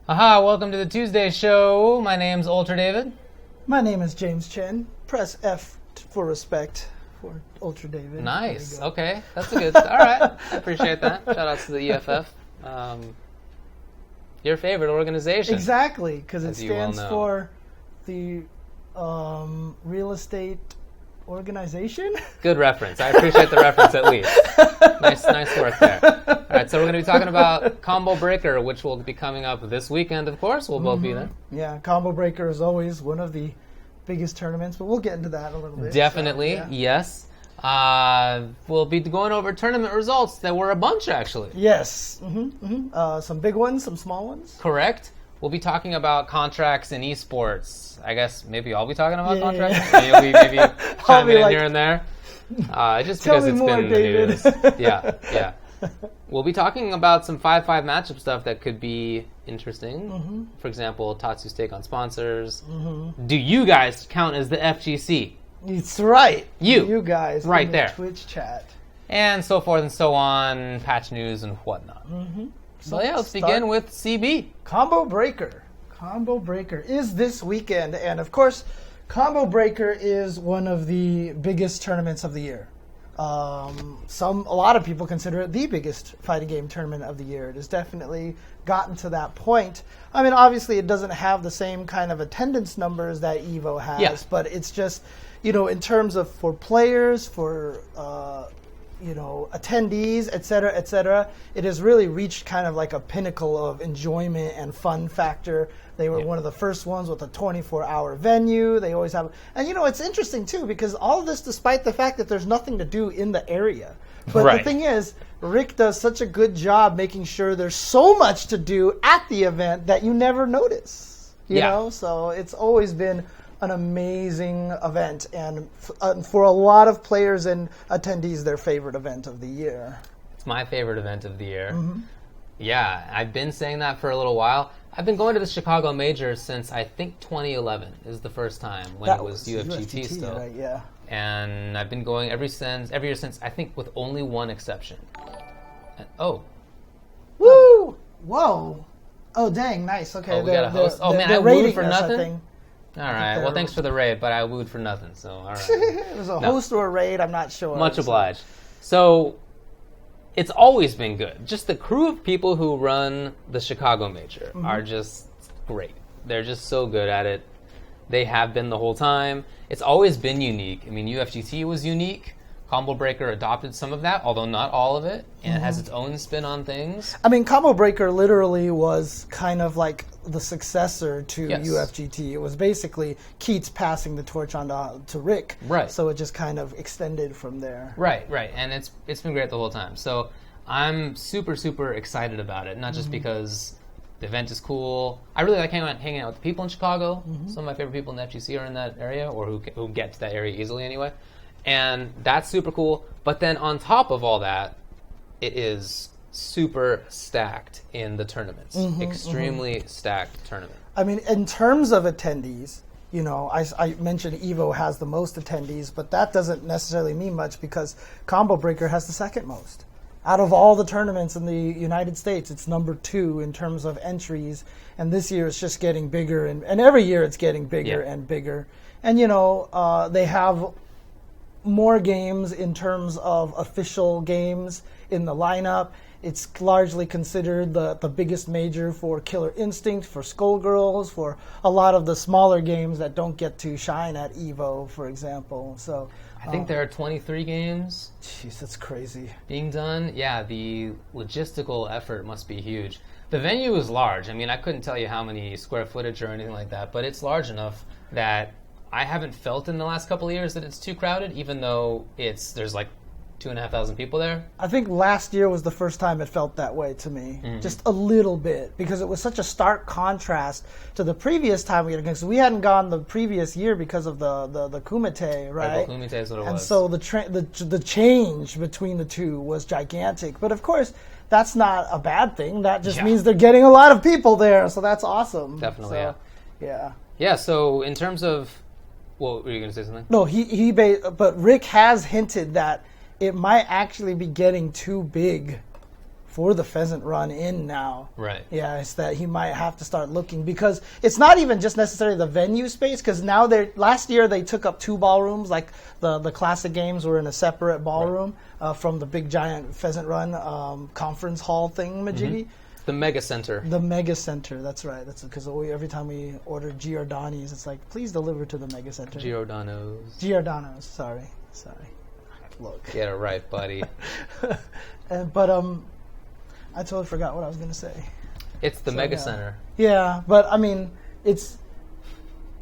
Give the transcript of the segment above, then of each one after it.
Aha, welcome to the Tuesday show. My name's Ultra David. My name is James Chen. Press F for respect for Ultra David. Nice. Okay. That's a good... All right. I appreciate that. Shout out to the EFF. Your favorite organization. Exactly, because it As you well stands know. for the real estate organization. Good reference. I appreciate the reference at least. Nice work there. All right, so we're going to be talking about Combo Breaker, which will be coming up this weekend, of course. We'll both be there. Yeah, Combo Breaker is always one of the biggest tournaments, but we'll get into that a little bit. Definitely, So, yeah. yes. We'll be going over tournament results. There were a bunch, actually. Yes. Some big ones, some small ones. Correct. We'll be talking about contracts in esports. I guess maybe I'll be talking about Yeah. contracts. Maybe chiming in like, here and there. Just Tell because me it's more, been in the David. news. Yeah. We'll be talking about some 5-5 matchup stuff that could be interesting. For example, Tatsu's take on sponsors. Do you guys count as the FGC? It's right. You guys. right in the there. Twitch chat. And so forth and so on, patch news and whatnot. So yeah, let's begin with CB. Combo Breaker. Combo Breaker is this weekend, and of course, Combo Breaker is one of the biggest tournaments of the year. A lot of people consider it the biggest fighting game tournament of the year. It has definitely gotten to that point. I mean, obviously, it doesn't have the same kind of attendance numbers that Evo has, but it's just, in terms of for players, for attendees, et cetera, it has really reached kind of like a pinnacle of enjoyment and fun factor. They were one of the first ones with a 24-hour venue. They always have, and it's interesting too because all of this, despite the fact that there's nothing to do in the area. But Right. the thing is, Rick does such a good job making sure there's so much to do at the event that you never notice. You know, so it's always been an amazing event, and for a lot of players and attendees, their favorite event of the year. It's my favorite event of the year. Yeah, I've been saying that for a little while. I've been going to the Chicago Major since I think 2011 is the first time when That it was UFGT still. right? Yeah. And I've been going every year since, I think with only one exception. And, Woo! Whoa! Oh, dang! Nice. Okay. we got a host. Oh man, I they're wooed rating for us, I nothing? think. All right, well thanks for the raid, but I wooed for nothing, so all right. It was a host or a raid. I'm not sure. Much So- obliged. So, it's always been good. Just the crew of people who run the Chicago Major are just great. They're just so good at it. They have been the whole time. It's always been unique. I mean, UFGT was unique. Combo Breaker adopted some of that, although not all of it, and it has its own spin on things. I mean, Combo Breaker literally was kind of like the successor to Yes. UFGT. It was basically Keats passing the torch on to Rick. Right. So it just kind of extended from there. Right, and it's been great the whole time. So I'm super, super excited about it, not just because the event is cool. I really like hanging out with the people in Chicago. Some of my favorite people in the FGC are in that area, or who get to that area easily anyway. And that's super cool. But then on top of all that, it is super stacked in the tournaments. Extremely stacked tournament. I mean, in terms of attendees, I mentioned Evo has the most attendees, but that doesn't necessarily mean much because Combo Breaker has the second most. Out of all the tournaments in the United States, it's number 2 in terms of entries. And this year it's just getting bigger. And every year it's getting bigger and bigger. And, they have more games in terms of official games in the lineup. It's largely considered the biggest major for Killer Instinct, for Skullgirls, for a lot of the smaller games that don't get to shine at EVO, for example. So I think there are 23 games. Jeez, that's crazy. Being done. Yeah, the logistical effort must be huge. The venue is large. I mean, I couldn't tell you how many square footage or anything like that, but it's large enough that I haven't felt in the last couple of years that it's too crowded, even though there's like 2,500 people there. I think last year was the first time it felt that way to me, just a little bit, because it was such a stark contrast to the previous time we had gone. Because we hadn't gone the previous year because of the Kumite, right? The Kumite is what it and was. so the change between the two was gigantic. But of course, that's not a bad thing. That just means they're getting a lot of people there, so that's awesome. Definitely, so, yeah. Yeah. So in terms of, well, were you going to say something? No, but Rick has hinted that it might actually be getting too big for the pheasant run in now. Right. Yeah, it's that he might have to start looking, because it's not even just necessarily the venue space, because now last year they took up 2 ballrooms, like the classic games were in a separate ballroom from the big giant pheasant run conference hall thing, majiggy. The Mega Center. The Mega Center, that's right. That's because every time we order Giordani's, it's like, please deliver to the Mega Center. Giordano's, sorry. Look. Get it right, buddy. But I totally forgot what I was going to say. It's the Mega Center. Yeah, but I mean,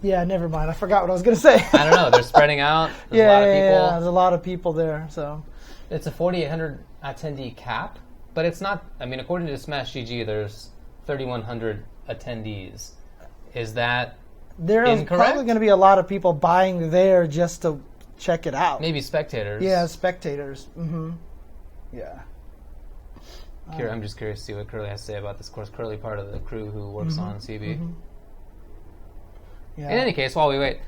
never mind. I forgot what I was going to say. I don't know. They're spreading out. There's a lot of people. Yeah, there's a lot of people there. So it's a 4,800 attendee cap, but it's not. I mean, according to Smash GG, there's 3,100 attendees. Is that there's probably going to be a lot of people buying there just to check it out. Maybe spectators. Yeah, spectators. Mm-hmm. Yeah. I'm just curious to see what Curly has to say about this. Of course, Curly, part of the crew who works on CB. Yeah. In any case, while we wait,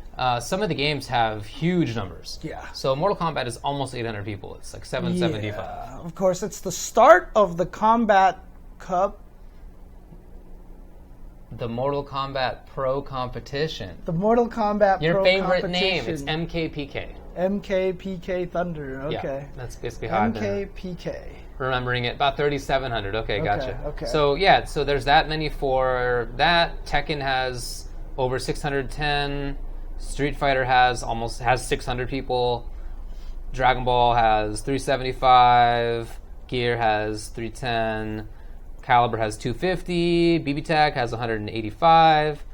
some of the games have huge numbers. Yeah. So Mortal Kombat is almost 800 people. It's like 775. Yeah. Of course, it's the start of the Kombat Cup. The Mortal Kombat Pro Competition. The Mortal Kombat Your Pro favorite Competition. name. It's MKPK. MKPK Thunder. Okay. Yeah, that's basically how I've been MKPK. remembering it. About 3,700. Okay, gotcha. Okay. So so there's that many for that. Tekken has over 610. Street Fighter has 600 people. Dragon Ball has 375. Gear has 310. Caliber has 250. BB Tag has 185.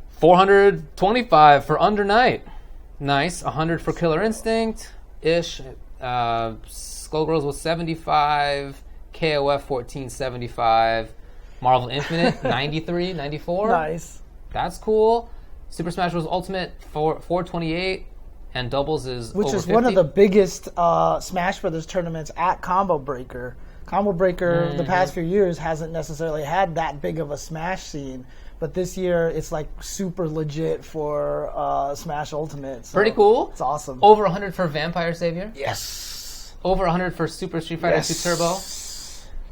425 for Under Night. Nice. 100 for Killer Instinct ish. Skullgirls was 75. KOF 1475. Marvel Infinite 93, 94. Nice. That's cool. Super Smash Bros. Ultimate 428, and doubles is which over is 50. one of the biggest Smash Brothers tournaments at Combo Breaker. Combo Breaker the past few years hasn't necessarily had that big of a Smash scene, but this year it's like super legit for Smash Ultimate. So pretty cool. It's awesome. Over 100 for Vampire Savior. Yes. Over 100 for Super Street Fighter 2 Turbo.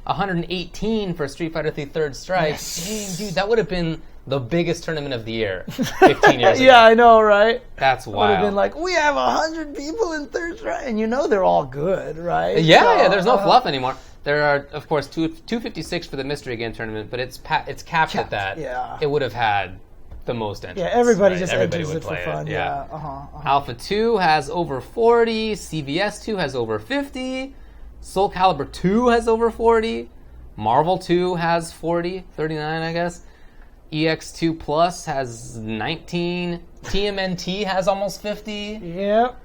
118 for Street Fighter 3 Third Strike. Yes. Dang, dude, that would have been the biggest tournament of the year 15 years ago. Yeah, I know, right? That's wild. Would have been like, we have 100 people in Third Strike, and they're all good, right? Yeah, there's no fluff anymore. There are, of course, 256 for the Mystery Game Tournament, but it's capped at that. Yeah. It would have had the most entrants. Yeah, everybody right? just Everybody enters would it for play fun. Yeah. Yeah. Alpha 2 has over 40. CVS 2 has over 50. Soul Calibur 2 has over 40. Marvel 2 has 40, 39, I guess. EX2 Plus has 19. TMNT has almost 50. Yep.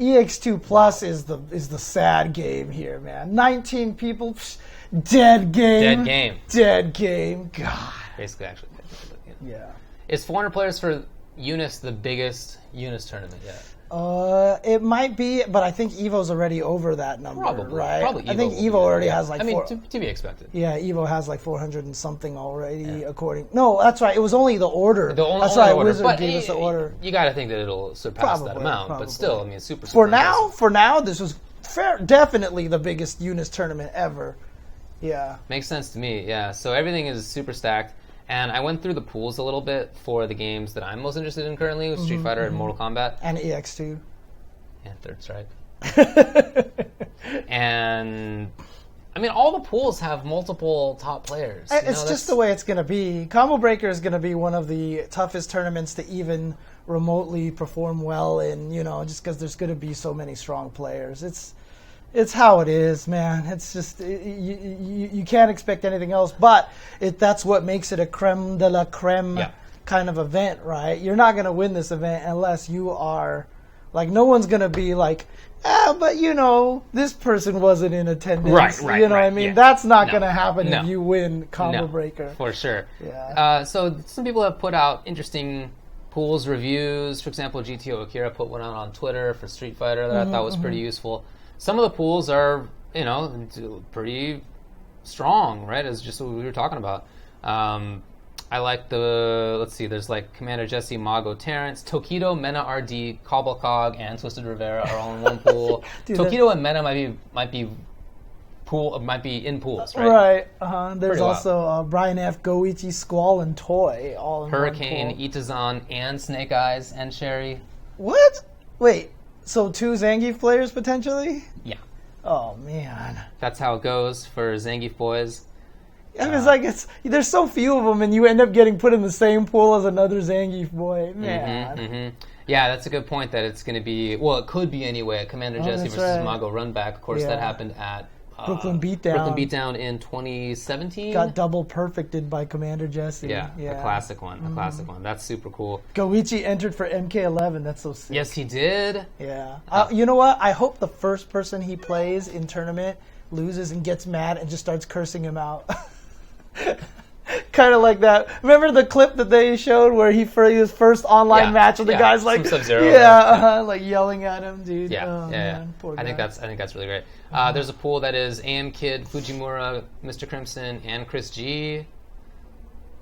EX2 Plus is the sad game here, man. 19 people, dead game. Dead game. God. Basically, actually. Yeah. Is 400 players for Eunice the biggest Eunice tournament yet? It might be, but I think Evo's already over that number, right? Probably. I think Evo already has like. To be expected. Yeah, Evo has like 400 and something already. According. No, that's right. It was only the order. That's right. Order. Wizard But gave us the order. You got to think that it'll surpass that amount, but still, I mean, super. For impressive. now, this was definitely the biggest Eunice tournament ever. Yeah. Makes sense to me. Yeah. So everything is super stacked. And I went through the pools a little bit for the games that I'm most interested in currently, with Street Fighter and Mortal Kombat. And EX2. And Third Strike. And, I mean, all the pools have multiple top players. It's just the way it's going to be. Combo Breaker is going to be one of the toughest tournaments to even remotely perform well in, just because there's going to be so many strong players. It's how it is, man. It's just you can't expect anything else. But that's what makes it a creme de la creme kind of event, right? You're not going to win this event unless you are like, no one's going to be like, but this person wasn't in attendance. Right. You know what I mean? Yeah. That's not going to happen if you win Combo Breaker. For sure. Yeah. So some people have put out interesting pools reviews. For example, GTO Akira put one out on Twitter for Street Fighter that I thought was pretty useful. Some of the pools are, pretty strong, right? As just what we were talking about. I like there's like Commander Jesse, Mago, Terrence, Tokido, Mena, RD, Cobblecog, and Twisted Rivera are all in one pool. Dude, Tokido and Mena might be pool might be in pools, right? Right. There's Pretty wild. also Brian F, Goichi, Squall, and Toy all in Hurricane, one pool. Itazan, and Snake Eyes, and Sherry. What? Wait. So 2 Zangief players potentially? Yeah. Oh man. That's how it goes for Zangief boys. I mean, there's so few of them, and you end up getting put in the same pool as another Zangief boy. Man. Yeah, that's a good point. That it's going to be it could be anyway. Commander Jesse that's versus right. Mago Runback. Of course, Yeah. that happened at Brooklyn Beatdown. Brooklyn Beatdown in 2017. Got double perfected by Commander Jesse. Yeah, a classic one. A classic one. That's super cool. Goichi entered for MK11. That's so sick. Yes, he did. Yeah. You know what? I hope the first person he plays in tournament loses and gets mad and just starts cursing him out. Kind of like that. Remember the clip that they showed where for his first online match and the guy's like, some Sub-Zero, like yelling at him, dude. Yeah, Oh, man, poor I think guy. that's really great. There's a pool that is AM Kid, Fujimura, Mr. Crimson, and Chris G.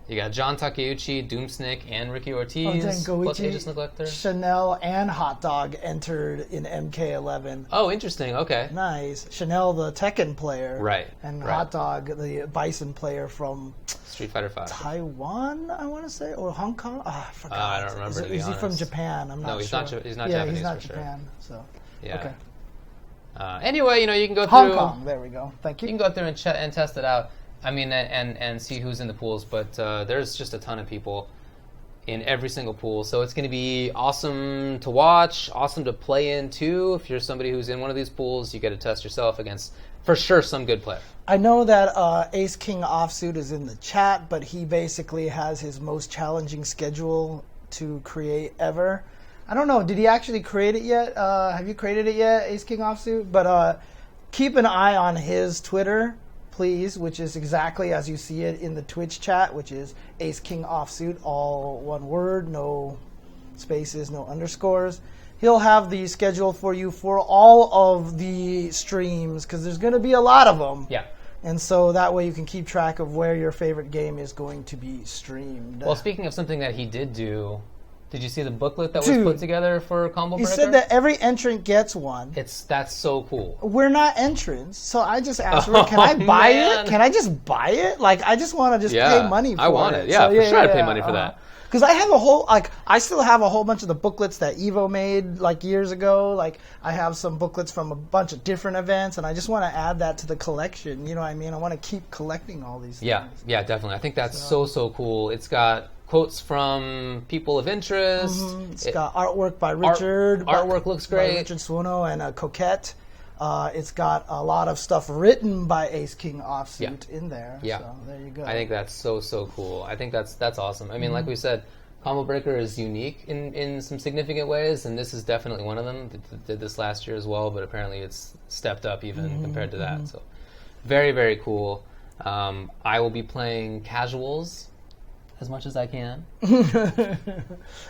You got John Takeuchi, Doomsnick, and Ricky Ortiz. Plus Aegis Neglector. Chanel and Hot Dog entered in MK11. Oh, interesting. Okay. Nice. Chanel, the Tekken player. Right. And right. Hot Dog, the Bison player from Street Fighter V. Taiwan, I want to say, or Hong Kong. I forgot. I don't remember. To be is he from honest. Japan? I'm not sure. No, he's not Japanese. Japanese He's not for Japan. sure. So. Yeah. Okay. Anyway, you can go Hong through. Kong. There we go. Thank you. You can go through and test it out. I mean, and see who's in the pools, but there's just a ton of people in every single pool, so it's going to be awesome to watch, awesome to play in too. If you're somebody who's in one of these pools, you get to test yourself against, for sure, some good player. I know that Ace King Offsuit is in the chat, but he basically has his most challenging schedule to create ever. I don't know. Did he actually create it yet? Have you created it yet, Ace King Offsuit? But keep an eye on his Twitter, please, which is exactly as you see it in the Twitch chat, which is Ace King Offsuit, all one word, no spaces, no underscores. He'll have the schedule for you for all of the streams, because there's going to be a lot of them. Yeah. And so that way you can keep track of where your favorite game is going to be streamed. Well, speaking of something that he did do, did you see the booklet that was put together for Combo He Breaker? said that every entrant gets one. That's so cool. We're not entrants, so I just asked Rick, can I buy it? Can I just buy it? Like, I just want to pay money for it. I want it. Yeah, So, for sure I'd pay money for that. Because I have I still have a whole bunch of the booklets that Evo made years ago. Like, I have some booklets from a bunch of different events, and I just want to add that to the collection. You know what I mean? I want to keep collecting all these things. Yeah, definitely. I think that's so cool. It's got quotes from people of interest. Mm-hmm. It's got artwork by Richard. Artwork looks great. By Richard Swono and Coquette. It's got a lot of stuff written by Ace King Offsuit in there. Yeah. So there you go. I think that's so cool. I think that's awesome. I mean, like we said, Combo Breaker is unique in some significant ways, and this is definitely one of them. Did this last year as well, but apparently it's stepped up even compared to that. So very, very cool. I will be playing casuals as much as I can.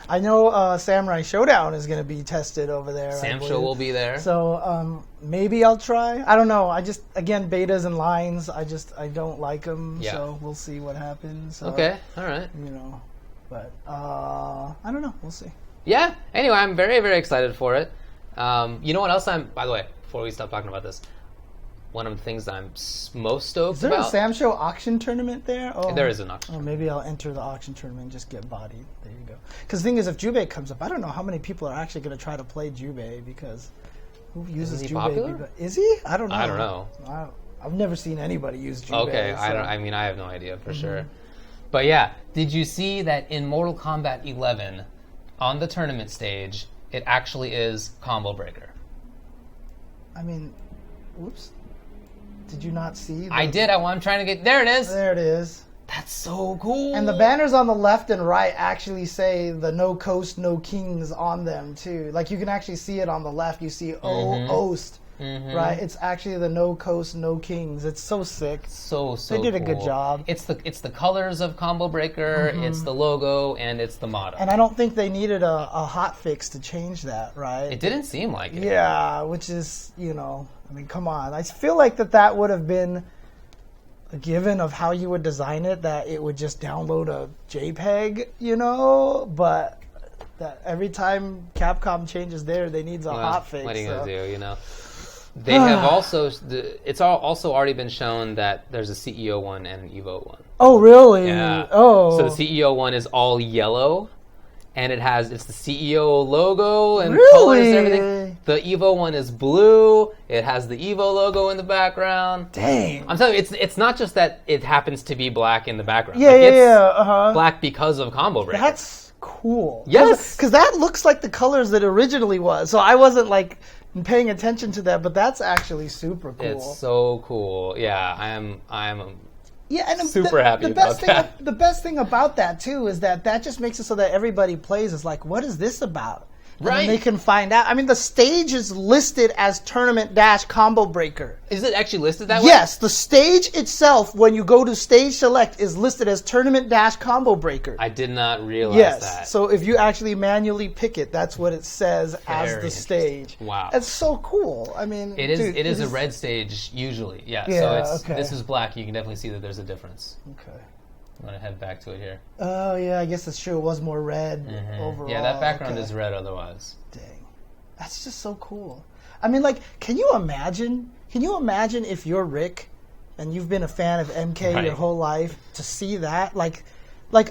I know Samurai Showdown is going to be tested over there. Sam Show will be there. So maybe I'll try. I don't know. Again, betas and lines, I don't like them. Yeah. So we'll see what happens. Okay, all right. But I don't know. We'll see. Yeah. Anyway, I'm very, very excited for it. You know what else by the way, before we stop talking about this, one of the things I'm most stoked about... Is there a Sam Show auction tournament there? Oh, there is an auction. Oh, maybe I'll enter the auction tournament and just get bodied. There you go. Because the thing is, if Jubei comes up, I don't know how many people are actually going to try to play Jubei, because who uses Isn't he Jubei? popular? Is he? I don't know. I don't know. I've never seen anybody use Jubei. Okay, so. I have no idea for sure. But yeah, did you see that in Mortal Kombat 11, on the tournament stage, it actually is Combo Breaker? I mean, whoops. Did you not see? I did. I'm trying to get... There it is. There it is. That's so cool. And the banners on the left and right actually say the No Coast, No Kings on them, too. Like, you can actually see it on the left. You see Oast, right? It's actually the No Coast, No Kings. It's so sick. So They did a good job. It's the colors of Combo Breaker, it's the logo, and it's the motto. And I don't think they needed a hot fix to change that, right? It didn't seem like it. Yeah, which is, I mean, come on. I feel like that would have been a given of how you would design it, that it would just download a JPEG, but that every time Capcom changes there, they need a hot fix. What are you going to do, They have also, also already been shown that there's a CEO one and an Evo one. Oh, really? Yeah. Oh. So the CEO one is all yellow, and it's the CEO logo and Really? colors and everything. The Evo one is blue. It has the Evo logo in the background. Dang. I'm telling you, it's not just that it happens to be black in the background. Yeah, it's black because of Combo Breaker. That's cool. Yes. Because that looks like the colors that originally was. So I wasn't like paying attention to that, but that's actually super cool. It's so cool. Yeah, I am yeah, and super happy about that. The best thing about that too is that just makes it so that everybody plays is like, what is this about? And Right. then they can find out. I mean, the stage is listed as Tournament-Combo Breaker. Is it actually listed that way? Yes, the stage itself, when you go to stage select, is listed as Tournament-Combo Breaker. I did not realize Yes, that. so if you actually manually pick it, that's what it says as Very the stage. Wow. It's so cool. I mean, It is. dude, It is a red stage usually. Yeah. Yeah, So okay. this is black. You can definitely see that there's a difference. Okay. I'm gonna head back to it here. Oh yeah, I guess it's true. It was more red overall. Yeah, that background Okay. is red otherwise. Dang, that's just so cool. I mean, like, can you imagine? Can you imagine if you're Rick, and you've been a fan of MK Right. your whole life, to see that? Like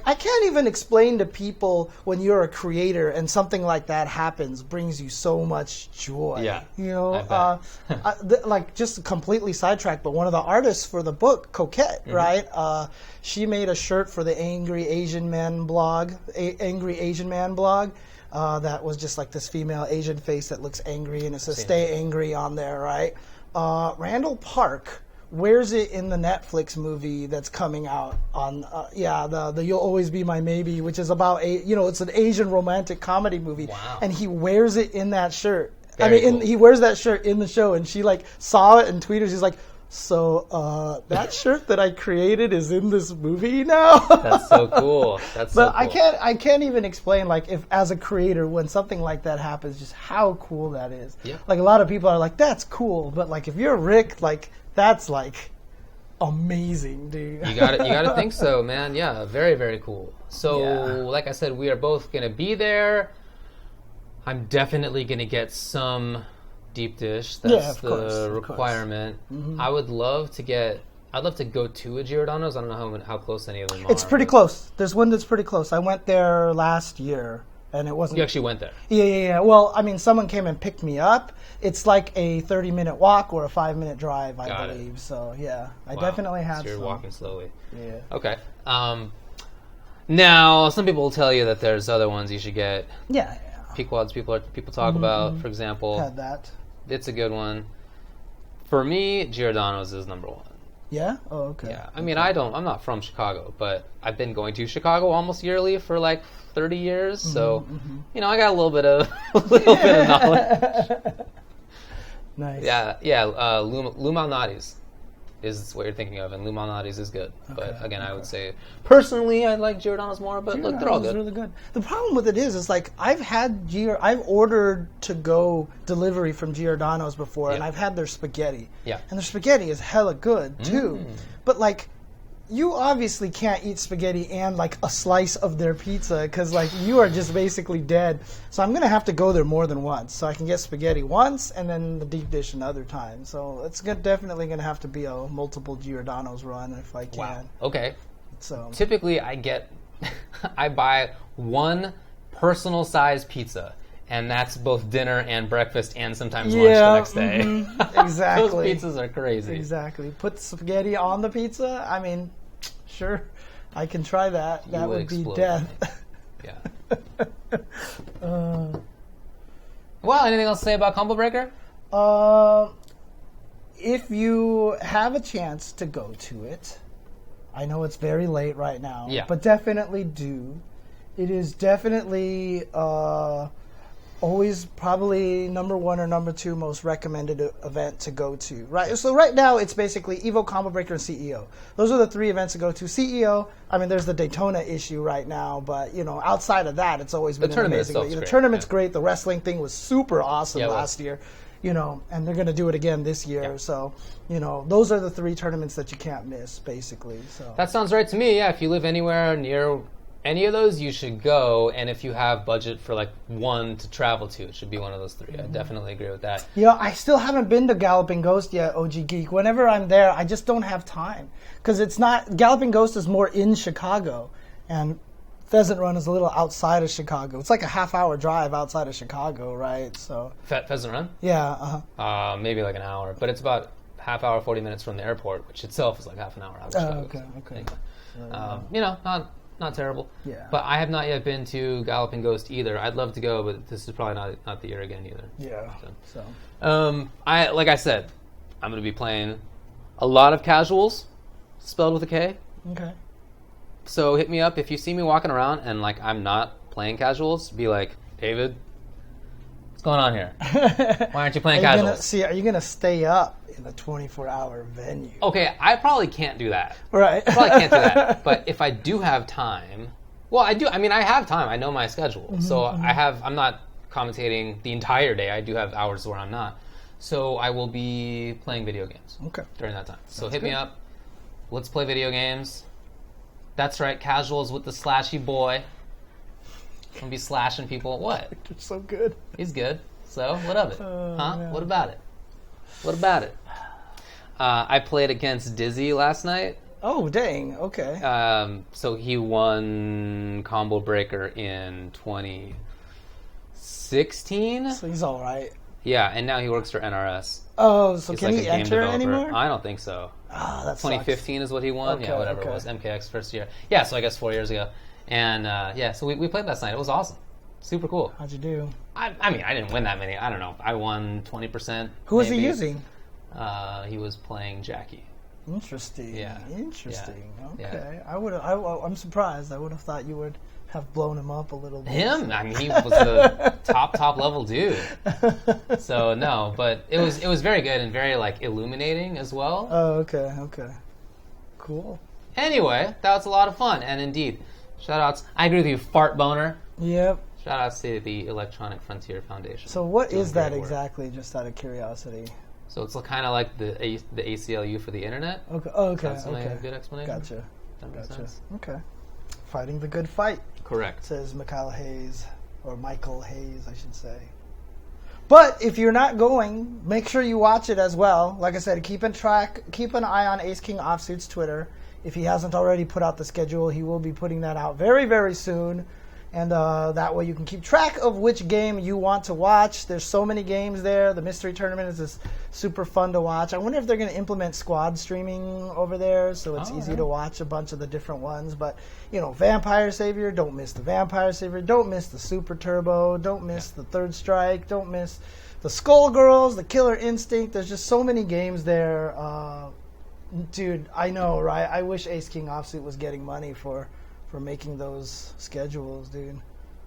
I can't even explain to people when you're a creator and something like that happens brings you so much joy. Yeah, You know, I bet. like just completely sidetracked, but one of the artists for the book, Coquette, right? She made a shirt for the Angry Asian Man blog, Angry Asian Man blog. That was just like this female Asian face that looks angry, and it says "Stay Angry" on there, right? Randall Park wears it in the Netflix movie that's coming out on the You'll Always Be My Maybe, which is about it's an Asian romantic comedy movie. Wow. And he wears it in that shirt. Very cool. He wears that shirt in the show, and she like saw it and tweeted. She's like, "So that shirt that I created is in this movie now." That's so cool. That's so But cool. I can't even explain, like, if as a creator, when something like that happens, just how cool that is. Yeah. Like, a lot of people are like, "That's cool," but like if you're Rick, like, that's like amazing, dude. You got to think so, man. Yeah, very, very cool. So, Yeah. like I said, we are both gonna be there. I'm definitely gonna get some deep dish. That's Yeah, of the course, of course. requirement. I'd love to go to a Giordano's. I don't know how close any of them are. It's pretty but- close. There's one that's pretty close. I went there last year, and it wasn't. You actually went there. Yeah. Well, I mean, someone came and picked me up. It's like a 30-minute walk or a 5-minute drive, I Got it. believe. So yeah, I Wow. definitely have So you're some. walking slowly. Yeah. Okay. Now, some people will tell you that there's other ones you should get. Yeah. Pequods people talk about, for example. Had that. It's a good one. For me, Giordano's is number one. Yeah. Oh, okay. Yeah. I mean, I'm not from Chicago, but I've been going to Chicago almost yearly for like 30 years. So, I got a little bit of knowledge. Nice. Yeah. Lou Malnati's is what you're thinking of, and Lou Malnati's is good. But again, I would say personally, I like Giordano's more. But look, they're all It's good. really good. The problem with it is like I've ordered to go delivery from Giordano's before, and Yeah. I've had their spaghetti. Yeah. And their spaghetti is hella good too. But like, you obviously can't eat spaghetti and like a slice of their pizza because like you are just basically dead. So I'm gonna have to go there more than once, so I can get spaghetti once and then the deep dish another time. So it's definitely gonna have to be a multiple Giordano's run if I can. Wow. Okay. So Typically, I buy one personal size pizza, and that's both dinner and breakfast and sometimes lunch the next day. Exactly. Those pizzas are crazy. Exactly. Put spaghetti on the pizza. I mean, sure, I can try that. That would would be explode. death. Yeah. Well, anything else to say about Combo Breaker? If you have a chance to go to it, I know it's very late right now, Yeah. but definitely do. It is definitely always probably number one or number two most recommended event to go to. Right. So right now it's basically Evo, Combo Breaker, and CEO. Those are the three events to go to. CEO. I mean, there's the Daytona issue right now, but outside of that, it's always been an tournament amazing. itself's The great, tournament's yeah. great. The wrestling thing was super awesome Yeah, it was. last year. And they're going to do it again this year. Yeah. So, those are the three tournaments that you can't miss, basically. So That sounds right to me. Yeah, if you live anywhere near any of those, you should go. And if you have budget for like one to travel to, it should be one of those three. I definitely agree with that. Yeah, I still haven't been to Galloping Ghost yet, OG Geek. Whenever I'm there, I just don't have time. Because it's not, Galloping Ghost is more in Chicago. And Pheasant Run is a little outside of Chicago. It's like a half-hour drive outside of Chicago, right? So Pheasant Run? Yeah, maybe like an hour. But it's about half hour, 40 minutes from the airport, which itself is like half an hour out of Chicago. Okay. Anyway, not terrible. Yeah. But I have not yet been to Galloping Ghost either. I'd love to go, but this is probably not the year again either. Yeah. So. Like I said, I'm going to be playing a lot of casuals, spelled with a K. Okay. So hit me up if you see me walking around and like I'm not playing casuals. Be like, David, what's going on here? Why aren't you playing casuals? Are you gonna stay up in a 24-hour venue? Okay, I probably can't do that. Right. I probably can't do that. But if I do have time, well, I do. I mean, I have time. I know my schedule, so I'm not commentating the entire day. I do have hours where I'm not. So I will be playing video games. During that time. So hit me up. Let's play video games. That's right, casuals with the slashy boy. I'm gonna be slashing people. What? You're so good. He's good. So, what of it? Man. What about it? What about it? I played against Dizzy last night. Oh, dang. Okay. So he won Combo Breaker in 2016. So he's all right. Yeah, and now he works for NRS. Oh, so He's can like he a game enter developer. anymore? I don't think so. Ah, that's 2015 is what he won. Okay, Yeah, whatever it was. MKX first year. Yeah, so I guess 4 years ago. And so we played last night. It was awesome. Super cool. How'd you do? I mean, I didn't win that many. I don't know. I won 20%. Who was he using? He was playing Jackie. Interesting. Yeah. Interesting. Yeah. Okay. Yeah. I'm surprised. I would have thought you would have blown him up a little bit. Him? I mean, he was the top level dude. So no, but it was very good and very like illuminating as well. Oh, okay. Cool. Anyway, that was a lot of fun, and indeed, shout outs. I agree with you, Fart Boner. Yep. Shout outs to the Electronic Frontier Foundation. So what is that exactly, just out of curiosity? So it's kind of like the ACLU for the internet. Okay. That's a good explanation. Gotcha. That makes sense. Okay. Fighting the good fight. Correct. Says Michael Hayes, or Michael Hayes, I should say. But if you're not going, make sure you watch it as well. Like I said, keep an eye on Ace King Offsuit's Twitter. If he hasn't already put out the schedule, he will be putting that out very, very soon. And that way you can keep track of which game you want to watch. There's so many games there. The Mystery Tournament is just super fun to watch. I wonder if they're going to implement squad streaming over there so it's easy to watch a bunch of the different ones. But, Vampire Savior, don't miss the Vampire Savior. Don't miss the Super Turbo. Don't miss the Third Strike. Don't miss the Skullgirls, the Killer Instinct. There's just so many games there. Dude, I know, right? I wish Ace King Offsuit was getting money for making those schedules, dude.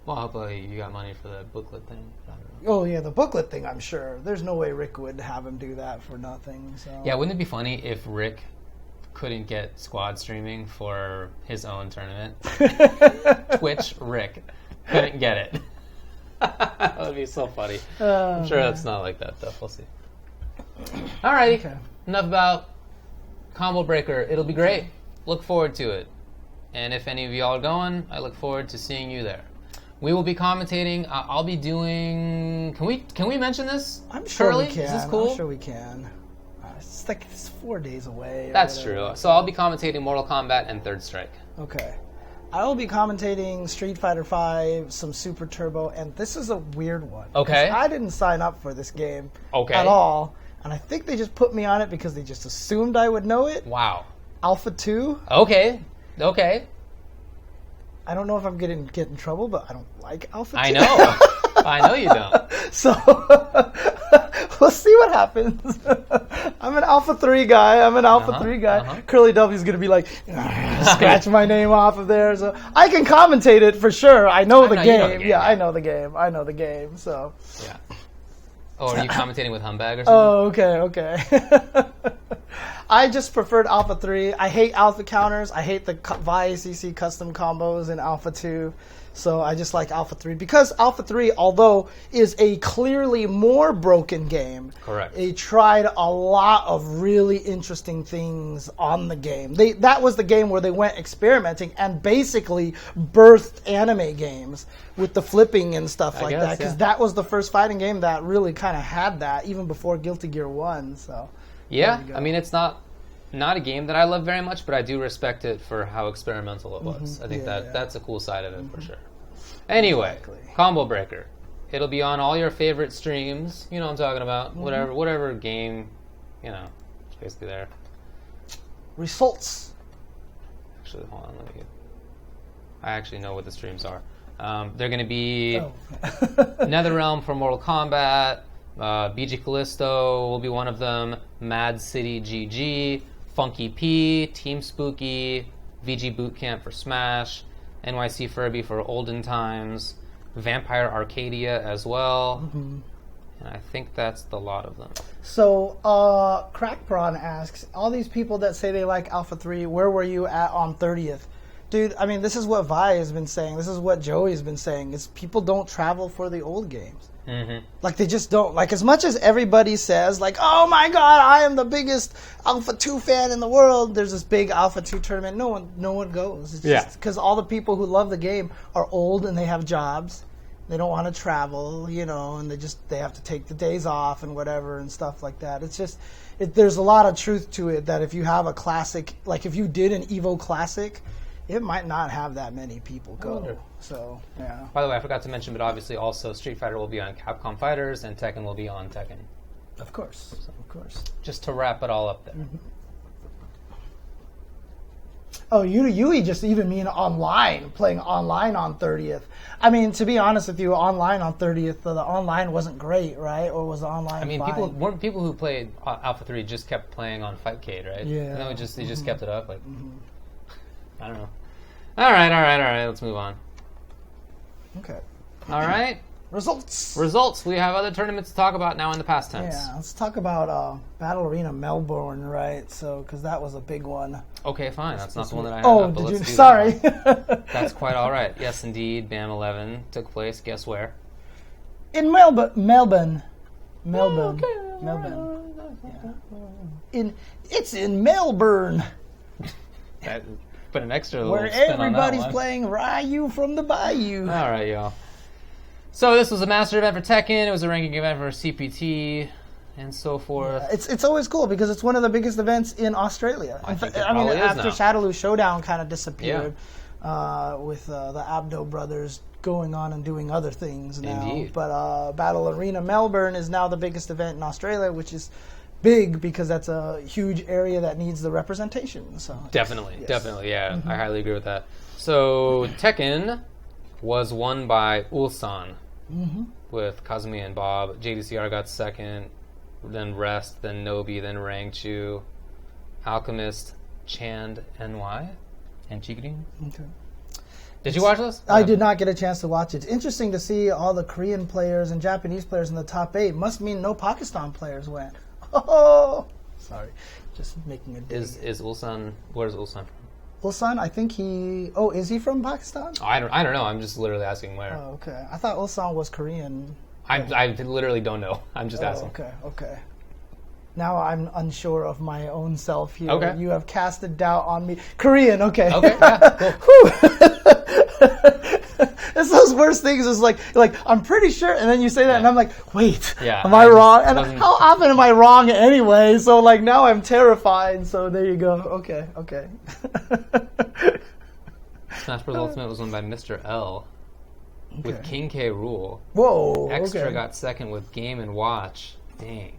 Well, hopefully you got money for the booklet thing. I don't know. Oh, yeah, the booklet thing, I'm sure. There's no way Rick would have him do that for nothing. So. Yeah, wouldn't it be funny if Rick couldn't get squad streaming for his own tournament? Twitch Rick couldn't get it. That would be so funny. I'm sure that's not like that, though. We'll see. Alrighty. Okay. Enough about Combo Breaker. It'll be great. Look forward to it. And if any of y'all are going, I look forward to seeing you there. We will be commentating. I'll be doing... Can we mention this? I'm sure Curly? we can. Is this cool? I'm sure we can. It's 4 days away. That's true. So I'll be commentating Mortal Kombat and Third Strike. Okay. I will be commentating Street Fighter V, some Super Turbo, and this is a weird one. Okay. I didn't sign up for this game at all, and I think they just put me on it because they just assumed I would know it. Wow. Alpha 2. Okay. I don't know if I'm getting in trouble, but I don't like Alpha 2. I know. I know you don't. So, we'll see what happens. I'm an Alpha 3 guy. Curly W's going to be like, scratch my name off of there. So I can commentate it for sure. I know the game. I know the game. So. Yeah. Oh, are you commentating with Humbag or something? Oh, okay. I just preferred Alpha 3. I hate Alpha counters. I hate the VICC custom combos in Alpha 2. So I just like Alpha 3 because Alpha 3, although is a clearly more broken game, correct, it tried a lot of really interesting things on the game. That was the game where they went experimenting and basically birthed anime games with the flipping and stuff like that. Because that was the first fighting game that really kind of had that, even before Guilty Gear 1. So yeah, I mean, it's not a game that I love very much, but I do respect it for how experimental it was. I think that's a cool side of it for sure. Anyway, Combo Breaker. It'll be on all your favorite streams. You know what I'm talking about. Whatever game, it's basically there. Results. Actually, hold on. I actually know what the streams are. They're going to be NetherRealm for Mortal Kombat. BG Callisto will be one of them. Mad City GG. Funky P. Team Spooky. VG Bootcamp for Smash. NYC Furby for Olden Times, Vampire Arcadia as well, and I think that's the lot of them. So, Crackprawn asks, all these people that say they like Alpha 3, where were you at on 30th? Dude, I mean, this is what Vi has been saying. This is what Joey's been saying, is people don't travel for the old games. Like, they just don't. Like, as much as everybody says, like, oh my god, I am the biggest Alpha 2 fan in the world, there's this big Alpha 2 tournament, no one goes. It's just because all the people who love the game are old and they have jobs. They don't want to travel, and they have to take the days off and whatever and stuff like that. It's just, there's a lot of truth to it that if you have a classic, like if you did an Evo Classic, it might not have that many people go. So, yeah. By the way, I forgot to mention, but obviously also Street Fighter will be on Capcom Fighters and Tekken will be on Tekken. Of course. Of course. Just to wrap it all up there. Oh, Yui just even mean online, playing online on 30th. I mean, to be honest with you, online on 30th, the online wasn't great, right? Or was the online fine? people who played Alpha 3 just kept playing on Fightcade, right? Yeah. No, they just kept it up. Like, I don't know. All right. Let's move on. Okay. All right. Results. We have other tournaments to talk about now in the past tense. Yeah, let's talk about Battle Arena Melbourne, right? So, because that was a big one. Okay, fine. That's not the one that I have. Oh, but did you? Do Sorry. That's quite all right. Yes, indeed. BAM 11 took place. Guess where? In Melbourne. Melbourne. Okay. Melbourne. Yeah. It's in Melbourne. Put an extra little where spin everybody's on that one. playing Ryu from the Bayou. All right, y'all. So this was a master event for Tekken. It was a ranking event for CPT, and so forth. Yeah, it's always cool because it's one of the biggest events in Australia. I mean, after now. Shadowloo Showdown kind of disappeared, with the Abdo brothers going on and doing other things now. Indeed. But Battle Arena Melbourne is now the biggest event in Australia, which is big because that's a huge area that needs the representation. So definitely, yeah, I highly agree with that. So Tekken was won by Ulsan with Kazumi and Bob. JDCR got second, then Rest, then Nobi, then Rangchu, Alchemist, Chand, NY, and Chikrin. Okay. Did you watch this? I did not get a chance to watch it. It's interesting to see all the Korean players and Japanese players in the top 8. Must mean no Pakistan players went. Oh, sorry, just making a dig. Is Ulsan? Where's Ulsan from? Ulsan, I think he. Oh, is he from Pakistan? Oh, I don't know. I'm just literally asking where. Oh, okay. I thought Ulsan was Korean. I literally don't know. I'm just asking. Okay. Now I'm unsure of my own self here. Okay. You have casted doubt on me. Korean, okay. Okay, yeah, cool. It's those worst things is like I'm pretty sure, and then you say that, and I'm like, wait, am I just wrong? And how often am I wrong anyway? So like now I'm terrified. So there you go. Okay. Smash Bros. Ultimate was won by Mr. L with King K. Rule. Whoa. Extra got second with Game & Watch. Dang,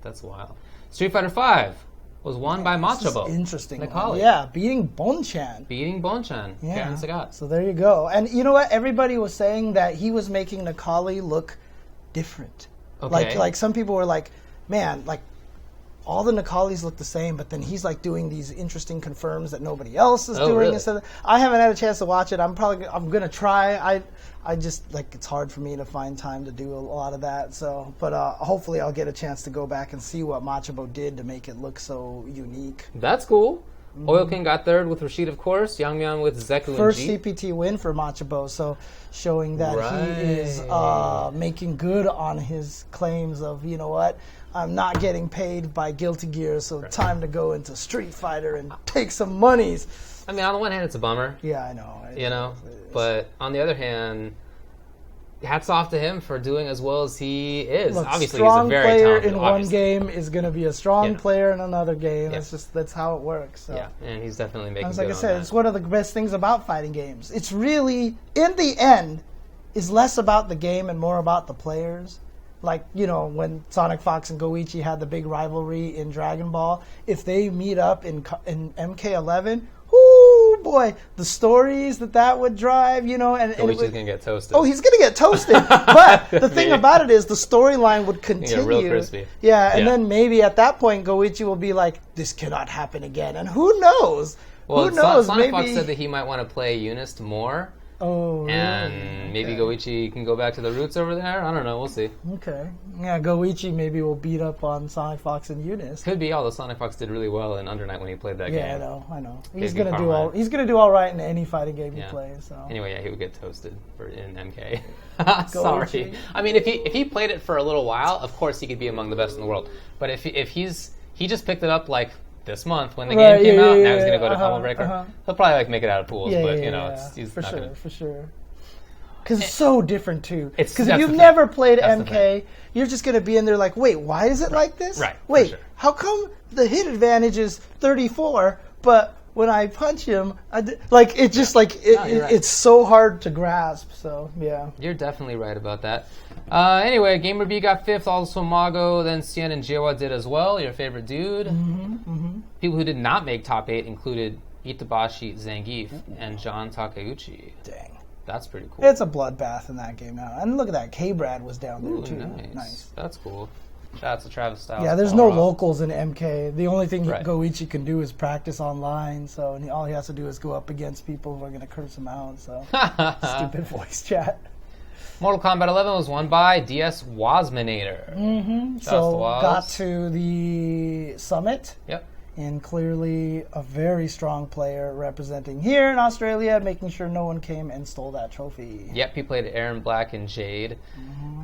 that's wild. Street Fighter V was won by Machobo. Interesting. Nikali. Yeah, beating Bonchan. Beating Bonchan. Yeah. Karen Sagat. So there you go. And you know what? Everybody was saying that he was making Nikali look different. Okay. Like some people were like, man, like all the Nakalis look the same, but then he's like doing these interesting confirms that nobody else is doing. Really? Instead of, I haven't had a chance to watch it. I'm gonna try. I just like it's hard for me to find time to do a lot of that. So, but hopefully I'll get a chance to go back and see what Machabo did to make it look so unique. That's cool. Oil King got third with Rashid, of course. Yang Mian with Zeku First and G. CPT win for Machabo, so showing that he is making good on his claims of, you know what, I'm not getting paid by Guilty Gear, so time to go into Street Fighter and take some monies. I mean, on the one hand, it's a bummer. Yeah, I know. You know, but on the other hand, hats off to him for doing as well as he is. Look, obviously, he's a very player talented in one game is going to be a strong player in another game. Yeah. That's how it works. So. Yeah, and he's definitely making. Like I said, it's one of the best things about fighting games. It's really, in the end, is less about the game and more about the players. Like, you know, when Sonic Fox and Goichi had the big rivalry in Dragon Ball, if they meet up in MK11. Oh boy, the stories that would drive, you know, and Goichi's gonna get toasted. Oh, he's gonna get toasted. But the thing about it is, the storyline would continue. Get real crispy. Yeah, and then maybe at that point, Goichi will be like, "This cannot happen again," and who knows? Well, who knows? Sonic maybe Fox said that he might want to play Eunice more. Oh, really? And maybe Goichi can go back to the roots over there. I don't know. We'll see. Okay. Yeah, Goichi maybe will beat up on Sonic Fox and Eunice. Could be. Although Sonic Fox did really well in Under Night when he played that game. Yeah, I know. He's gonna do all right in any fighting game he Yeah. plays. So. Anyway, yeah, he would get toasted in MK. Sorry. I mean, if he played it for a little while, of course he could be among the best in the world. But if he just picked it up like this month when the game came out, now he's gonna go to Combo Breaker. He'll probably like make it out of pools, but you know, he's for not sure, gonna... for sure. Because it's so different too. Because if that's you've the never played That's the MK, you're just gonna be in there like, wait, why is it like this? Right, for Wait, sure. how come the hit advantage is 34, but when I punch him, it's just like right. it's so hard to grasp. So yeah, You're definitely right about that. Anyway, Gamer B got fifth, also Mago, then Cien and Jiwa did as well, your favorite dude. People who did not make top 8 included Itabashi Zangief and John Takeuchi. dang. That's pretty cool. It's a bloodbath in that game now. And look at that, K-Brad was down there too. Nice. That's cool. Shout out to Travis Styles. Yeah, there's no locals in MK. The only thing Right. Goichi can do is practice online. So and all he has to do is go up against people who are going to curse him out. So stupid voice chat. Mortal Kombat 11 was won by DS Wasminator. So got to the summit. Yep. And clearly a very strong player representing here in Australia, making sure no one came and stole that trophy. Yep, he played Aaron Black and Jade.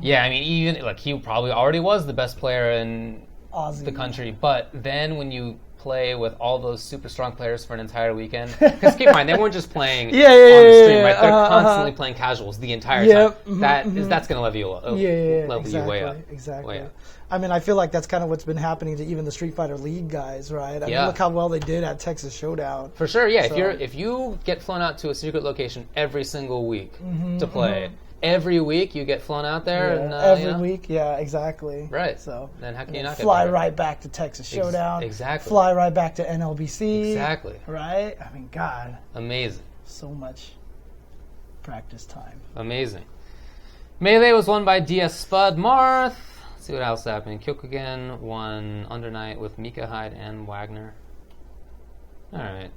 Yeah, I mean, even like he probably already was the best player in Aussie. the country, but then when you play with all those super strong players for an entire weekend, because keep in mind, they weren't just playing on the stream, right? They're constantly playing casuals the entire time. That's going to level you up. Exactly, you way up. Exactly. Way up. I mean, I feel like that's kind of what's been happening to even the Street Fighter League guys, right? I mean, look how well they did at Texas Showdown. For sure, yeah. So, if you get flown out to a secret location every single week to play, every week you get flown out there, and every week, exactly. Right. So then how can you not fly right back to Texas Showdown? Exactly. Fly right back to NLBC. Exactly. Right. I mean, God. Amazing. So much practice time. Amazing. Melee was won by DS Spud Marth. See what else happened. Kyokugen won Under Night with Mika Hyde and Wagner. Alright.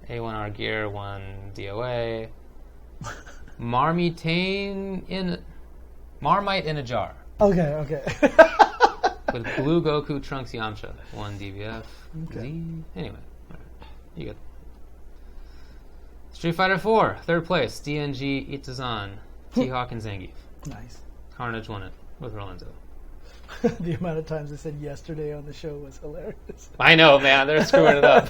A1R Gear won DOA. Marmite in a jar. Okay. With Blue Goku Trunks Yamcha won DBF. Okay. Anyway, you get Street Fighter 4, third place. DNG, Itazan, T-Hawk, and Zangief. Nice. Carnage won it with Rolenzo. The amount of times I said yesterday on the show was hilarious. I know, man. They're screwing it up.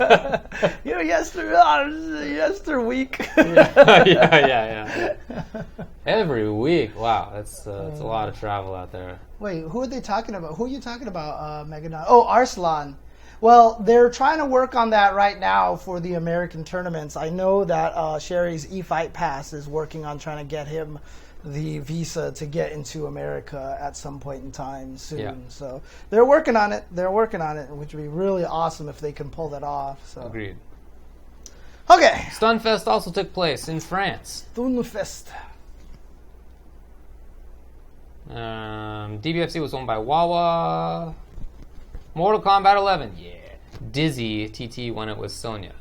Yester week. yeah. Every week. Wow, that's a lot of travel out there. Wait, who are they talking about? Who are you talking about, Megadon? Oh, Arslan. Well, they're trying to work on that right now for the American tournaments. I know that Sherry's eFight Pass is working on trying to get him the visa to get into America at some point in time soon. Yeah. So they're working on it. Which would be really awesome if they can pull that off. So. Agreed. Okay. Stunfest also took place in France. Stunfest. DBFC was won by Wawa. Mortal Kombat 11. Yeah. Dizzy TT won it with Sonya.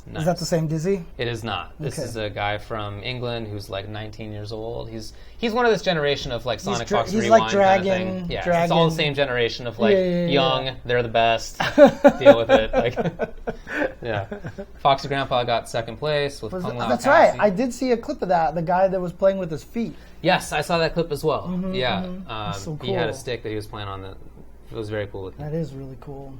Nice. Is that the same Dizzy? It is not. This Okay. is a guy from England who's like 19 years old. He's one of this generation of like Sonic Fox he's Rewind like Dragon, kind of thing. Yeah, Dragon. it's all the same generation of like Yeah. young. They're the best. Deal with it. Like, yeah. Foxy Grandpa got second place with Kung Lao That's Cassie. right. I did see a clip of that. The guy that was playing with his feet. Yes, I saw that clip as well. Yeah, That's so he had a cool. stick that he was playing on. That it was very cool. That is really cool.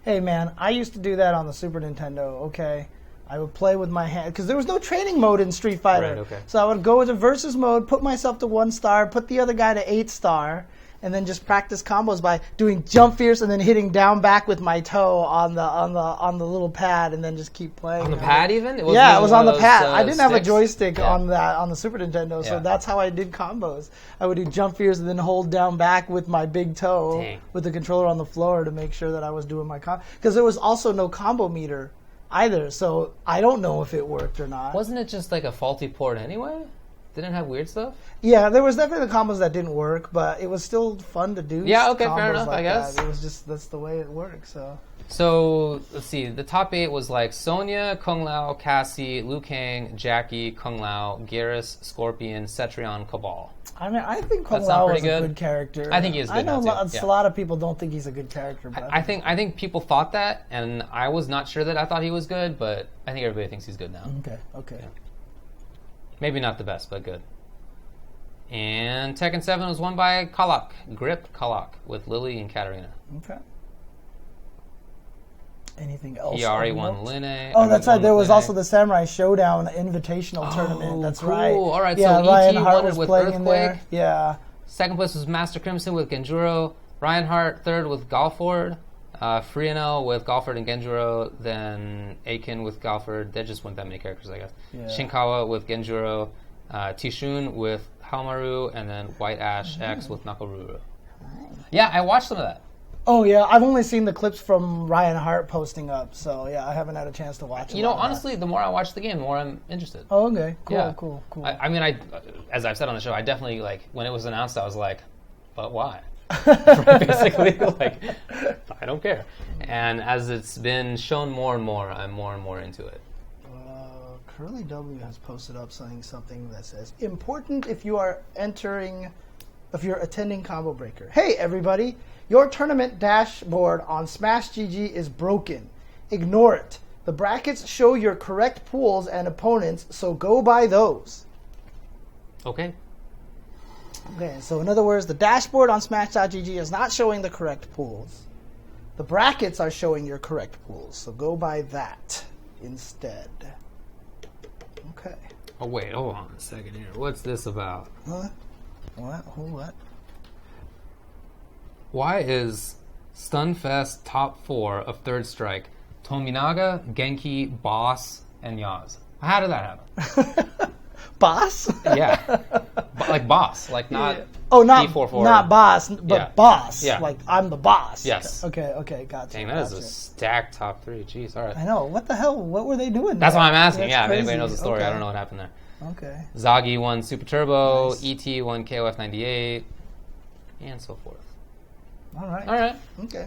Hey man, I used to do that on the Super Nintendo. Okay, I would play with my hand because there was no training mode in Street Fighter. Right, okay. So I would go into versus mode, put myself to 1 star, put the other guy to 8 star, and then just practice combos by doing jump fierce and then hitting down back with my toe on the little pad, and then just keep playing. On the pad, even? It Yeah, it was on the those, pad. I didn't have a sticks? joystick Yeah. on the Super Nintendo, so Yeah. that's how I did combos. I would do jump fierce and then hold down back with my big toe Dang. with the controller on the floor to make sure that I was doing my combo. Because there was also no combo meter either, so I don't know if it worked or not. Wasn't it just like a faulty port anyway? Didn't it have weird stuff? Yeah, there was definitely the combos that didn't work, but it was still fun to do. Yeah, okay, fair combos enough, like I guess. that. It was just, that's the way it works, so. So, let's see. The top 8 was like Sonya, Kung Lao, Cassie, Liu Kang, Jackie, Kung Lao, Garrus, Scorpion, Cetrion, Cabal. I mean, I think Kung That sound Lao pretty is a good? good character. I think he is good I know now, too. a lot of people don't think he's a good character, but I think people thought that, and I was not sure that I thought he was good, but I think everybody thinks he's good now. Okay. Maybe not the best, but good. And Tekken 7 was won by Kalak, Grip Kalak, with Lily and Katarina. Okay. Anything else? Iari of won note? Linne. Oh, that's right. There was Linne. also the Samurai Showdown Invitational Tournament. That's cool. right. All right, Yeah, so Ryan ET Hart won it was with playing in there. Earthquake. Yeah. Second place was Master Crimson with Genjuro. Ryan Hart third with Galford. Frianel with Galford and Genjuro. Then Aiken with Galford. There just weren't that many characters, I guess. Yeah. Shinkawa with Genjuro. Tishun with Hamaru. And then White Ash X with Nakoruru. Yeah, I watched some of that. Oh, yeah. I've only seen the clips from Ryan Hart posting up, so yeah, I haven't had a chance to watch it. You know, honestly, the more I watch the game, the more I'm interested. Oh, okay. Cool, Yeah. cool. I mean, as I've said on the show, I definitely, like, when it was announced, I was like, but why? Basically, like, I don't care. And as it's been shown more and more, I'm more and more into it. Curly W has posted up something that says, important if you are attending Combo Breaker. Hey, everybody. Your tournament dashboard on Smash GG is broken. Ignore it. The brackets show your correct pools and opponents, so go by those. Okay. Okay, so in other words, the dashboard on Smash.gg is not showing the correct pools. The brackets are showing your correct pools, so go by that instead. Okay. Oh, wait, hold on a second here. What's this about? Huh? What? What? Why is Stunfest top 4 of Third Strike Tominaga, Genki, Boss, and Yaz? How did that happen? Boss? Yeah. Like Boss, like not... Oh, not B44. not boss, but Yeah. boss. Yeah. Like I'm the boss. Yes. Okay, gotcha. Dang, that is a gotcha. stacked top 3. Jeez, all right. I know. What the hell? What were they doing? That's there? why I'm asking. That's Yeah, if crazy. anybody knows the story, I Okay. don't know what happened there. Okay. Zagi won Super Turbo, Nice. ET won KOF 98, and so forth. All right. All right. Okay.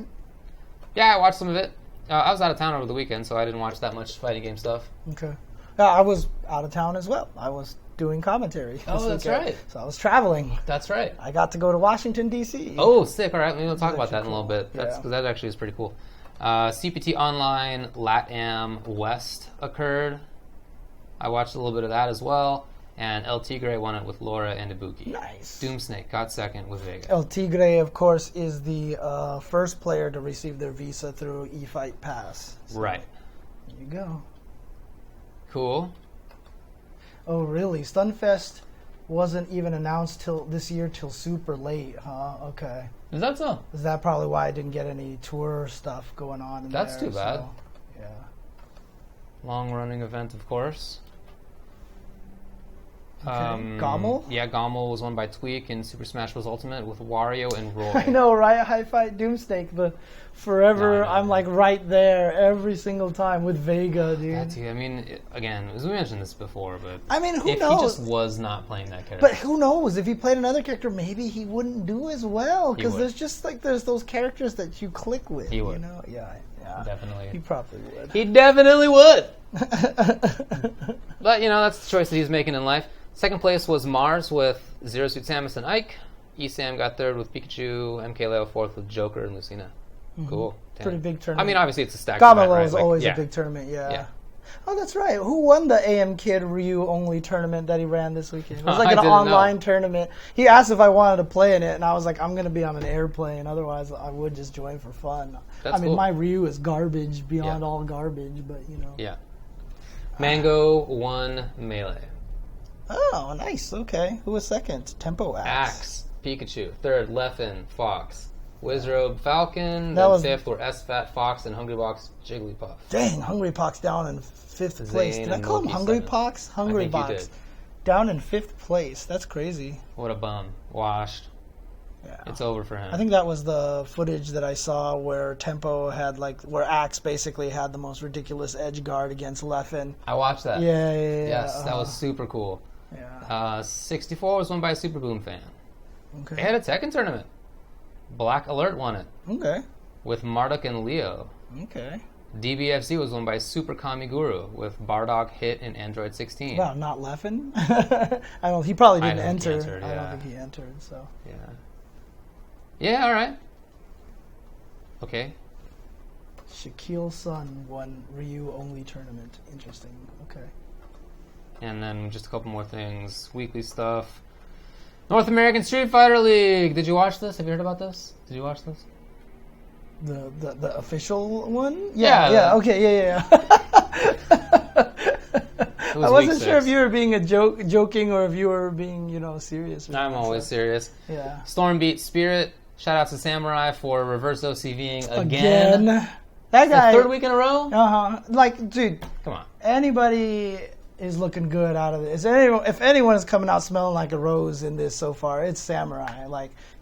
Yeah, I watched some of it. I was out of town over the weekend, so I didn't watch that much fighting game stuff. Okay. I was out of town as well. I was doing commentary. Oh, this that's weekend. right. So I was traveling. That's right. I got to go to Washington D.C. Oh, sick. All right, maybe we'll talk about that actually in a little bit. cool. That's Yeah. because that actually is pretty cool. CPT Online LATAM West occurred. I watched a little bit of that as well. And El Tigre won it with Laura and Ibuki. Nice. Doomsnake got second with Vega. El Tigre, of course, is the first player to receive their visa through eFight Pass. So, Right. There you go. Cool. Oh, really? Stunfest wasn't even announced till super late, huh? Okay. Is that so? Is that probably why I didn't get any tour stuff going on in That's there, too bad. so, yeah. Long running event, of course. Gommel? Yeah, Gommel was won by Tweak in Super Smash Bros. Ultimate with Wario and Roy. I know, right? High Fight Doomsnake, but forever I'm like right there every single time with Vega, dude. Tatsu, I mean, again, as we mentioned this before, but I mean, who if knows? he just was not playing that character. But who knows? If he played another character, maybe he wouldn't do as well. Because there's just like there's those characters that you click with. He would. You know? Yeah. Definitely. He probably would. He definitely would. But, you know, that's the choice that he's making in life. Second place was Mars with Zero Suit Samus and Ike. Esam got third with Pikachu. MKLeo fourth with Joker and Lucina. Cool. Damn. Pretty big tournament. I mean, obviously it's a stacked Gamma event, right? is always a big tournament, yeah. Oh, that's right. Who won the AM Kid Ryu only tournament that he ran this weekend? It was like an online tournament. He asked if I wanted to play in it, and I was like, I'm going to be on an airplane. Otherwise, I would just join for fun. I mean, my Ryu is garbage beyond all garbage, but, you know. Yeah. Mango won Melee. Oh, nice. Okay. Who was second? Tempo Axe. Pikachu. Third, Leffen, Fox. Wizrobe, Falcon. That then was fifth were SFAT, Fox, and Hungrybox, Jigglypuff. Dang, Hungrybox down in fifth place. Did I call him Hungrybox? Hungrybox. Down in fifth place. That's crazy. What a bum. Washed. Yeah. It's over for him. I think that was the footage that I saw where Tempo had where Axe basically had the most ridiculous edge guard against Leffen. I watched that. Yeah. Yes, that was super cool. Yeah. 64 was won by a Super Boom fan. Okay. They had a Tekken tournament. Black Alert won it. Okay. With Marduk and Leo. Okay. DBFC was won by Super Kamiguru with Bardock, Hit, and Android 16. Wow, not Leffen? I don't. He probably didn't enter. I don't think he entered. So. Yeah. Yeah. All right. Okay. Shaquille Sun won Ryu only tournament. Interesting. Okay. And then just a couple more things. Weekly stuff. North American Street Fighter League. Did you watch this? Have you heard about this? Did you watch this? The official one? Yeah. Okay. Yeah. I wasn't sure if you were being joking or if you were being, serious. I'm always serious. Yeah. Storm beat Spirit. Shout out to Samurai for reverse OCVing again. That guy. The third week in a row? Dude. Come on. Anybody is looking good out of it. If anyone is coming out smelling like a rose in this so far, it's Samurai.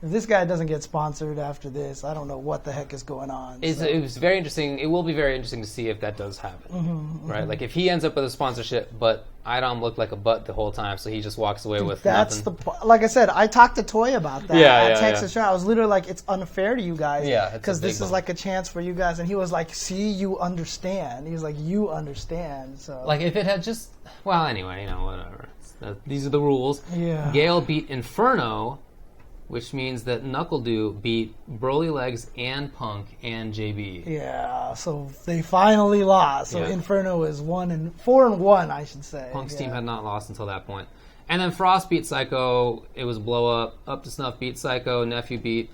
If this guy doesn't get sponsored after this, I don't know what the heck is going on. It was very interesting. It will be very interesting to see if that does happen. Right? Like if he ends up with a sponsorship, but Idom looked like a butt the whole time, so he just walks away with nothing. Like I said, I talked to Toy about that at Texas Show. I was literally like, it's unfair to you guys. Yeah, because this is like a chance for you guys. And he was like, see, you understand. He was like, you understand. So like if it had just, well, anyway, whatever. These are the rules. Yeah. Gale beat Inferno, which means that NuckleDoo beat Broly Legs and Punk and JB. Yeah, so they finally lost. So Inferno is 4-1, I should say. Punk's team had not lost until that point. And then Frost beat Psycho. It was blow up. to Snuff beat Psycho. Nephew beat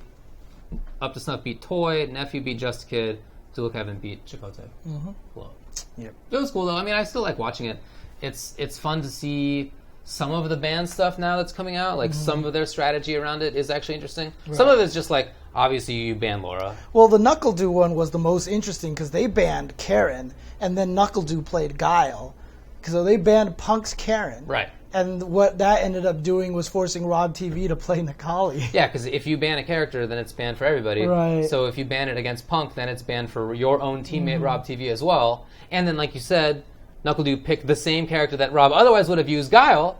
Up to Snuff beat Toy. Nephew beat Just a Kid. Dual Kevin beat Chipotle. Blow up. Yep. It was cool though. I mean, I still like watching it. It's fun to see some of the band stuff now that's coming out. Like some of their strategy around it is actually interesting. Right. Some of it's just like, obviously you ban Laura. Well, the NuckleDoo one was the most interesting because they banned Karen, and then NuckleDoo played Guile. So they banned Punk's Karen. Right. And what that ended up doing was forcing Rob TV to play Nikali. Yeah, because if you ban a character, then it's banned for everybody. Right. So if you ban it against Punk, then it's banned for your own teammate Rob TV as well. And then, like you said, NuckleDoo picked the same character that Rob otherwise would have used, Guile.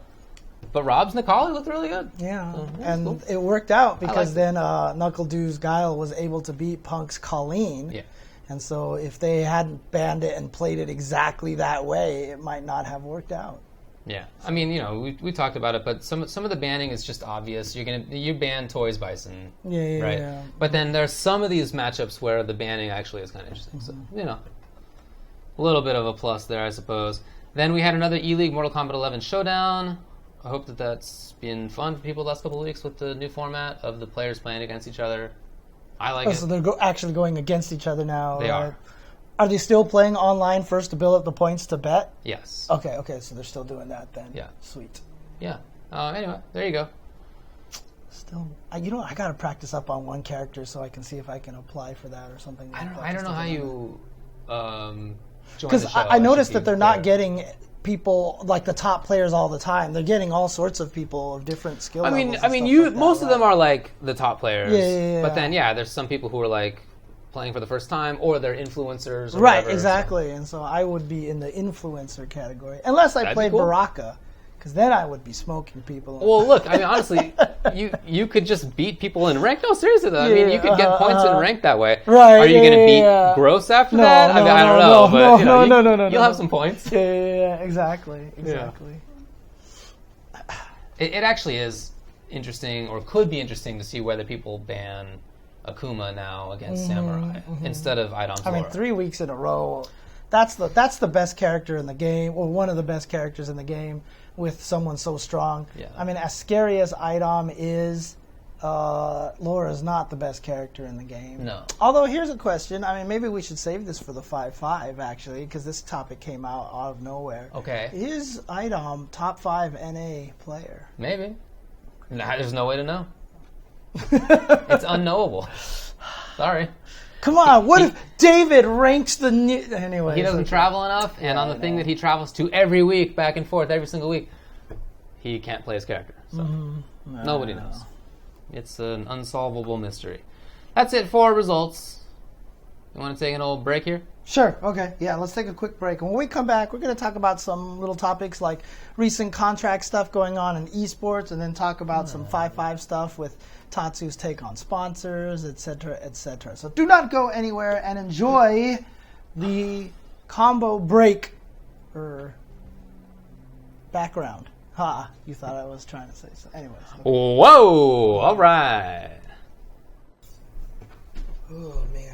But Rob's Nikali looked really good. Yeah, and cool. It worked out because then NuckleDoo's Guile was able to beat Punk's Colleen. Yeah. And so if they hadn't banned it and played it exactly that way, it might not have worked out. Yeah, I mean, we talked about it, but some of the banning is just obvious. You ban Toys Bison, right? Yeah. But then there's some of these matchups where the banning actually is kind of interesting. So a little bit of a plus there, I suppose. Then we had another E-League Mortal Kombat 11 Showdown. I hope that's been fun for people the last couple of weeks with the new format of the players playing against each other. I like it. So they're actually going against each other now. They are. Are they still playing online first to build up the points to bet? Yes. Okay, so they're still doing that then. Yeah. Sweet. Yeah. Anyway, there you go. Still, I got to practice up on one character so I can see if I can apply for that or something like that. I don't know how you join because the show. I noticed that they're not getting people like the top players all the time. They're getting all sorts of people of different skill levels. Most of them are like the top players. Yeah. But then, there's some people who are like playing for the first time, or they're influencers. Or right, whatever, exactly. So. And so I would be in the influencer category, unless I played cool. Baraka, because then I would be smoking people. Well, look, I mean, honestly, you could just beat people in rank. No, seriously though, I mean, you could get points in rank that way. Right? Are you going to beat Gross after that? I mean, I don't know, but no, you'll have some points. Yeah, exactly. Yeah. It actually is interesting, or could be interesting, to see whether people ban Akuma now against Samurai instead of Idom Zora. I mean, 3 weeks in a row. That's the best character in the game, or one of the best characters in the game, with someone so strong. Yeah. I mean, as scary as Idom is, Laura's not the best character in the game. No. Although, here's a question. I mean, maybe we should save this for the 5-5, actually, because this topic came out of nowhere. Okay. Is Idom top 5 NA player? Maybe. There's no way to know. It's unknowable. Sorry. Come on, what if David ranks the anyway? He doesn't travel enough, and on the thing that he travels to every week, back and forth, every single week, he can't play his character. So nobody knows. It's an unsolvable mystery. That's it for results. You want to take an old break here? Sure. Okay. Yeah, let's take a quick break. And when we come back, we're going to talk about some little topics like recent contract stuff going on in esports, and then talk about some 5-5 stuff with Tatsu's take on sponsors, etc., etc. So do not go anywhere and enjoy the combo break background. Ha, you thought I was trying to say so. Anyways. Okay. Whoa! All right. Oh, man.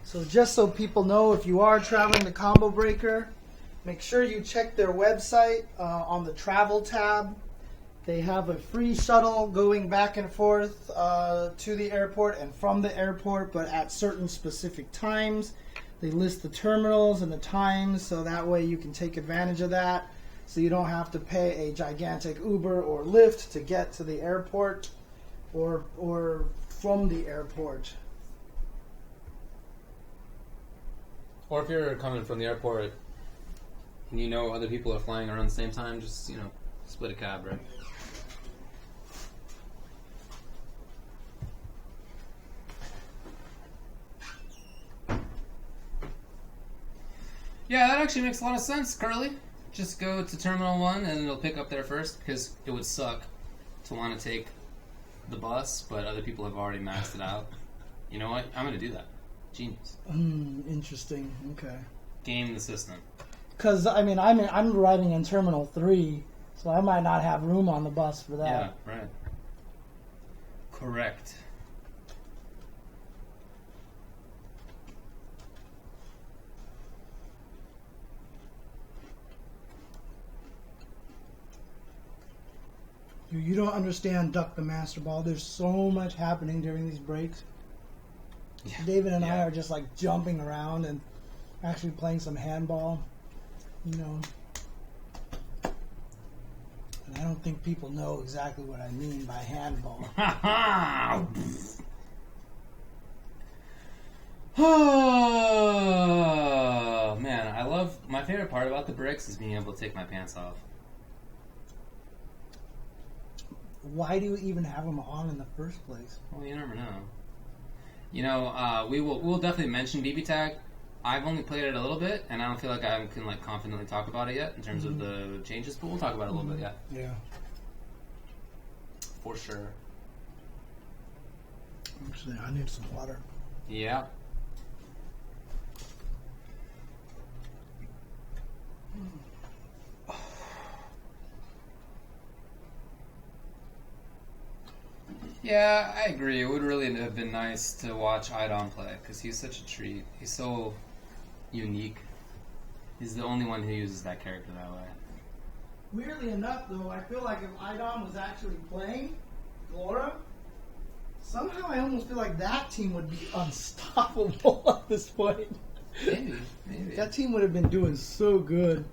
So just so people know, if you are traveling to Combo Breaker, make sure you check their website on the travel tab. They have a free shuttle going back and forth to the airport and from the airport, but at certain specific times. They list the terminals and the times, so that way you can take advantage of that. So you don't have to pay a gigantic Uber or Lyft to get to the airport or from the airport. Or if you're coming from the airport and you know other people are flying around the same time, just, split a cab, right? Yeah, that actually makes a lot of sense, Curly. Just go to Terminal 1 and it'll pick up there first, because it would suck to want to take the bus, but other people have already maxed it out. You know what? I'm going to do that. Genius. Interesting. Okay. Game the system. Because I'm riding in Terminal 3, so I might not have room on the bus for that. Yeah, right. Correct. You don't understand Duck the Master Ball. There's so much happening during these breaks. Yeah. David and I are just like jumping around and actually playing some handball, And I don't think people know exactly what I mean by handball. Oh, man, my favorite part about the breaks is being able to take my pants off. Why do you even have them on in the first place? Well, you never know. We'll definitely mention BB Tag. I've only played it a little bit, and I don't feel like I can confidently talk about it yet in terms of the changes, but we'll talk about it a little bit, yeah. Yeah. For sure. Actually, I need some water. Yeah. Yeah, I agree. It would really have been nice to watch Idom play, because he's such a treat. He's so unique. He's the only one who uses that character that way. Weirdly enough, though, I feel like if Idom was actually playing Laura, somehow I almost feel like that team would be unstoppable at this point. Maybe. That team would have been doing so good.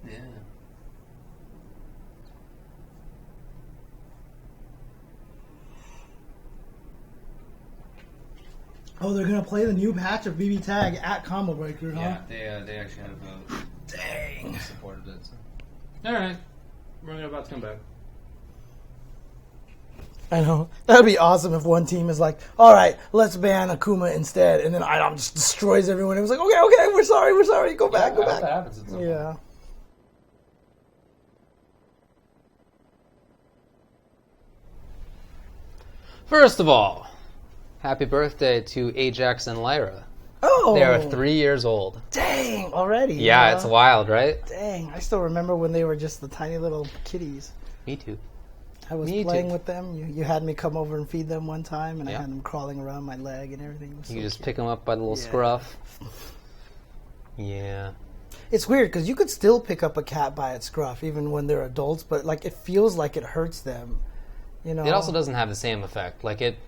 Yeah. Oh, they're gonna play the new patch of BB Tag at Combo Breaker, huh? Yeah, they actually have Dang. supported it. So. All right, we're about to come back. I know. That would be awesome if one team is like, all right, let's ban Akuma instead. And then IDOM just destroys everyone. It was like, okay, we're sorry. Go back. That happens at some point. Yeah. First of all, happy birthday to Ajax and Lyra. Oh. They are 3 years old. Dang, already. Yeah, it's wild, right? Dang, I still remember when they were just the tiny little kitties. Me too. I was playing with them. You had me come over and feed them one time, and I had them crawling around my leg and everything. You could just pick them up by the little scruff. Yeah. It's weird because you could still pick up a cat by its scruff even when they're adults, but like it feels like it hurts them. You know. It also doesn't have the same effect. Like it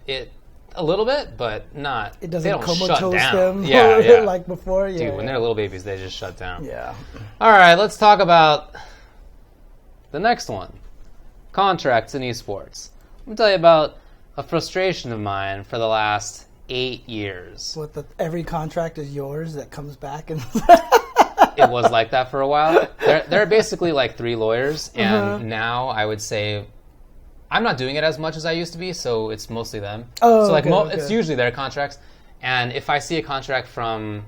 a little bit, but not. It doesn't they don't comatose shut down. them. Yeah. Like before. Yeah. Dude, when they're little babies, they just shut down. Yeah. All right, let's talk about the next one. Contracts in esports. I'm going to tell you about a frustration of mine for the last 8 years. What, every contract is yours that comes back? And It was like that for a while. There are basically like 3 lawyers, and now I would say I'm not doing it as much as I used to be, so it's mostly them. Oh, so like okay. It's usually their contracts, and if I see a contract from...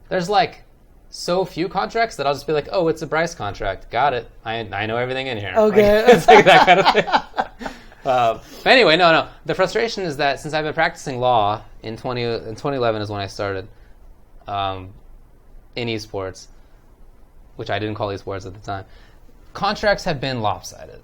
There's like so few contracts that I'll just be like, oh, it's a Bryce contract. Got it. I know everything in here. Okay. Like, it's like that kind of thing. But anyway, no. The frustration is that since I've been practicing law in 2011 is when I started in esports, which I didn't call esports at the time, contracts have been lopsided.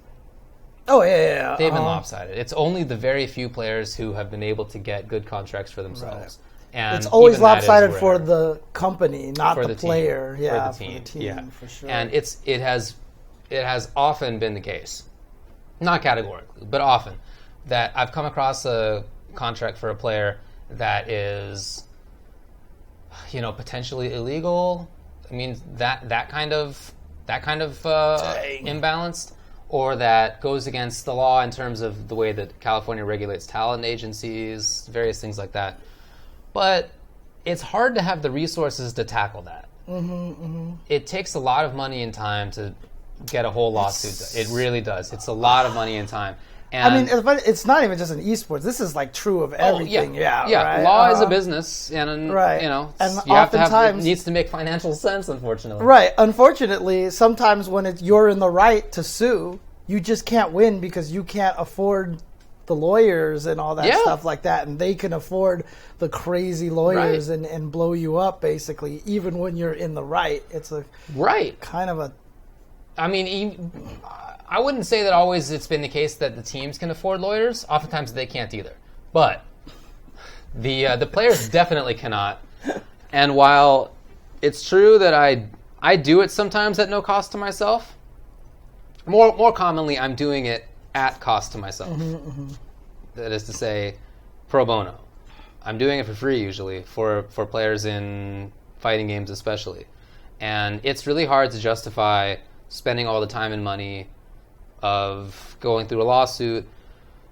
Oh, yeah. They've been lopsided. It's only the very few players who have been able to get good contracts for themselves. Right. And it's always lopsided rare. for the company, not For the player. Team. Yeah, for the team. yeah, for sure. And it has often been the case, not categorically, but often, that I've come across a contract for a player that is, potentially illegal. I mean that kind of imbalanced, or that goes against the law in terms of the way that California regulates talent agencies, various things like that. But it's hard to have the resources to tackle that. It takes a lot of money and time to get a whole lawsuit. It really does. It's a lot of money and time. And I mean, it's not even just in esports. This is like true of everything. Yeah. Right? Law is a business, and right. And you have to have. It needs to make financial sense, unfortunately. Right. Unfortunately, sometimes when you're in the right to sue, you just can't win because you can't afford the lawyers and all that stuff like that, and they can afford the crazy lawyers and blow you up basically. Even when you're in the right, it's a kind of a. I mean, I wouldn't say that always it's been the case that the teams can afford lawyers. Oftentimes they can't either. But the players definitely cannot. And while it's true that I do it sometimes at no cost to myself, more commonly I'm doing it at cost to myself. That is to say, pro bono. I'm doing it for free usually for players in fighting games especially. And it's really hard to justify spending all the time and money of going through a lawsuit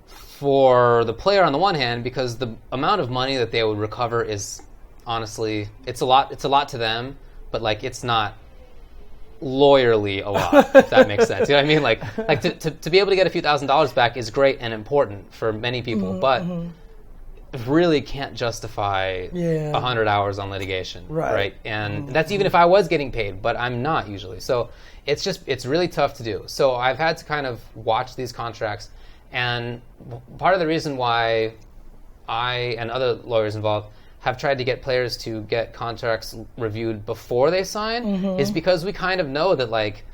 for the player on the one hand, because the amount of money that they would recover is honestly, it's a lot to them, but like it's not lawyerly a lot, if that makes sense. You know what I mean? Like to be able to get a few $1,000s back is great and important for many people, but really can't justify 100 hours on litigation, right? And that's even if I was getting paid, but I'm not usually. So it's really tough to do. So I've had to kind of watch these contracts, and part of the reason why I and other lawyers involved have tried to get players to get contracts reviewed before they sign is because we kind of know that like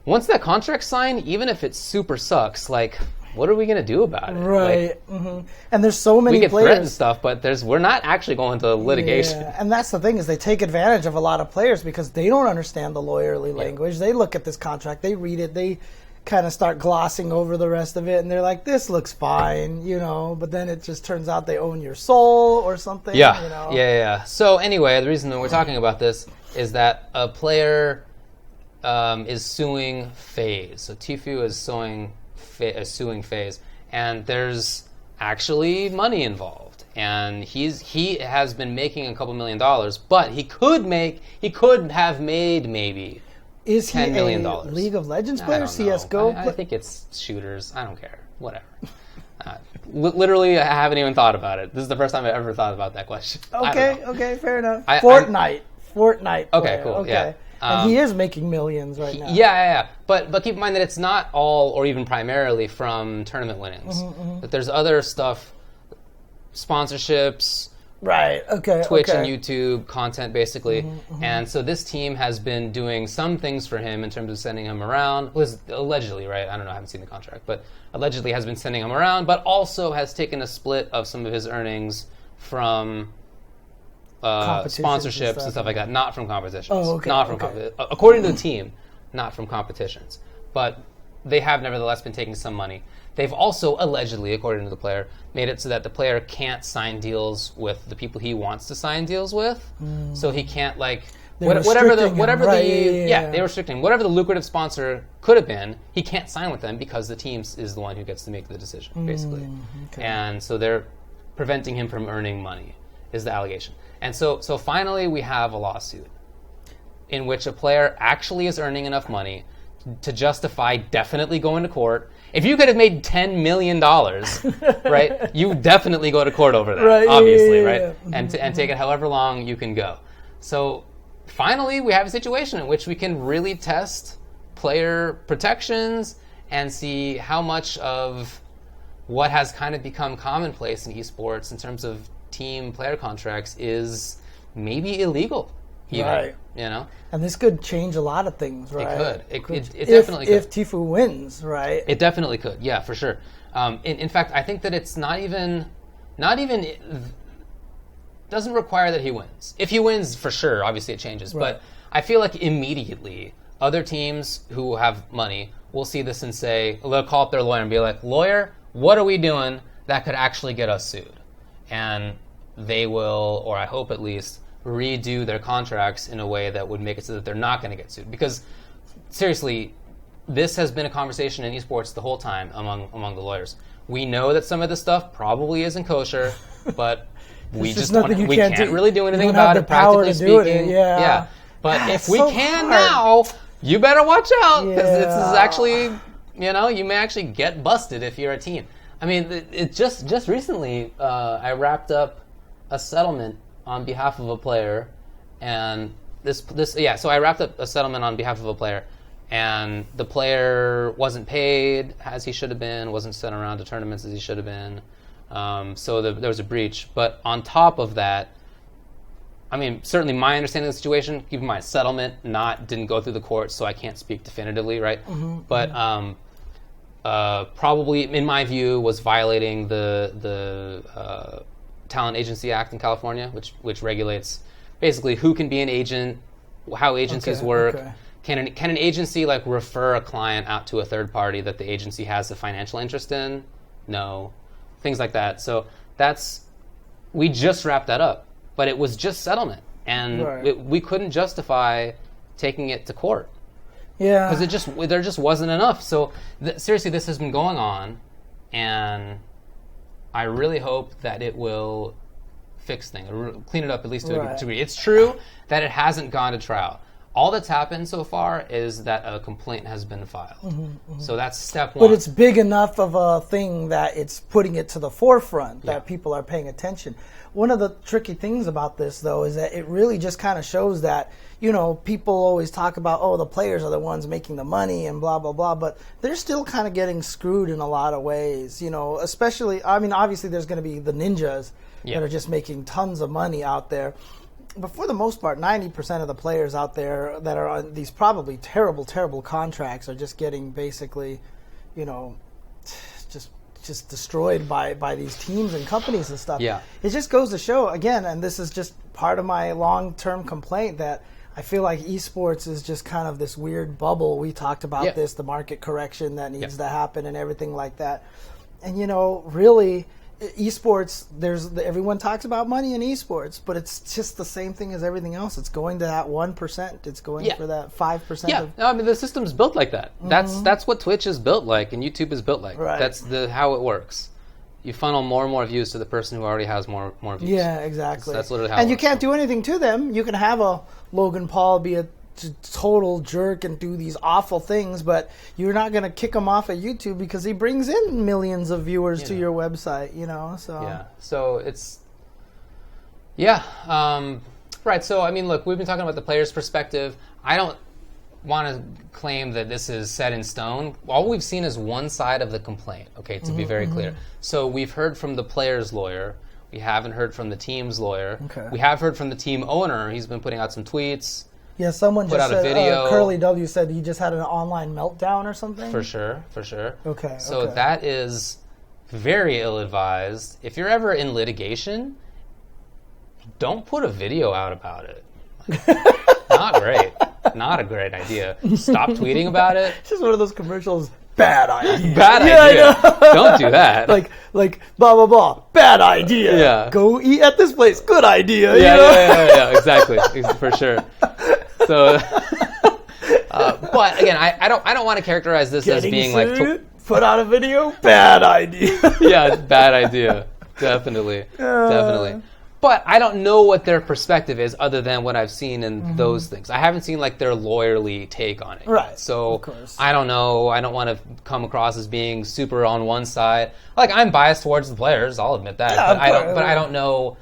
once that contract's signed, even if it super sucks, like what are we going to do about it? Right. Like, and there's so many we get players. threatened stuff, but we're not actually going to litigation. Yeah. And that's the thing is they take advantage of a lot of players because they don't understand the lawyerly language. They look at this contract, they read it, they kind of start glossing over the rest of it, and they're like, this looks fine, but then it just turns out they own your soul or something. Yeah. So anyway, the reason that we're talking about this is that a player is suing FaZe. So Tfue is suing FaZe, and there's actually money involved. and he has been making a couple $1 million, but he could have made maybe Is he $10 million. a League of Legends I player, don't CS:GO? know. I think it's shooters. I don't care. Whatever. Literally, I haven't even thought about it. This is the first time I've ever thought about that question. Okay, fair enough. Fortnite. Player. Okay, cool. Okay. Yeah. And he is making millions right now. Yeah. But keep in mind that it's not all or even primarily from tournament winnings. That there's other stuff, sponsorships, Right. Okay. Twitch okay. and YouTube content, basically. And so this team has been doing some things for him in terms of sending him around. Was allegedly, right? I don't know. I haven't seen the contract, but allegedly has been sending him around, but also has taken a split of some of his earnings from sponsorships and stuff like that, not from competitions. Oh, okay. Not from according to the team, not from competitions. But they have nevertheless been taking some money. They've also allegedly, according to the player, made it so that the player can't sign deals with the people he wants to sign deals with. So he can't they were restricting whatever the lucrative sponsor could have been. He can't sign with them because the team is the one who gets to make the decision, basically. Okay. And so they're preventing him from earning money, is the allegation. And so finally we have a lawsuit in which a player actually is earning enough money to justify definitely going to court. If you could have made $10 million, right, you definitely go to court over that, right, obviously, yeah. right? And take it however long you can go. So finally, we have a situation in which we can really test player protections and see how much of what has kind of become commonplace in esports in terms of team player contracts is maybe illegal, even, right? And this could change a lot of things, right? It could. It definitely could. If Tfue wins, right? It definitely could. Yeah, for sure. In fact, I think that it's not even doesn't require that he wins. If he wins, for sure, obviously it changes. Right. But I feel like immediately other teams who have money will see this and say, they'll call up their lawyer and be like, "Lawyer, what are we doing that could actually get us sued?" And they will, or I hope at least, redo their contracts in a way that would make it so that they're not going to get sued. Because seriously, this has been a conversation in esports the whole time among the lawyers. We know that some of this stuff probably isn't kosher, but we can't really do anything about it, practically speaking. Yeah. But if we can now, you better watch out, because this is actually, you may actually get busted if you're a team. I mean, it just recently, I wrapped up a settlement on behalf of a player, and so I wrapped up a settlement on behalf of a player, and the player wasn't paid as he should have been, wasn't sent around to tournaments as he should have been, so there was a breach. But on top of that, I mean, certainly my understanding of the situation, keep in mind, settlement didn't go through the courts, so I can't speak definitively, right? But probably, in my view, was violating the Talent Agency Act in California, which regulates basically who can be an agent, how agencies work. Okay. Can an agency refer a client out to a third party that the agency has a financial interest in? No, things like that. So we just wrapped that up, but it was just settlement, and we couldn't justify taking it to court. Yeah, because there just wasn't enough. So seriously, this has been going on, and I really hope that it will fix things, or clean it up at least to a degree. It's true that it hasn't gone to trial. All that's happened so far is that a complaint has been filed. So that's step one. But it's big enough of a thing that it's putting it to the forefront, that people are paying attention. One of the tricky things about this, though, is that it really just kind of shows that, people always talk about, the players are the ones making the money and blah, blah, blah, but they're still kind of getting screwed in a lot of ways, especially, obviously there's going to be the ninjas that are just making tons of money out there. But for the most part, 90% of the players out there that are on these probably terrible, terrible contracts are just getting basically, just destroyed by these teams and companies and stuff. Yeah. It just goes to show, again, and this is just part of my long-term complaint, that I feel like esports is just kind of this weird bubble. We talked about this, the market correction that needs to happen and everything like that. And, really, esports, everyone talks about money in esports, but it's just the same thing as everything else. It's going to that 1%. It's going for that 5%. Yeah, I mean, the system's built like that. That's what Twitch is built like, and YouTube is built like. Right. That's how it works. you funnel more and more views to the person who already has more views. Yeah, exactly. That's literally how and it you works. can't do anything to them. You can have a Logan Paul be a total jerk and do these awful things, but you're not going to kick him off of YouTube because he brings in millions of viewers to your website, so. Yeah, so it's... right, so, I mean, look, we've been talking about the player's perspective. I don't want to claim that this is set in stone. All we've seen is one side of the complaint, okay, to be very clear. So we've heard from the player's lawyer. We haven't heard from the team's lawyer. Okay. We have heard from the team owner. He's been putting out some tweets. Yeah, someone Put just out a said, video. Curly W said he just had an online meltdown or something. For sure. Okay. So that is very ill-advised. If you're ever in litigation, don't put a video out about it. Not great. Not a great idea. Stop tweeting about it. It's just one of those commercials. Bad idea. Bad idea. Don't do that. like blah blah blah. Bad idea. Yeah. Go eat at this place. Good idea. Yeah. Exactly. For sure. So, but again, I don't want to characterize this as being sued, put out a video. Bad idea. Yeah, bad idea. Definitely. But I don't know what their perspective is other than what I've seen in those things. I haven't seen their lawyerly take on it. Right. So of course. I don't know. I don't want to come across as being super on one side. I'm biased towards the players. I'll admit that. Yeah, but I don't know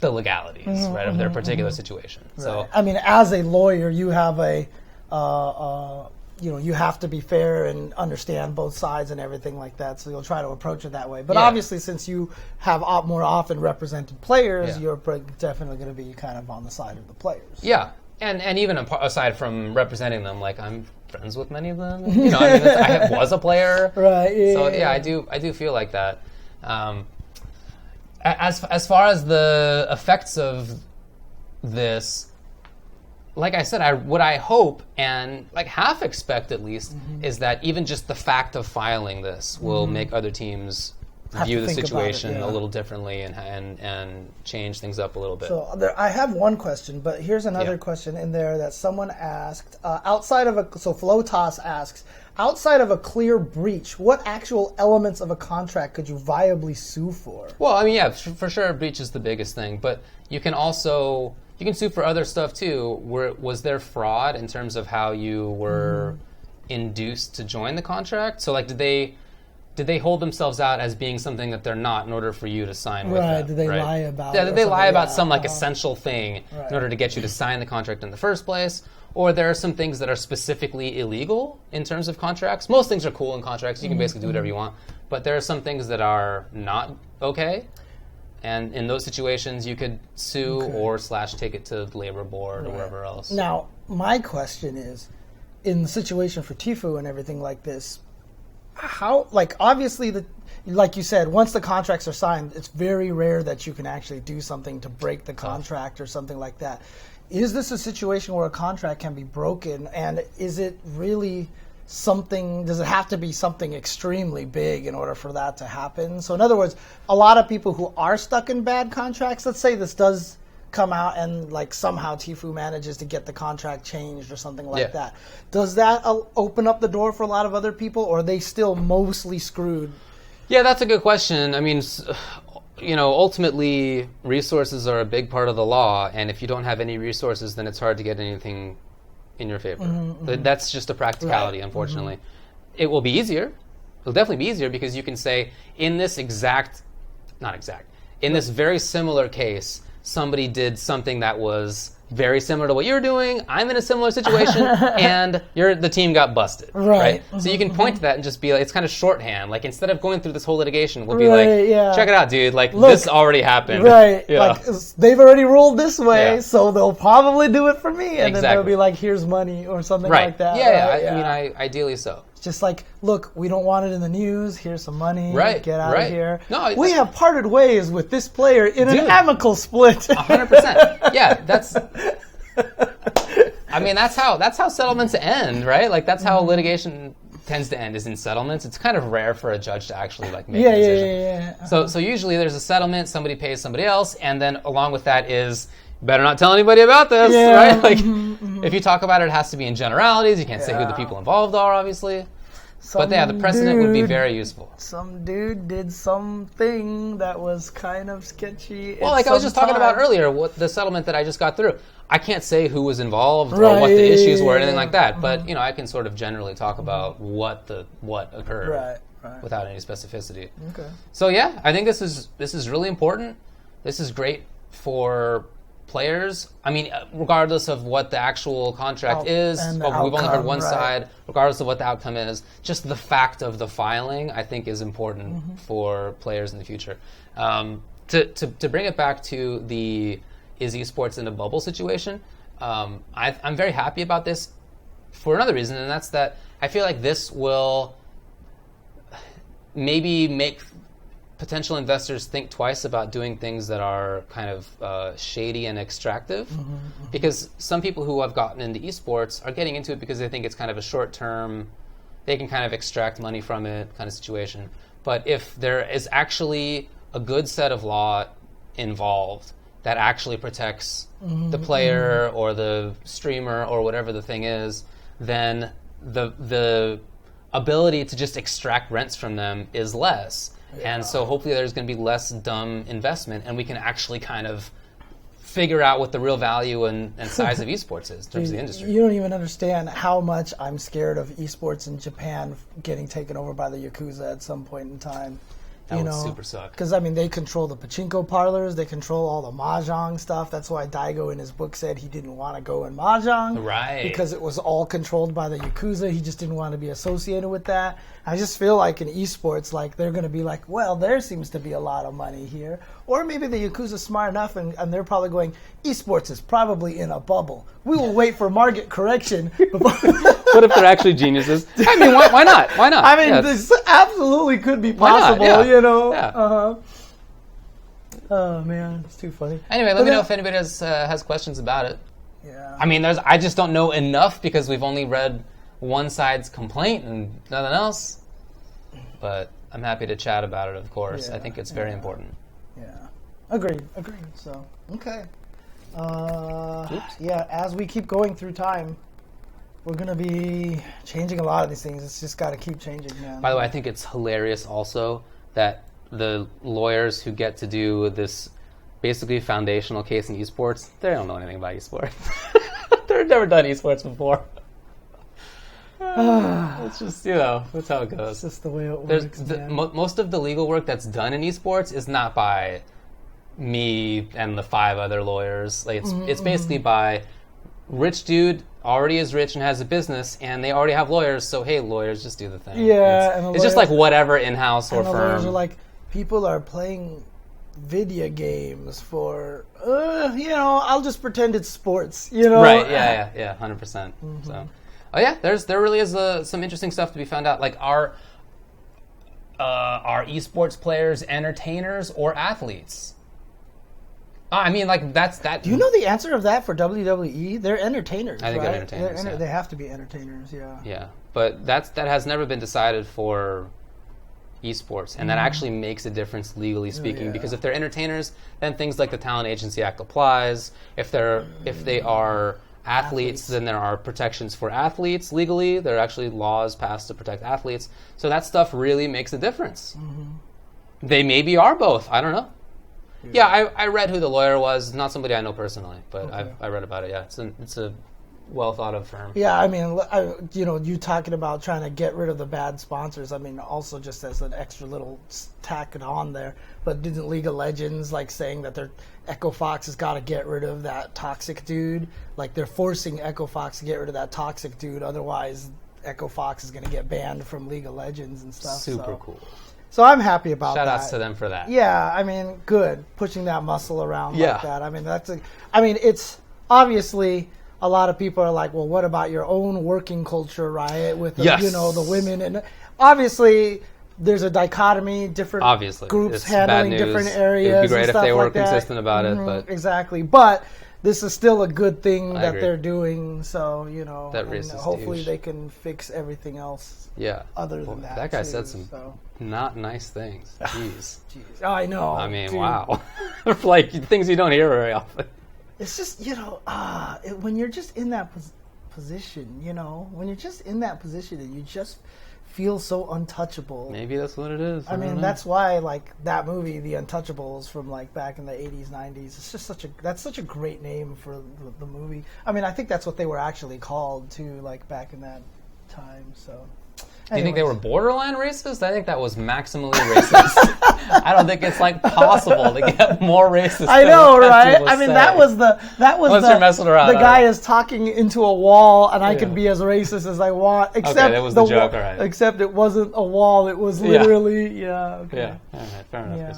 the legalities, right, of their particular situation. Right. So I mean, as a lawyer, you have you have to be fair and understand both sides and everything like that. So you'll try to approach it that way. But obviously, since you have more often represented players, you're definitely going to be kind of on the side of the players. Yeah, and even aside from representing them, I'm friends with many of them. I was a player, right? Yeah, so I do feel like that. As far as the effects of this, like I said, what I hope and half expect at least is that even just the fact of filing this will make other teams view the situation a little differently and change things up a little bit. So I have one question, but here's another question in there that someone asked. Flotas asks, outside of a clear breach, what actual elements of a contract could you viably sue for? Well, I mean, for sure, breach is the biggest thing, but you can also... You can sue for other stuff too. Was there fraud in terms of how you were induced to join the contract? So did they hold themselves out as being something that they're not in order for you to sign with them? Right. Did they lie about it? Did they lie about some essential thing in order to get you to sign the contract in the first place? Or there are some things that are specifically illegal in terms of contracts. Most things are cool in contracts. You can basically do whatever you want. But there are some things that are not okay. And in those situations, you could sue or take it to the labor board or wherever else. Now, my question is, in the situation for Tfue and everything like this, how, obviously, like you said, once the contracts are signed, it's very rare that you can actually do something to break the contract or something like that. Is this a situation where a contract can be broken, and is it really... does it have to be something extremely big in order for that to happen? So in other words, a lot of people who are stuck in bad contracts, let's say this does come out and somehow Tfue manages to get the contract changed or something like that. Does that open up the door for a lot of other people, or are they still mostly screwed? Yeah, that's a good question. I mean, ultimately resources are a big part of the law, and if you don't have any resources, then it's hard to get anything in your favor. That's just a practicality, unfortunately. It will be easier. It'll definitely be easier because you can say, in this this very similar case, somebody did something that was very similar to what you're doing. I'm in a similar situation, and the team got busted. Right? So you can point to that and just be it's kind of shorthand. Instead of going through this whole litigation, we'll be check it out, dude. Look, this already happened. Right. Yeah. They've already ruled this way, so they'll probably do it for me. And then they'll be here's money or something like that. Yeah. I mean, ideally so. It's just look, we don't want it in the news. Here's some money. Right. Get out of here. No, we have parted ways with this player in an amicable split. 100%. Yeah, that's... I mean, that's how settlements end, right? That's how litigation tends to end, is in settlements. It's kind of rare for a judge to actually make a decision. Yeah. So usually there's a settlement, somebody pays somebody else, and then along with that is, better not tell anybody about this, right? If you talk about it, it has to be in generalities. You can't say who the people involved are, obviously. But yeah, the precedent would be very useful. Some dude did something that was kind of sketchy. Well, like I was just talking about earlier, what the settlement that I just got through. I can't say who was involved or what the issues were, or anything like that. But I can sort of generally talk about what occurred without any specificity. Okay. So yeah, I think this is really important. This is great for players. I mean, regardless of what the actual contract is, we've only heard one side. Regardless of what the outcome is, just the fact of the filing, I think, is important for players in the future. To bring it back to the is esports in a bubble situation, I'm very happy about this for another reason, and that's that I feel like this will maybe make potential investors think twice about doing things that are kind of shady and extractive, because some people who have gotten into esports are getting into it because they think it's kind of a short-term, they can kind of extract money from it kind of situation. But if there is actually a good set of law involved that actually protects the player or the streamer or whatever the thing is, then the ability to just extract rents from them is less. Yeah. And so hopefully there's going to be less dumb investment, and we can actually kind of figure out what the real value and size of esports is in terms of the industry. You don't even understand how much I'm scared of esports in Japan getting taken over by the Yakuza at some point in time. That would super suck. Because, I mean, they control the pachinko parlors. They control all the mahjong stuff. That's why Daigo in his book said he didn't want to go in mahjong. Right. Because it was all controlled by the Yakuza. He just didn't want to be associated with that. I just feel like in esports, like, they're going to be like, well, there seems to be a lot of money here. Or maybe the Yakuza's smart enough, and they're probably going, esports is probably in a bubble. We will wait for market correction. What if they're actually geniuses? I mean, why not? Why not? I mean, this absolutely could be possible, you know? Yeah. Oh, man, it's too funny. Anyway, let me know if anybody has questions about it. Yeah. I mean, I just don't know enough because we've only read one side's complaint and nothing else. But I'm happy to chat about it, of course. Yeah, I think it's very important. Yeah. Agreed. So, okay. Yeah, as we keep going through time, we're going to be changing a lot of these things. It's just got to keep changing, man. By the way, I think it's hilarious also that the lawyers who get to do this basically foundational case in esports, they don't know anything about esports. They've never done esports before. It's just, that's how it goes. It's just the way it works, most of the legal work that's done in esports is not by me and the 5 other lawyers. Like it's basically by rich dude already is rich and has a business, and they already have lawyers, so hey, lawyers, just do the thing. Yeah, it's just like whatever in-house or and the firm. Lawyers are like, people are playing video games for, I'll just pretend it's sports, Right, yeah, 100%. So, there really is some interesting stuff to be found out. Like, are esports players entertainers or athletes? I mean, like, that's that. Do you know the answer of that for WWE? They're entertainers. I think right? they're entertainers. They have to be entertainers. Yeah. Yeah, but that has never been decided for esports, and that actually makes a difference legally speaking. Because if they're entertainers, then things like the Talent Agency Act applies. If they are athletes, then there are protections for athletes legally. There are actually laws passed to protect athletes. So that stuff really makes a difference. They maybe are both. I don't know. Yeah, I read who the lawyer was. Not somebody I know personally, but I read about it. Yeah, it's a well thought of firm. Yeah, I mean, you talking about trying to get rid of the bad sponsors. I mean, also just as an extra little tack it on there. But didn't League of Legends saying that their Echo Fox has got to get rid of that toxic dude? Like they're forcing Echo Fox to get rid of that toxic dude. Otherwise, Echo Fox is going to get banned from League of Legends and stuff. Super cool. So I'm happy about that. Shout outs to them for that. Yeah, I mean, good. Pushing that muscle around like that. I mean, it's obviously a lot of people are like, well, what about your own working culture, right? With the women, and obviously there's a dichotomy, different groups handling different areas. It'd be great if they were like consistent about it, but exactly. But this is still a good thing that they're doing. So that and hopefully they can fix everything else. Yeah. Other than that, that guy said some not nice things. Jeez. I know. I mean, wow. Like things you don't hear very often. It's just when you're just in that position, when you're just in that position and you just feel so untouchable. Maybe that's what it is. I mean, that's why like that movie, The Untouchables, from like back in the 80s, 90s. It's just that's such a great name for the movie. I mean, I think that's what they were actually called too, like back in that time. So. Do you think they were borderline racist? I think that was maximally racist. I don't think it's like possible to get more racist. I know, right? I mean, saying. that was Unless you're messing around. The guy is talking into a wall, and I can be as racist as I want. Except okay, that was the joke, all right. Except it wasn't a wall; it was literally, Okay. Yeah, all right, fair enough. Yeah.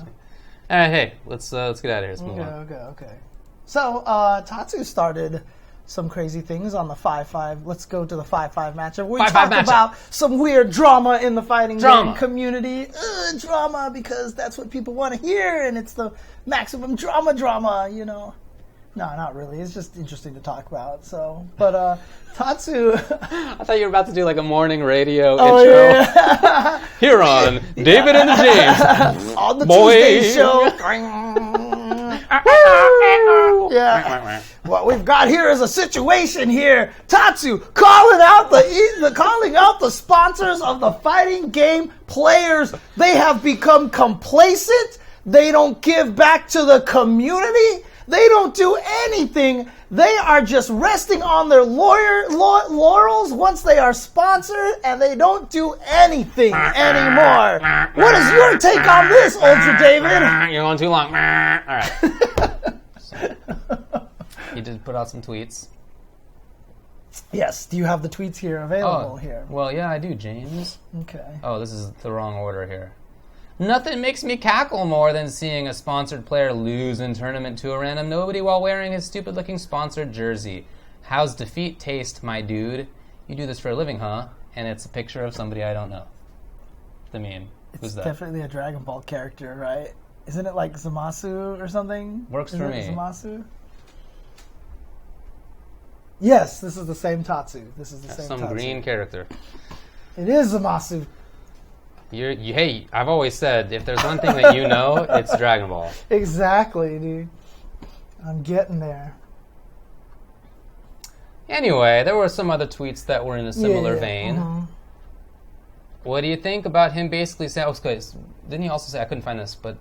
All right, hey, let's get out of here. Let's move on. Okay. So Tatsu started some crazy things on the 5-5. Let's go to the 5-5 matchup. We talk about some weird drama in the fighting game community. Drama, because that's what people want to hear, and it's the maximum drama, you know. No, not really. It's just interesting to talk about. So, but Tatsu. I thought you were about to do like a morning radio intro. Yeah. Here on David and the James on the Tuesday show. Yeah. What we've got here is a situation here. Tatsu calling out the sponsors of the fighting game players. They have become complacent. They don't give back to the community. They don't do anything. They are just resting on their laurels once they are sponsored, and they don't do anything anymore. What is your take on this, Ultra David? You're going too long. All right. He did put out some tweets. Yes. Do you have the tweets here available here? Well, yeah, I do, James. Okay. Oh, this is the wrong order here. Nothing makes me cackle more than seeing a sponsored player lose in tournament to a random nobody while wearing his stupid-looking sponsored jersey. How's defeat taste, my dude? You do this for a living, huh? And it's a picture of somebody I don't know. The meme. Who's that? It's definitely a Dragon Ball character, right? Isn't it like Zamasu or something? Works for me. Zamasu? Yes, this is the same Tatsu. This is the same some Tatsu. Green character. It is Zamasu. Hey, I've always said, if there's one thing that you know, it's Dragon Ball. Exactly, dude. I'm getting there. Anyway, there were some other tweets that were in a similar vein. Mm-hmm. What do you think about him basically saying, didn't he also say, I couldn't find this, but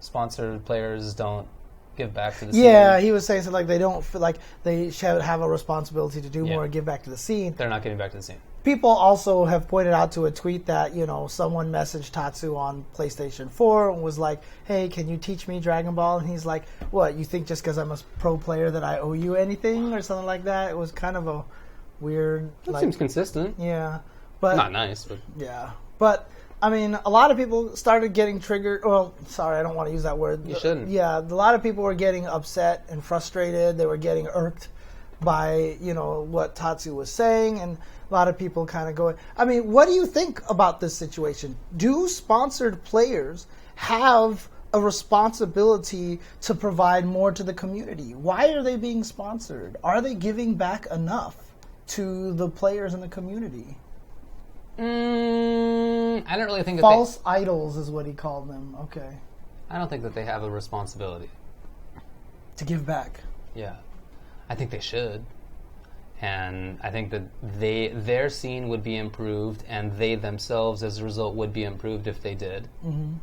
sponsored players don't give back to the scene? Yeah, he was saying something like they don't feel like they should have a responsibility to do more and give back to the scene. They're not giving back to the scene. People also have pointed out to a tweet that, someone messaged Tatsu on PlayStation 4 and was like, hey, can you teach me Dragon Ball? And he's like, what, you think just because I'm a pro player that I owe you anything or something like that? It was kind of a weird... That seems consistent. Yeah. But not nice, but... Yeah. But, I mean, a lot of people started getting triggered. Well, sorry, I don't want to use that word. You shouldn't. Yeah, a lot of people were getting upset and frustrated. They were getting irked by, what Tatsu was saying, and a lot of people kind of going, I mean, what do you think about this situation? Do sponsored players have a responsibility to provide more to the community? Why are they being sponsored? Are they giving back enough to the players in the community? I don't really think false idols is what he called them. Okay. I don't think that they have a responsibility to give back. Yeah. I think they should. And I think that their scene would be improved, and they themselves, as a result, would be improved if they did. Mm-hmm.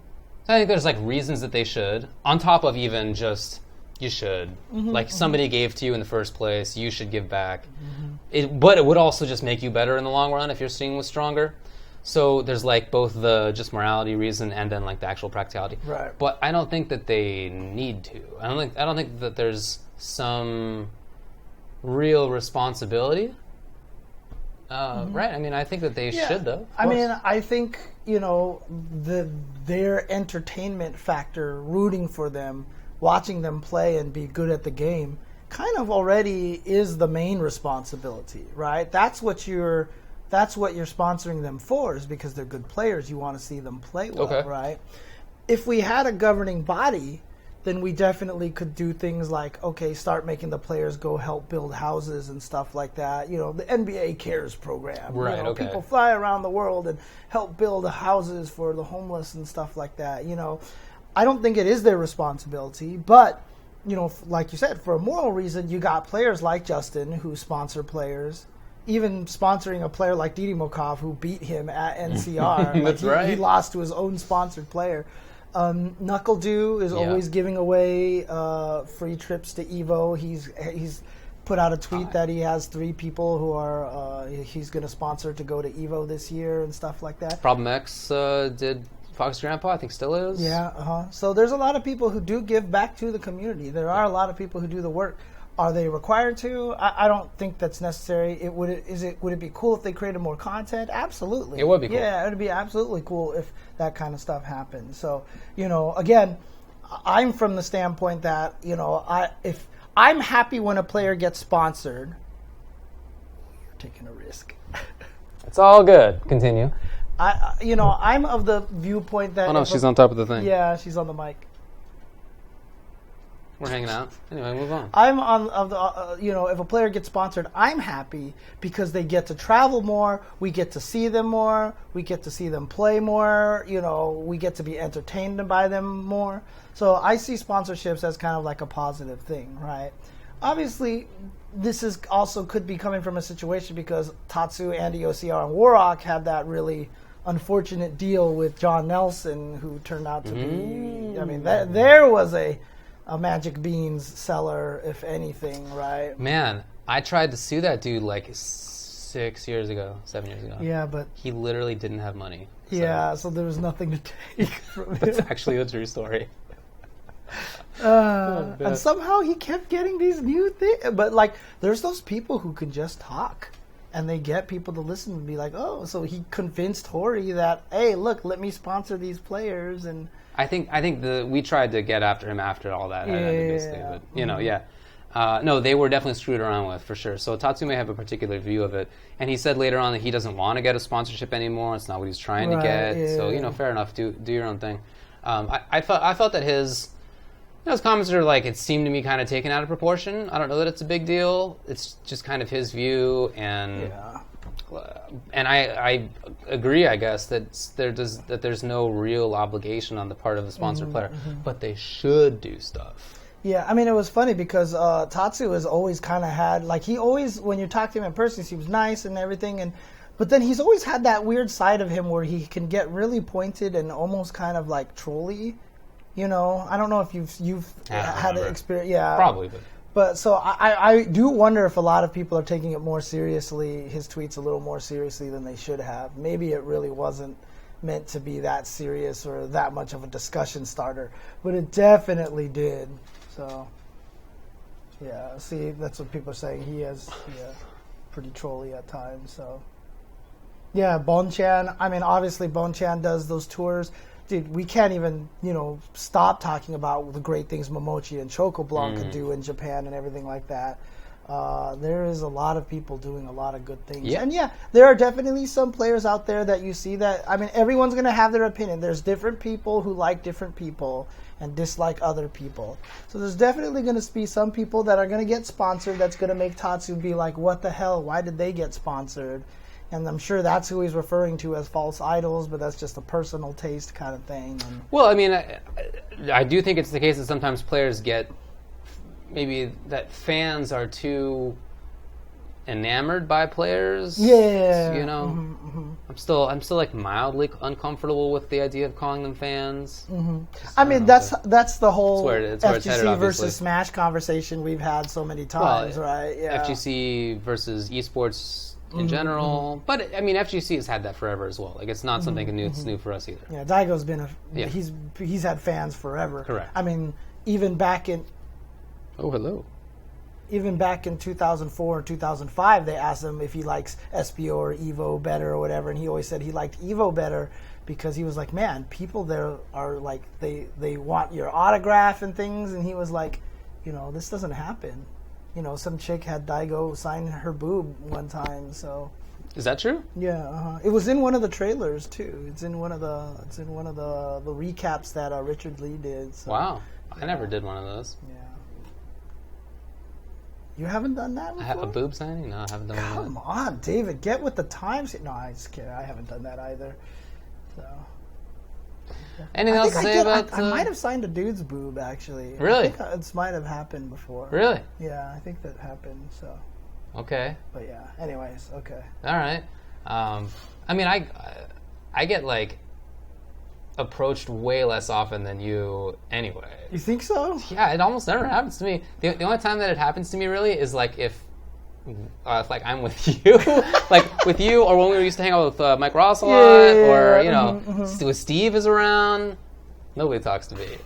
So I think there's reasons that they should, on top of even just you should. Mm-hmm, somebody gave to you in the first place, you should give back. Mm-hmm. But it would also just make you better in the long run if your scene was stronger. So there's both the just morality reason and then the actual practicality. Right. But I don't think that they need to. I don't think that there's some real responsibility. Right? I mean, I think that they should, though. I mean, I think, their entertainment factor, rooting for them, watching them play and be good at the game, kind of already is the main responsibility, right? That's what you're sponsoring them for, is because they're good players. You want to see them play well, right? If we had a governing body, then we definitely could do things like, start making the players go help build houses and stuff like that. The NBA Cares program. Right, People fly around the world and help build houses for the homeless and stuff like that. I don't think it is their responsibility, but, like you said, for a moral reason, you got players like Justin who sponsor players, even sponsoring a player like Didi Mokov, who beat him at NCR. That's right. He lost to his own sponsored player. NuckleDo is always giving away free trips to Evo. He's put out a tweet that he has 3 people who are he's going to sponsor to go to Evo this year and stuff like that. Problem X did Fox Grandpa, I think still is. Yeah, So there's a lot of people who do give back to the community. There are a lot of people who do the work. Are they required to? I don't think that's necessary. Would it be cool if they created more content? Absolutely. It would be cool. Yeah, it would be absolutely cool if that kind of stuff happened. So, again, I'm from the standpoint that, if I'm happy when a player gets sponsored, you're taking a risk. It's all good. Continue. I'm of the viewpoint that... Oh, no, she's on top of the thing. Yeah, she's on the mic. We're hanging out. Anyway, move on. I'm on of the if a player gets sponsored, I'm happy because they get to travel more. We get to see them more. We get to see them play more. We get to be entertained by them more. So I see sponsorships as kind of like a positive thing, right? Obviously, this is also could be coming from a situation because Tatsu, Andy OCR, and Warrock had that really unfortunate deal with John Nelson, who turned out to be. I mean, there was a Magic Beans seller, if anything, right? Man, I tried to sue that dude like 7 years ago. Yeah, but he literally didn't have money. So there was nothing to take from That's him. actually a true story. And somehow he kept getting these new things. But there's those people who can just talk, and they get people to listen and be like, oh, so he convinced Hori that, hey, look, let me sponsor these players. And I think we tried to get after him after all that. No, they were definitely screwed around with, for sure. So Tatsu may have a particular view of it. And he said later on that he doesn't want to get a sponsorship anymore. It's not what he's trying to get. Yeah, so, fair enough. Do your own thing. I felt that his comments are it seemed to me kind of taken out of proportion. I don't know that it's a big deal. It's just kind of his view. And and I agree, I guess, that there's no real obligation on the part of the sponsored player. But they should do stuff. Yeah, I mean, it was funny because Tatsu has always kind of had, he always, when you talk to him in person, he seems nice and everything, but then he's always had that weird side of him where he can get really pointed and almost kind of trolly, I don't know if you've had an experience. Yeah. Probably, But so I do wonder if a lot of people are taking it more seriously, his tweets a little more seriously than they should have. Maybe it really wasn't meant to be that serious or that much of a discussion starter, but it definitely did. So, yeah, see, that's what people are saying. He is pretty trolly at times. So, yeah, Bonchan. I mean, obviously, Bonchan does those tours. Dude, we can't even, stop talking about the great things Momochi and Chocoblanc could do in Japan and everything like that. There is a lot of people doing a lot of good things. Yeah. And there are definitely some players out there that you see that, I mean, everyone's going to have their opinion. There's different people who like different people and dislike other people. So there's definitely going to be some people that are going to get sponsored that's going to make Tatsu be like, what the hell? Why did they get sponsored? And I'm sure that's who he's referring to as false idols, but that's just a personal taste kind of thing. Well, I mean, I do think it's the case that sometimes players get maybe that fans are too enamored by players. Yeah. I'm still mildly uncomfortable with the idea of calling them fans. I mean, that's the whole it's where it's headed, FGC versus Smash conversation we've had so many times, right? Yeah. FGC versus Esports in general, but I mean, FGC has had that forever as well. It's not something new. It's new for us either. Yeah, Daigo's been he's had fans forever. Correct. I mean, even back in Oh, hello. Even back in 2004 or 2005, they asked him if he likes SPO or Evo better or whatever, and he always said he liked Evo better because he was like, man, people there are they want your autograph and things, and he was like, this doesn't happen. Some chick had Daigo sign her boob one time, so. Is that true? Yeah, it was in one of the trailers too. It's in one of the recaps that Richard Lee did. So. Wow, I never did one of those. Yeah. You haven't done that before? A boob signing? No, I haven't done one. Come on, David, get with the times. No, I just kidding. I haven't done that either. So. Anything else to say about? I might have signed a dude's boob actually. Really? I think it might have happened before. Really? Yeah, I think that happened. So. Okay. But yeah, anyways, okay. All right. I mean, I get like approached way less often than you anyway. You think so? Yeah, it almost never happens to me. The only time that it happens to me really is like if like I'm with you, like with you, or when we used to hang out with Mike Ross a lot, or you know, when Steve is around. Nobody talks to me.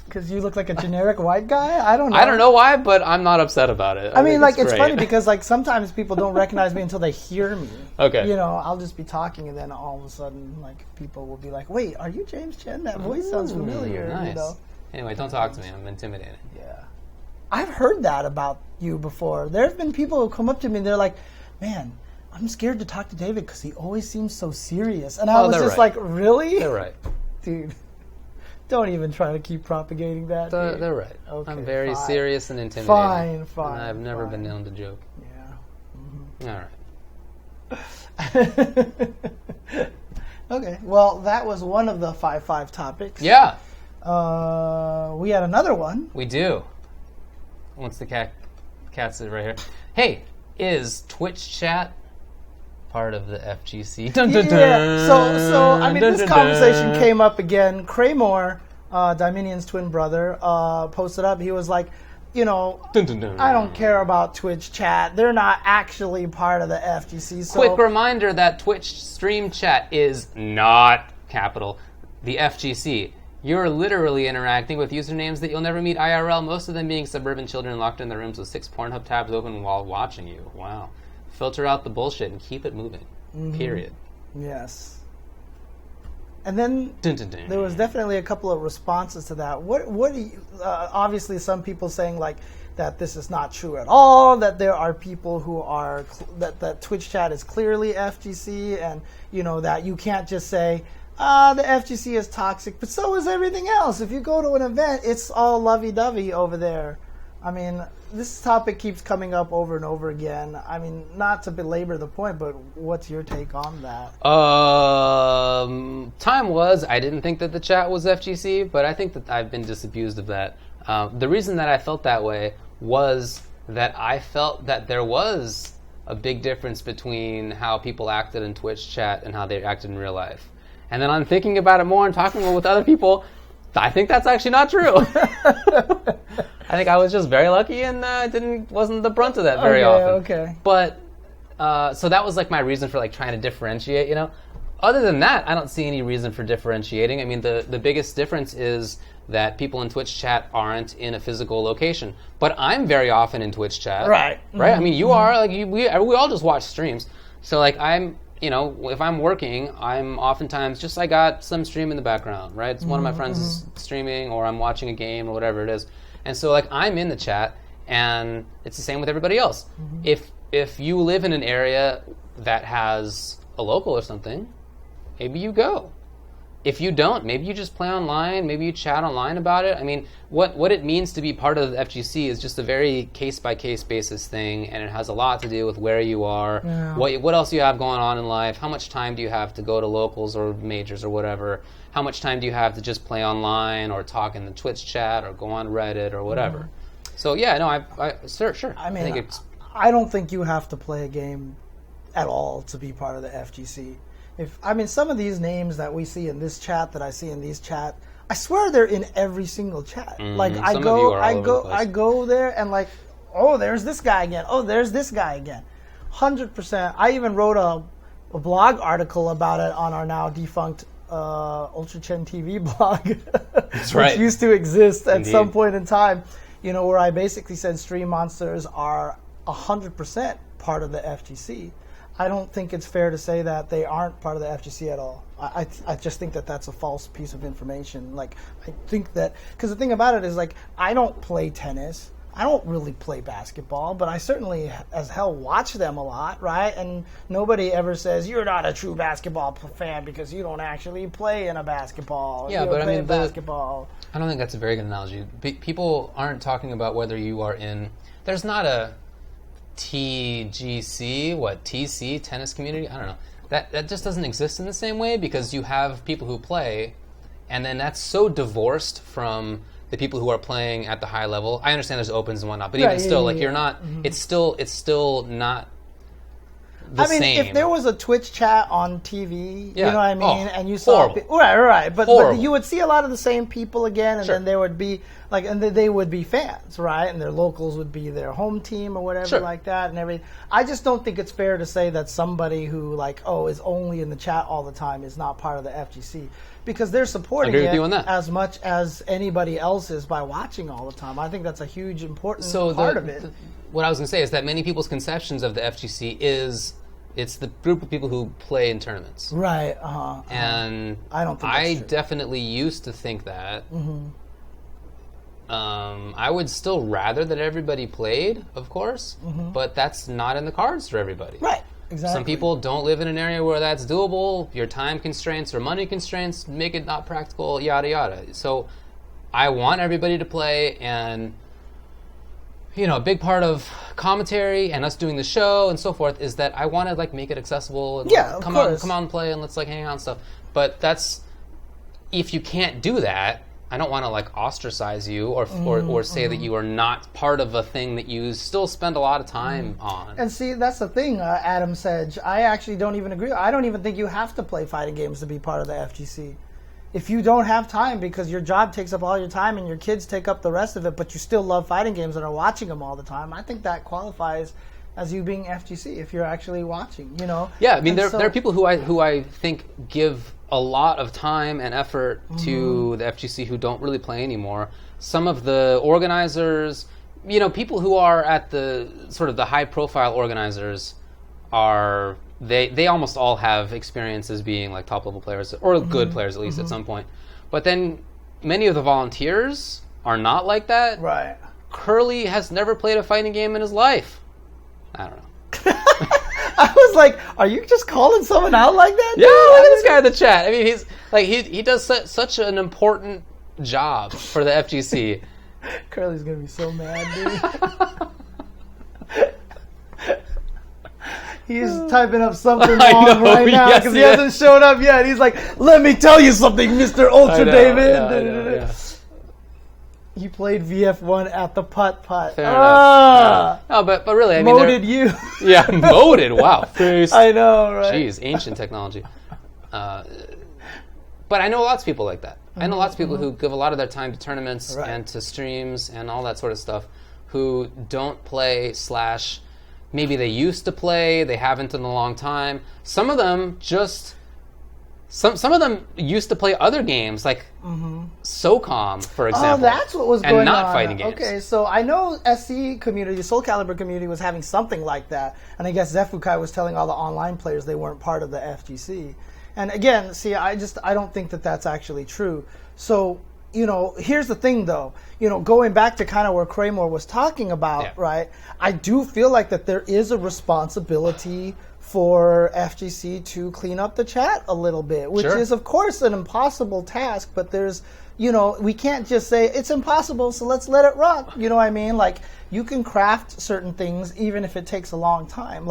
Because you look like a generic white guy? I don't know. I don't know why, but I'm not upset about it. I mean, like, it's funny because, like, sometimes people don't recognize me until they hear me. Okay. You know, I'll just be talking, and then all of a sudden, like, people will be like, wait, are you James Chen? That voice sounds familiar. Nice. You know? Anyway, don't talk to me. I'm intimidated. Yeah. I've heard that about you before. There have been people who come up to me, and they're like, man, I'm scared to talk to David because he always seems so serious. And I was just like, really? They're right. Dude. Don't even try to keep propagating that. They're right. Okay, I'm very serious and Fine. intimidating. And I've never been known to joke. Yeah. All right. Okay. Well, that was one of the 5-5 topics. Yeah. We had another one. We do. Once the cat's right here. Hey, is Twitch chat part of the FGC? Dun, dun, dun, yeah. So I mean, this conversation dun. came up again. Kraymore, Diminion's twin brother, posted up. He was like, you know, Dun, dun, dun. I don't care about Twitch chat. They're not actually part of the FGC. So Quick reminder that Twitch stream chat is not capital the FGC. You're literally interacting with usernames that you'll never meet IRL, most of them being suburban children locked in their rooms with 6 Pornhub tabs open while watching you. Wow. Filter out the bullshit and keep it moving. Period. Yes. And then Dun, dun, dun. there was definitely a couple of responses to that. What do you, obviously some people saying like that this is not true at all, that there are people who are, that Twitch chat is clearly FGC, and you know that you can't just say, the FGC is toxic, but so is everything else. If you go to an event, it's all lovey-dovey over there. I mean, this topic keeps coming up over and over again. I mean, not to belabor the point, but what's your take on that? Time was, I didn't think that the chat was FGC, but I think that I've been disabused of that. The reason that I felt that way was that I felt that there was a big difference between how people acted in Twitch chat and how they acted in real life. And then I'm thinking about it more and talking with other people. I think that's actually not true. I think I was just very lucky and wasn't the brunt of that very often. Okay. But so that was like my reason for like trying to differentiate. You know, other than that, I don't see any reason for differentiating. I mean, the biggest difference is that people in Twitch chat aren't in a physical location. But I'm very often in Twitch chat. Right. Right. I mean, you are like we all just watch streams. So like I'm. You know, if I'm working, I'm oftentimes just, I got some stream in the background, right? It's one of my friends is streaming, or I'm watching a game, or whatever it is. And so, like, I'm in the chat, and it's the same with everybody else. If you live in an area that has a local or something, maybe you go. If you don't, maybe you just play online, maybe you chat online about it. I mean, what it means to be part of the FGC is just a very case-by-case basis thing, and it has a lot to do with where you are, what else you have going on in life, how much time do you have to go to locals or majors or whatever, how much time do you have to just play online or talk in the Twitch chat or go on Reddit or whatever. So, yeah, no, sure. I mean, think it's... I don't think you have to play a game at all to be part of the FGC. Some of these names that we see in this chat, that I see in these chat, I swear they're in every single chat. Like I go there and like, oh, there's this guy again. Oh, there's this guy again. 100%. I even wrote a blog article about it on our now defunct Ultra Chen TV blog, That's right. which used to exist at Indeed. some point in time. You know, where I basically said Stream Monsters are 100% part of the FGC. I don't think it's fair to say that they aren't part of the FGC at all. I just think that that's a false piece of information. Like, I think that, because the thing about it is, like, I don't play tennis. I don't really play basketball, but I certainly as hell watch them a lot, right? And nobody ever says, you're not a true basketball fan because you don't actually play in a basketball. Yeah, but I mean, basketball. I don't think that's a very good analogy. People aren't talking about whether you are in... There's not a TGC, TC, tennis community? I don't know. That just doesn't exist in the same way, because you have people who play, and then that's so divorced from the people who are playing at the high level. I understand there's opens and whatnot, but even still, like you're not. It's still not. The same. If there was a Twitch chat on TV, you know what I mean, and you saw right, but you would see a lot of the same people again, and then there would be and they would be fans, right, and their locals would be their home team or whatever like that, and everything. I just don't think it's fair to say that somebody who is only in the chat all the time is not part of the FGC, because they're supporting it as much as anybody else is by watching all the time. I think that's a huge important part of it. What I was going to say is that many people's conceptions of the FGC is it's the group of people who play in tournaments. Right. And I don't think that's true. Definitely used to think that. I would still rather that everybody played, of course, but that's not in the cards for everybody. Right. Exactly. Some people don't live in an area where that's doable. Your time constraints or money constraints make it not practical, yada, yada. So I want everybody to play, and a big part of commentary and us doing the show and so forth is that I want to make it accessible and come out and play and let's hang out and stuff. But that's, if you can't do that, I don't want to ostracize you or say that you are not part of a thing that you still spend a lot of time on. And see, that's the thing, Adam Sedge. I actually don't even agree. I don't even think you have to play fighting games to be part of the FGC. If you don't have time because your job takes up all your time and your kids take up the rest of it, but you still love fighting games and are watching them all the time, I think that qualifies as you being FGC if you're actually watching, Yeah, I mean, there are people who I think give a lot of time and effort to the FGC who don't really play anymore. Some of the organizers, people who are at the sort of the high-profile organizers are... They almost all have experiences being top-level players, or good players at least at some point. But then many of the volunteers are not like that. Right. Curly has never played a fighting game in his life. I don't know. I was like, are you just calling someone out like that? Yeah, look at this guy in the chat. I mean, he's he does such an important job for the FGC. Curly's going to be so mad, dude. He's typing up something wrong right now because he hasn't showed up yet. He's like, let me tell you something, Mr. Ultra David. Yeah. He played VF1 at the putt-putt. Fair enough. No, but really, I mean... Moded you. Yeah, moded. Wow. I know, right? Jeez, ancient technology. But I know lots of people like that. I know lots of people who give a lot of their time to tournaments and to streams and all that sort of stuff who don't play / maybe they used to play, they haven't in a long time. Some of them just... Some of them used to play other games, like SOCOM, for example. Oh, that's what was going on. And not fighting games. Okay, so I know SC community, Soul Calibur community was having something like that. And I guess Zefukai was telling all the online players they weren't part of the FGC. And again, see, I don't think that that's actually true. So, here's the thing, though. Going back to kind of where Kramer was talking about, right? I do feel like that there is a responsibility for FGC to clean up the chat a little bit, which is, of course, an impossible task, but there's, we can't just say, it's impossible, so let's let it rock. You know what I mean? You can craft certain things even if it takes a long time.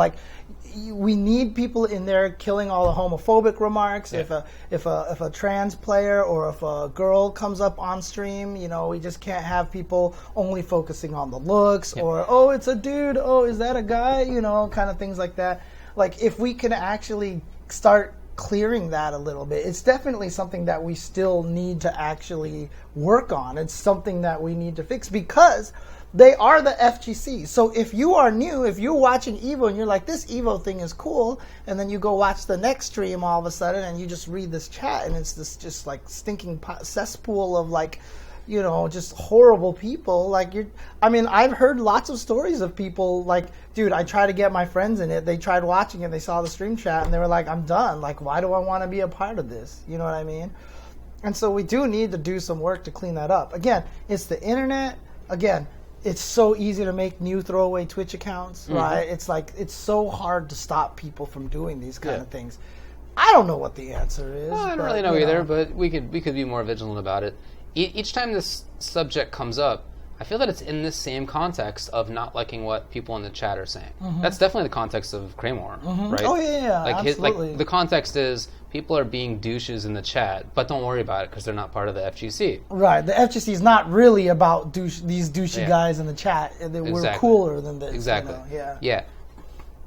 We need people in there killing all the homophobic remarks. Yeah. If a trans player or if a girl comes up on stream, we just can't have people only focusing on the looks or, oh, it's a dude, oh, is that a guy? Kind of things like that. If we can actually start clearing that a little bit, it's definitely something that we still need to actually work on. It's something that we need to fix because they are the FGC. So if you are new, if you're watching Evo and you're like, this Evo thing is cool, and then you go watch the next stream all of a sudden and you just read this chat and it's this just stinking cesspool of just horrible people. I've heard lots of stories of people dude, I tried to get my friends in it. They tried watching it. They saw the stream chat and they were like, I'm done. Why do I want to be a part of this? You know what I mean? And so we do need to do some work to clean that up. Again, it's the internet. Again, it's so easy to make new throwaway Twitch accounts, right? It's so hard to stop people from doing these kind of things. I don't know what the answer is. Well, I don't really know either, but we could be more vigilant about it. Each time this subject comes up, I feel that it's in this same context of not liking what people in the chat are saying. That's definitely the context of Kramer, right? Oh yeah, like absolutely. the context is people are being douches in the chat, but don't worry about it because they're not part of the FGC. Right. The FGC is not really about these douchey guys in the chat. We're cooler than this. Exactly. You know? Yeah.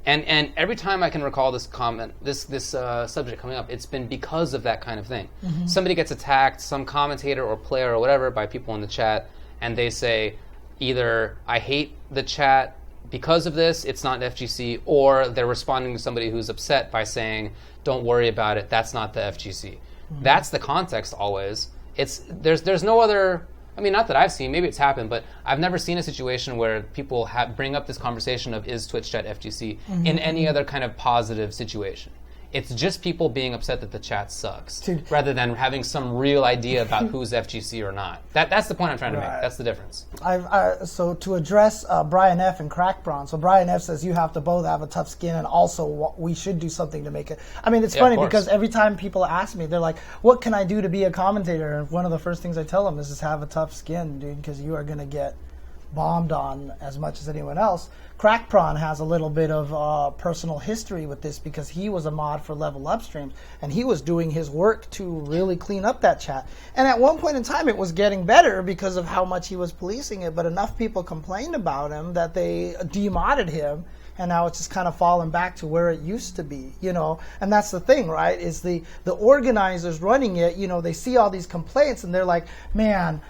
And every time I can recall this comment, this subject coming up, it's been because of that kind of thing. Somebody gets attacked, some commentator or player or whatever, by people in the chat, and they say either I hate the chat because of this, it's not an FGC, or they're responding to somebody who's upset by saying, don't worry about it, that's not the FGC. That's the context always. There's no other, I mean, not that I've seen, maybe it's happened, but I've never seen a situation where people bring up this conversation of is Twitch chat FGC in any other kind of positive situation. It's just people being upset that the chat sucks, rather than having some real idea about who's FGC or not. That's the point I'm trying to make. That's the difference. So to address Brian F. and Crackbrawn, so Brian F. says you have to both have a tough skin, and also we should do something to make it. I mean, it's funny because every time people ask me, they're like, what can I do to be a commentator? And one of the first things I tell them is just have a tough skin, dude, because you are going to get bombed on as much as anyone else. Crackprawn has a little bit of personal history with this because he was a mod for Level Up Streams, and he was doing his work to really clean up that chat. And at one point in time, it was getting better because of how much he was policing it, but enough people complained about him that they demodded him, and now it's just kind of fallen back to where it used to be, you know. And that's the thing, right, is the organizers running it, you know, they see all these complaints, and they're like, man,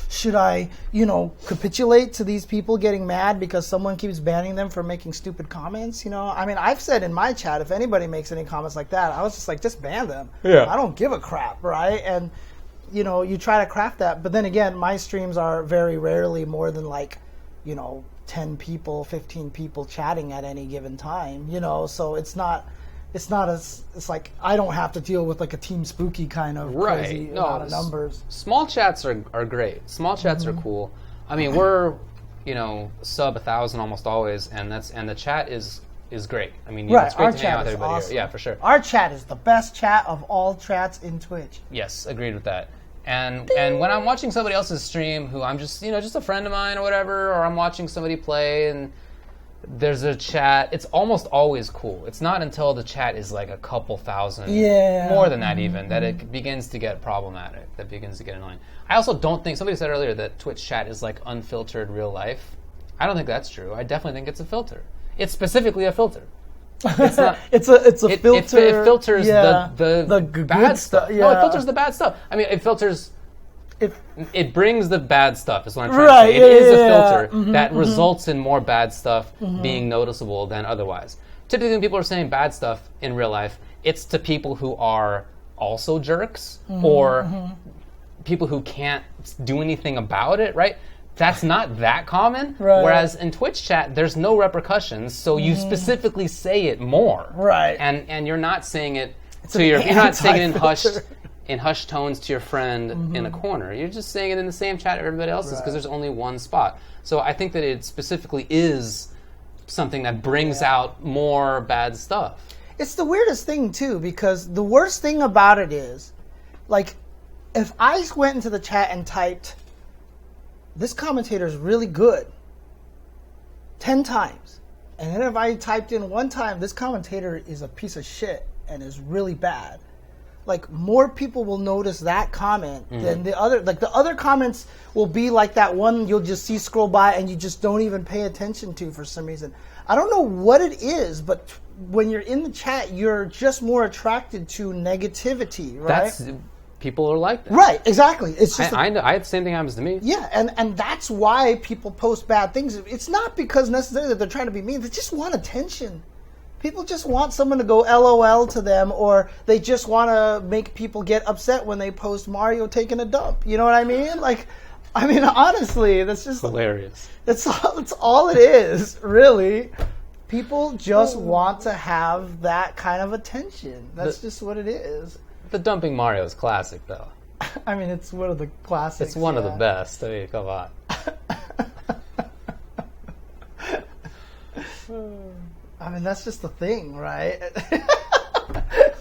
should I, you know, capitulate to these people getting mad because someone keeps banning them for making stupid comments, you know? I mean, I've said in my chat, if anybody makes any comments like that, I was just like, just ban them. Yeah. I don't give a crap, right? And, you know, you try to craft that. But then again, my streams are very rarely more than like, you know, 10 people, 15 people chatting at any given time, you know? So it's not as, it's like I don't have to deal with like a Team Spooky kind of crazy amount of numbers. Small chats are great. Small chats are cool. I mean, we're, you know, sub 1,000 almost always, and the chat is great. I mean, it's great to hang out with everybody awesome. here. Yeah, for sure. Our chat is the best chat of all chats in Twitch. Yes, agreed with that. And when I'm watching somebody else's stream who I'm just, you know, just a friend of mine or whatever, or I'm watching somebody play and there's a chat, it's almost always cool. It's not until the chat is like a couple thousand, more than that even, that it begins to get problematic, that begins to get annoying. I also don't think, somebody said earlier that Twitch chat is like unfiltered real life. I don't think that's true. I definitely think it's a filter. It's specifically a filter. It's not. it's a filter. It filters the bad stuff. Yeah. No, it filters the bad stuff. I mean, it filters. It brings the bad stuff, is what I'm trying to say. It is a filter that results in more bad stuff being noticeable than otherwise. Typically, when people are saying bad stuff in real life, it's to people who are also jerks or people who can't do anything about it, right? That's not that common. Right. Whereas in Twitch chat, there's no repercussions, so you specifically say it more. Right. And you're not saying it you're not saying it in hushed tones to your friend in a corner. You're just saying it in the same chat everybody else is, because there's only one spot. So I think that it specifically is something that brings out more bad stuff. It's the weirdest thing too, because the worst thing about it is, like, if I went into the chat and typed, this commentator is really good 10 times, and then if I typed in one time, this commentator is a piece of shit and is really bad, like, more people will notice that comment than the other. Like, the other comments will be like that one you'll just see scroll by and you just don't even pay attention to for some reason. I don't know what it is, but when you're in the chat, you're just more attracted to negativity, right? People are like that. Right, exactly. It's just I had the same thing happens to me. Yeah, and that's why people post bad things. It's not because necessarily that they're trying to be mean. They just want attention. People just want someone to go LOL to them, or they just want to make people get upset when they post Mario taking a dump. You know what I mean? Like, I mean, honestly, that's just hilarious. That's all it is, really. People just want to have that kind of attention. That's just what it is. The dumping Mario is classic, though. I mean, it's one of the classics. It's one of the best. I mean, come on. I mean, that's just the thing, right?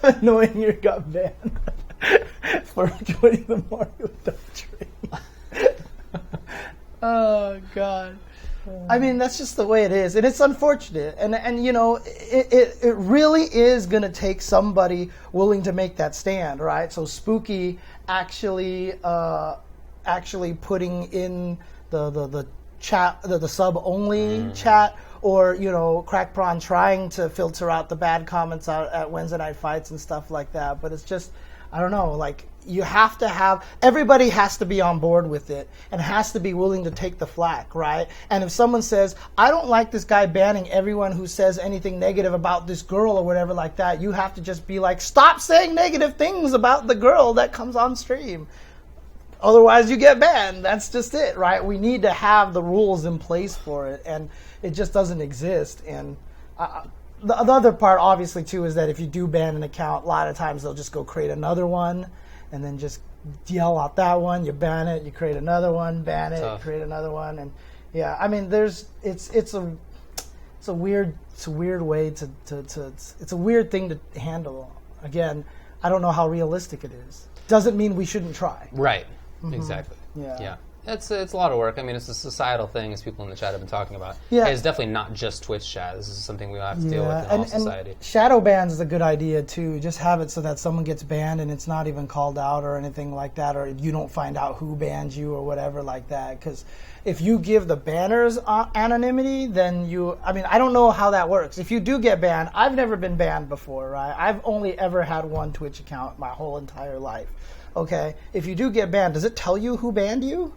Annoying you got banned for joining the Mario dump train. Oh God. I mean, that's just the way it is, and it's unfortunate. And you know, it really is going to take somebody willing to make that stand, right? So Spooky actually putting in the chat, the sub only chat, or you know, Crackprawn trying to filter out the bad comments out at Wednesday night fights and stuff like that. But it's just, I don't know, like. You have to have, everybody has to be on board with it and has to be willing to take the flack, right? And if someone says, I don't like this guy banning everyone who says anything negative about this girl or whatever like that, you have to just be like, stop saying negative things about the girl that comes on stream. Otherwise you get banned. That's just it, right? We need to have the rules in place for it, and it just doesn't exist. And the other part, obviously, too, is that if you do ban an account, a lot of times they'll just go create another one and then just yell out that one, you ban it, you create another one, ban it, create another one, and yeah, I mean, it's a weird way to it's a weird thing to handle. Again, I don't know how realistic it is. Doesn't mean we shouldn't try. Right. Exactly. Yeah. It's a lot of work. I mean, it's a societal thing, as people in the chat have been talking about. Yeah. It's definitely not just Twitch chat. This is something we have to deal with in all society. And shadow bans is a good idea, too. Just have it so that someone gets banned and it's not even called out or anything like that, or you don't find out who banned you or whatever like that. Because if you give the banners anonymity, then I don't know how that works. If you do get banned, I've never been banned before, right? I've only ever had one Twitch account my whole entire life. Okay? If you do get banned, does it tell you who banned you?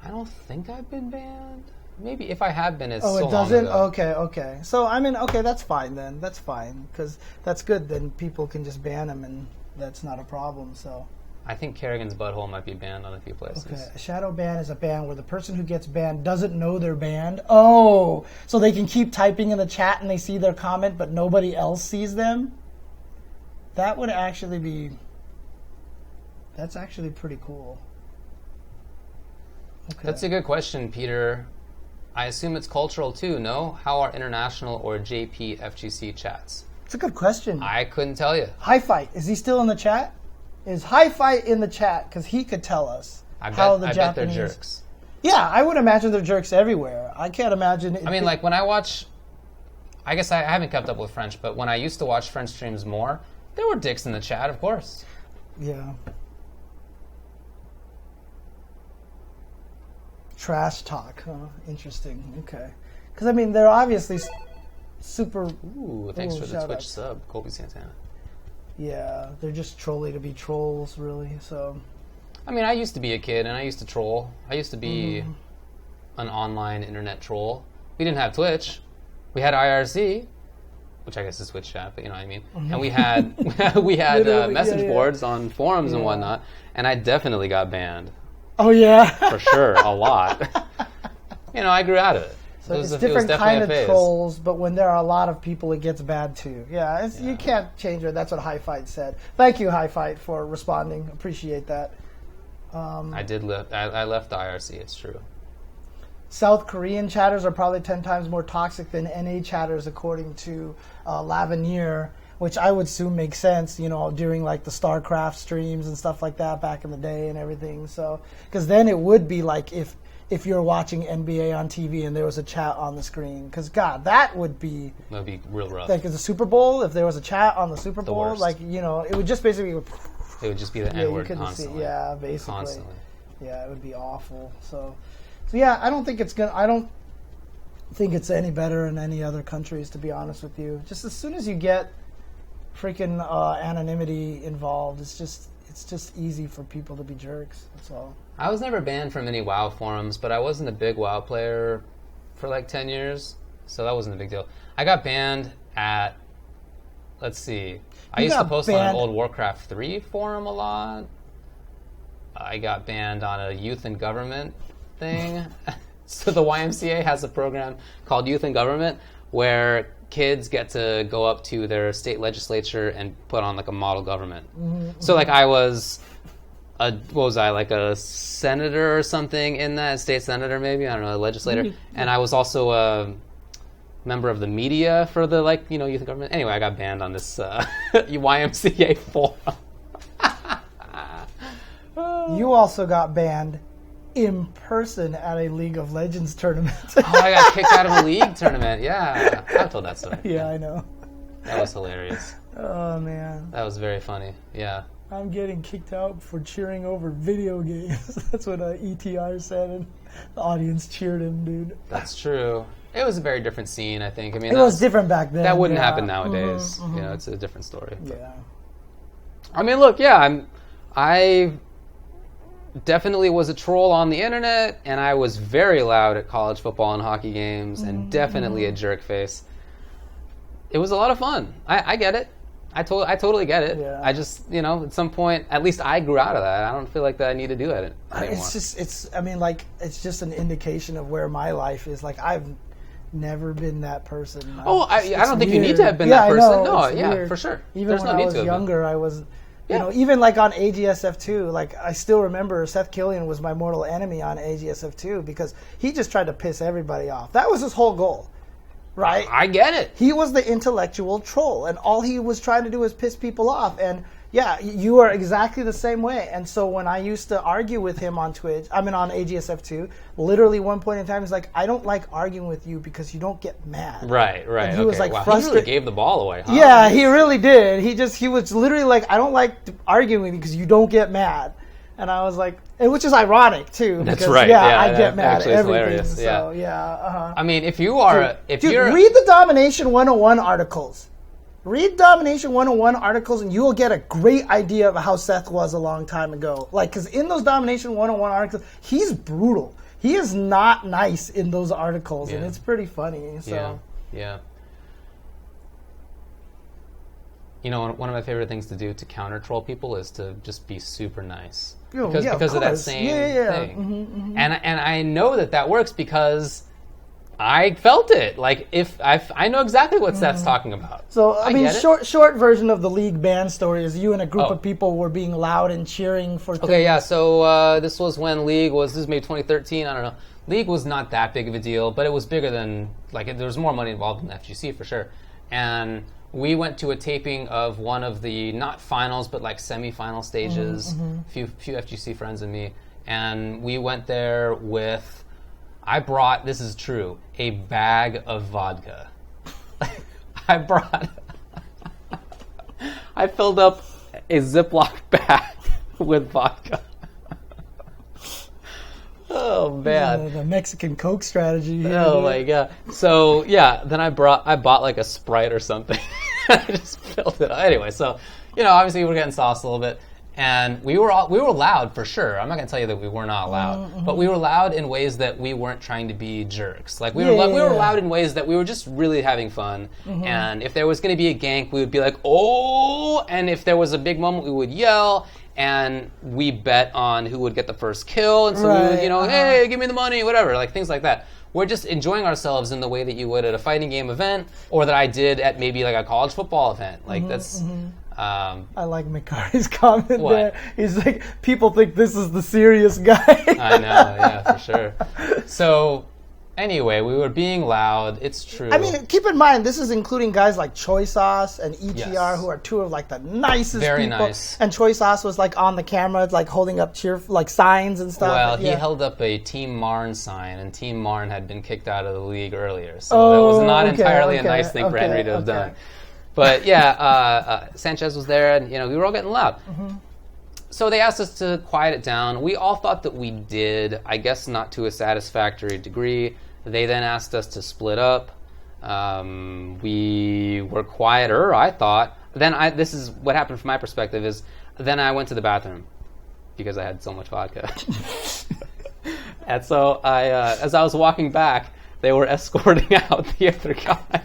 I don't think I've been banned. Maybe if I have been, it's so long it doesn't? ago. Okay. So, I mean, okay, that's fine then. That's fine, because that's good. Then people can just ban them, and that's not a problem, so. I think Kerrigan's butthole might be banned on a few places. Okay, a shadow ban is a ban where the person who gets banned doesn't know they're banned. Oh, so they can keep typing in the chat and they see their comment, but nobody else sees them? That would actually be... That's actually pretty cool. Okay. That's a good question, Peter. I assume it's cultural too, no? How are international or JP FGC chats? It's a good question. I couldn't tell you. High Fight, is he still in the chat? Is High Fight in the chat? Because he could tell us how the Japanese... I bet they're jerks. Yeah, I would imagine they're jerks everywhere. I can't imagine... I mean, like, when I watch... I guess I haven't kept up with French, but when I used to watch French streams more, there were dicks in the chat, of course. Yeah. Trash talk, huh? Interesting. Okay. Because, I mean, they're obviously super... Ooh, thanks for the Twitch sub, Colby Santana. Yeah, they're just trolly to be trolls, really, so... I mean, I used to be a kid, and I used to troll. I used to be an online internet troll. We didn't have Twitch. We had IRC, which I guess is Twitch chat, but you know what I mean. And we had message boards on forums and whatnot, and I definitely got banned. Oh, yeah? For sure, a lot. You know, I grew out of it. So it's different kind of trolls, but when there are a lot of people, it gets bad too. Yeah, you can't change it. That's what High Fight said. Thank you, High Fight, for responding. Appreciate that. I left the IRC, it's true. South Korean chatters are probably 10 times more toxic than NA chatters, according to Lavenier, which I would assume makes sense, you know, during like the StarCraft streams and stuff like that back in the day and everything. So, because then it would be like if you're watching NBA on TV and there was a chat on the screen, because God, that would be real rough. Like the Super Bowl, if there was a chat on the Super Bowl, worst. like, you know, it would just basically. It would just be the N-word constantly. Yeah, basically. Constantly. Yeah, it would be awful. So yeah, I don't think it's any better in any other countries, to be honest with you. Just as soon as you get freaking anonymity involved, it's just easy for people to be jerks. That's all. I was never banned from any WoW forums, but I wasn't a big WoW player for like 10 years, so that wasn't a big deal. I got banned at, let's see, I used to post on an old Warcraft 3 forum a lot. I got banned on a youth and government thing. So the YMCA has a program called Youth and Government where kids get to go up to their state legislature and put on like a model government. Mm-hmm. So like I was like a senator or something in that, state senator maybe, I don't know, a legislator. Mm-hmm. And I was also a member of the media for the youth and government. Anyway, I got banned on this YMCA forum. You also got banned in person at a League of Legends tournament. I got kicked out of a League tournament. Yeah, I've told that story. Yeah, I know. That was hilarious. Oh, man. That was very funny. Yeah. I'm getting kicked out for cheering over video games. That's what ETR said, and the audience cheered him, dude. That's true. It was a very different scene, I think. I mean, it was different back then. That wouldn't happen nowadays. You know, it's a different story. Yeah. I mean, look, yeah, I definitely was a troll on the internet, and I was very loud at college football and hockey games, and definitely a jerk face. It was a lot of fun. I get it. I totally get it. Yeah. I just, you know, at some point, at least I grew out of that. I don't feel like that I need to do it anymore. It's just an indication of where my life is. Like, I've never been that person. I don't think you need to have been that person. I know, no, it's weird. For sure. Even There's when no I need was to have younger, I was, you know, even like on AGSF2, like I still remember Seth Killian was my mortal enemy on AGSF2 because he just tried to piss everybody off. That was his whole goal. Right? I get it. He was the intellectual troll, and all he was trying to do was piss people off. And yeah, you are exactly the same way. And so when I used to argue with him on Twitch, on AGSF2, literally one point in time, he's like, I don't like arguing with you because you don't get mad. Right. And he was like frustrated. He really gave the ball away, huh? Yeah, he really did. He was literally like, I don't like arguing with you because you don't get mad. And I was like, which is ironic too. Because, that's right. Yeah, I get mad at everything. Hilarious. So I mean, if you're read the Domination 101 articles. Read Domination 101 articles, and you will get a great idea of how Seth was a long time ago. Like, because in those Domination 101 articles, he's brutal. He is not nice in those articles, and it's pretty funny. So yeah. You know, one of my favorite things to do to counter troll people is to just be super nice. Because of that same thing. And I know that works because I felt it. Like, I know exactly what Seth's talking about. So, I mean, short version of the League ban story is you and a group of people were being loud and cheering for things. Okay, yeah, so this was when League was, this was maybe 2013, I don't know. League was not that big of a deal, but it was bigger than, like, there was more money involved in the FGC for sure. And we went to a taping of one of the, not finals, but like semi-final stages, few FGC friends and me. And we went there with, I brought, this is true, a bag of vodka. I filled up a Ziploc bag with vodka. Oh, man. The Mexican Coke strategy here. Oh, my God. So, yeah, then I bought like a Sprite or something. I just filled it up. Anyway, so, you know, obviously we were getting sauced a little bit. And we were loud for sure. I'm not going to tell you that we were not loud. But we were loud in ways that we weren't trying to be jerks. Like, we were loud in ways that we were just really having fun. And if there was going to be a gank, we would be like, oh! And if there was a big moment, we would yell. And we bet on who would get the first kill. And so we would, you know, hey, give me the money, whatever. Like, things like that. We're just enjoying ourselves in the way that you would at a fighting game event, or that I did at maybe like a college football event. Like, that's... I like Mikari's comment there. He's like, people think this is the serious guy. I know, yeah, for sure. So, anyway, we were being loud. It's true. I mean, keep in mind, this is including guys like Choi Sauce and ETR, who are two of like the nicest Very people. Nice. And Choi Sauce was like on the camera, like holding up like signs and stuff. Well, he held up a Team Marn sign, and Team Marn had been kicked out of the league earlier. So that was not entirely a nice thing for Henry to have done. But yeah, Sanchez was there, and you know we were all getting loud. So they asked us to quiet it down. We all thought that we did. I guess not to a satisfactory degree. They then asked us to split up. We were quieter, I thought. Then this is what happened from my perspective is then I went to the bathroom because I had so much vodka. And so as I was walking back, they were escorting out the other guys.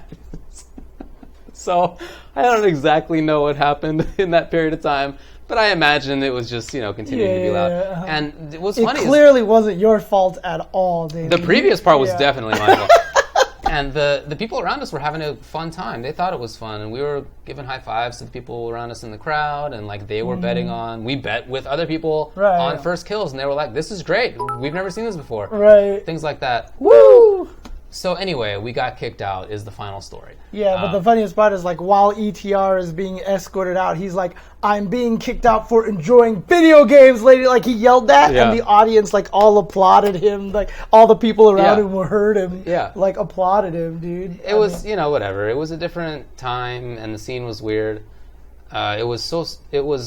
So I don't exactly know what happened in that period of time, but I imagine it was just, you know, continuing to be loud. And what's funny clearly wasn't your fault at all, David. The previous part was definitely my fault. And the people around us were having a fun time. They thought it was fun, and we were giving high fives to the people around us in the crowd, and like they were betting on. We bet with other people on first kills, and they were like, "This is great. We've never seen this before." Right. Things like that. Woo! So anyway, we got kicked out is the final story. Yeah, but the funniest part is like while ETR is being escorted out, he's like, "I'm being kicked out for enjoying video games, lady." Like he yelled that, and the audience like all applauded him. Like all the people around him heard him. Yeah, like applauded him, dude. It was whatever. It was a different time, and the scene was weird. It was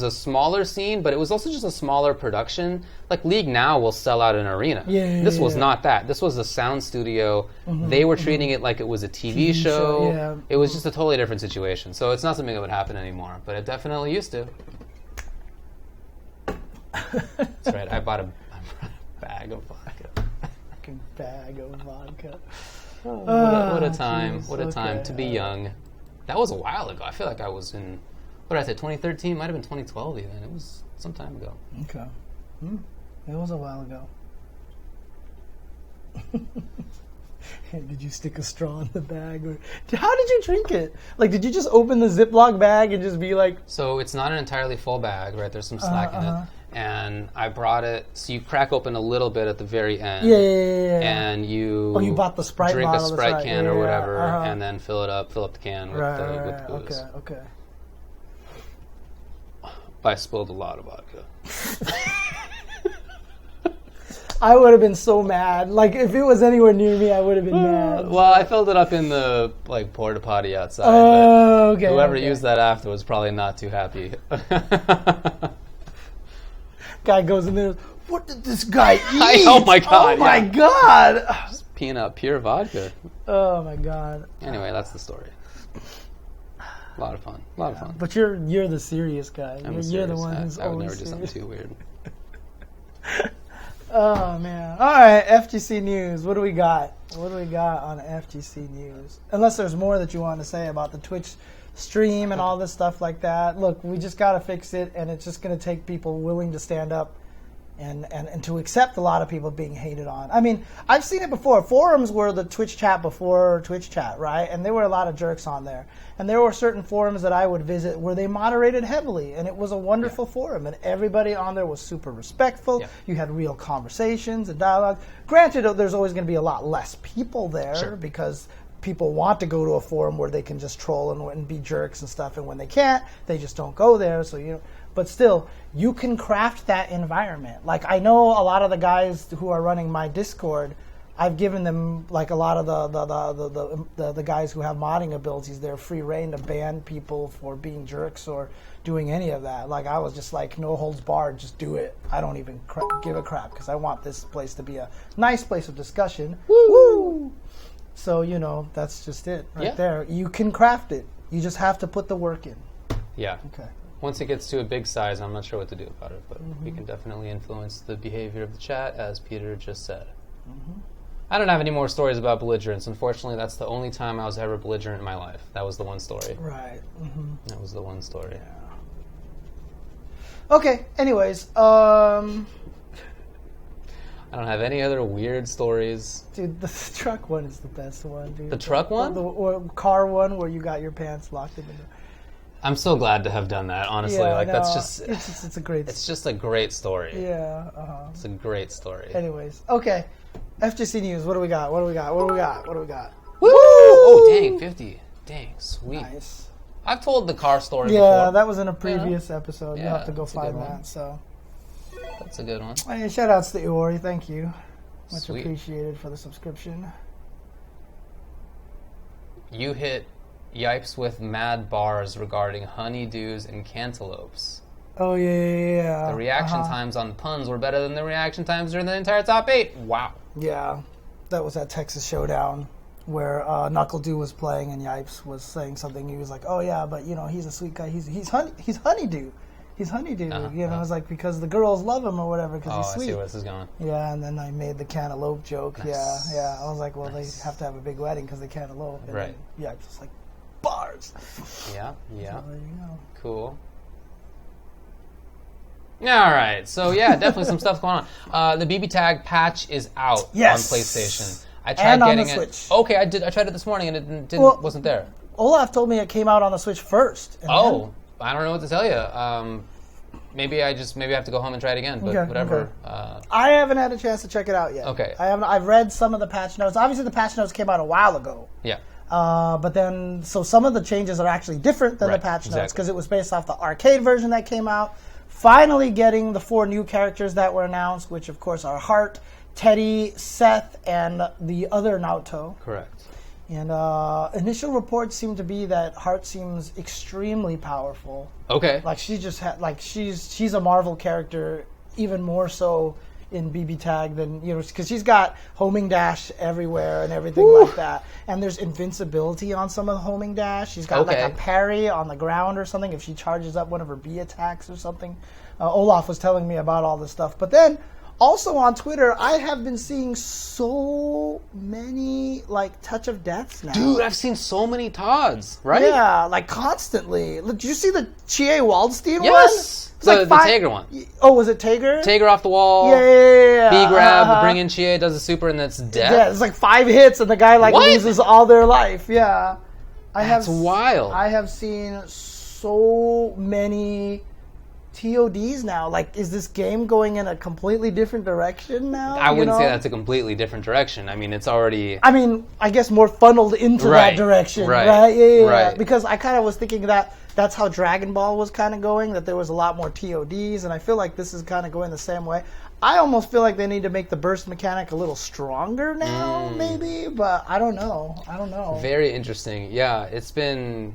a smaller scene, but it was also just a smaller production. Like League Now will sell out an arena. This was not that. This was a sound studio. They were treating it like it was a TV show. Yeah. It was just a totally different situation. So it's not something that would happen anymore, but it definitely used to. That's right. I bought a bag of vodka. Fucking bag of vodka. What a time. What a time to be young. That was a while ago. I feel like I was in... What did I say, 2013? Might have been 2012 even. It was some time ago. Okay. It was a while ago. Did you stick a straw in the bag? Or how did you drink it? Like, did you just open the Ziploc bag and just be like... So it's not an entirely full bag, right? There's some slack in it. And I brought it, so you crack open a little bit at the very end. Yeah. And you... you bought the Sprite drink bottle, a Sprite can or whatever, Uh-huh. and then fill up the can with the booze. Okay. I spilled a lot of vodka. I would have been so mad. Like, if it was anywhere near me, I would have been mad. Well, I filled it up in the, porta potty outside. Oh, okay. Whoever used that after was probably not too happy. Guy goes in there, what did this guy eat? Oh, my God. Oh, my God. Just peeing out pure vodka. Oh, my God. Anyway, that's the story. A lot of fun. But you're the serious guy. You're the one who's I would always never do something too weird. Oh, man. All right, FGC News. What do we got? What do we got on FGC News? Unless there's more that you want to say about the Twitch stream and all this stuff like that. Look, we just got to fix it, and it's just going to take people willing to stand up and to accept a lot of people being hated on. I mean, I've seen it before. Forums were the Twitch chat before Twitch chat, right? And there were a lot of jerks on there. And there were certain forums that I would visit where they moderated heavily, and it was a wonderful forum, and everybody on there was super respectful. You had real conversations and dialogue. Granted, there's always going to be a lot less people there because people want to go to a forum where they can just troll and be jerks and stuff, and when they can't, they just don't go there. So but still, you can craft that environment. Like, I know a lot of the guys who are running my Discord, I've given them, like, a lot of the guys who have modding abilities, they're free reign to ban people for being jerks or doing any of that. Like, I was just like, no holds barred, just do it. I don't even give a crap because I want this place to be a nice place of discussion. Woo! So, that's just it right there. You can craft it. You just have to put the work in. Yeah. Okay. Once it gets to a big size, I'm not sure what to do about it, but we can definitely influence the behavior of the chat, as Peter just said. I don't have any more stories about belligerence. Unfortunately, that's the only time I was ever belligerent in my life. That was the one story. Right. That was the one story. Yeah. Okay. Anyways, I don't have any other weird stories. Dude, the truck one is the best one, dude. The truck one? Or car one where you got your pants locked in the... I'm so glad to have done that, honestly. That's just... It's a great... It's just a great story. Yeah, It's a great story. Anyways, okay. FGC News, what do we got? Woo! Oh, dang, 50. Dang, sweet. Nice. I've told the car story before. Yeah, that was in a previous episode. You'll have to go find that, so... That's a good one. Hey, shout outs to Iori, thank you. Much Sweet. Appreciated for the subscription. You hit Yipes with mad bars regarding honeydews and cantaloupes. Oh, yeah. The reaction times on puns were better than the reaction times during the entire top 8. Wow. Yeah, that was at Texas Showdown where Knuckle-Doo was playing and Yipes was saying something. He was like, oh, yeah, but, he's a sweet guy. He's honeydew. He's honeydew. It's like because the girls love him or whatever because he's sweet. I see where this is going. Yeah, and then I made the cantaloupe joke. Nice. Yeah. I was like, well, they have to have a big wedding because they cantaloupe. And right. Then, it's just like bars. Yeah. So there you go. Cool. All right. So definitely some stuff going on. The BB tag patch is out on PlayStation. I tried and getting on the it. Switch. Okay, I did. I tried it this morning and it wasn't there. Olaf told me it came out on the Switch first. I don't know what to tell you. maybe I have to go home and try it again. But whatever. Okay. I haven't had a chance to check it out yet. Okay. I've read some of the patch notes. Obviously, the patch notes came out a while ago. Yeah. But then, so some of the changes are actually different than the patch notes because it was based off the arcade version that came out. Finally getting the 4 new characters that were announced, which of course are Heart, Teddy, Seth, and the other Naoto. Correct. And initial reports seem to be that Heart seems extremely powerful. Okay. Like she just she's a Marvel character, even more so in BB Tag than, because she's got homing dash everywhere and everything like that. And there's invincibility on some of the homing dash. She's got like a parry on the ground or something if she charges up one of her B attacks or something. Olaf was telling me about all this stuff. But then also on Twitter, I have been seeing so many touch of deaths now. Dude, I've seen so many Todds, right? Yeah, did you see the Chie Waldstein one? Yes! The Tager one. Oh, was it Tager? Tager off the wall. Yeah. B grab, bring in Chie, does a super, and that's death. Yeah, it's 5 hits, and the guy loses all their life. Yeah. That's wild. I have seen so many TODs now. Is this game going in a completely different direction now? I wouldn't say that's a completely different direction. I mean, it's already... I guess more funneled into that direction. Right? Yeah. Right. Because I kind of was thinking that's how Dragon Ball was kind of going, that there was a lot more TODs, and I feel like this is kind of going the same way. I almost feel like they need to make the burst mechanic a little stronger now, maybe, but I don't know. Very interesting. Yeah, it's been...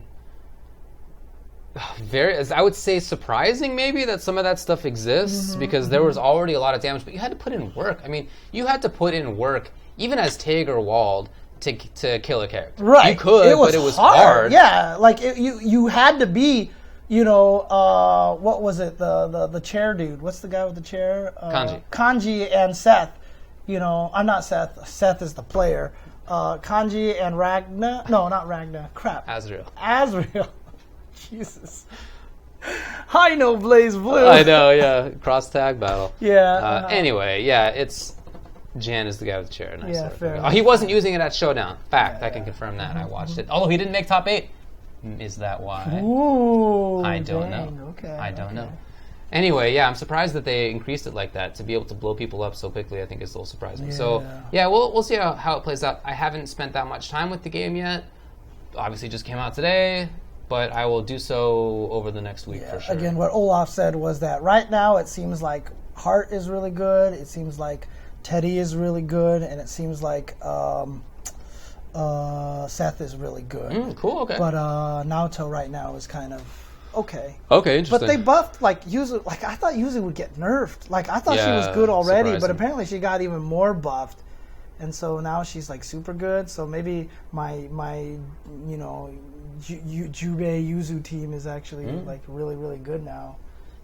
I would say surprising maybe that some of that stuff exists because there was already a lot of damage, but you had to put in work. I mean, you had to put in work, even as Tager Wald, to kill a character. Right. You could, but it was hard. Yeah, you had to be, what was it, the chair dude? What's the guy with the chair? Kanji and Seth. I'm not Seth. Seth is the player. Kanji and Ragna. No, not Ragna. Crap. Azrael. Jesus. I know BlazBlue. I know, yeah. Cross tag battle. Yeah. Anyway, yeah, Jan is the guy with the chair. Nice. Yeah, fair enough. He wasn't using it at Showdown. Fact, I can confirm that. I watched it. Although he didn't make top 8. Is that why? Ooh, I don't know. Okay. I don't know. Anyway, yeah, I'm surprised that they increased it like that. To be able to blow people up so quickly, I think is a little surprising. Yeah. So, yeah, we'll see how it plays out. I haven't spent that much time with the game yet. Obviously, just came out today. But I will do so over the next week for sure. Again, what Olaf said was that right now it seems like Heart is really good, it seems like Teddy is really good, and it seems like Seth is really good. Cool, okay. But Naoto right now is kind of okay. Okay, interesting. But they buffed Yuzu. I thought Yuzu would get nerfed. I thought she was good already, but apparently she got even more buffed. And so now she's super good. So maybe my Jubei Yuzu team is actually really, really good now.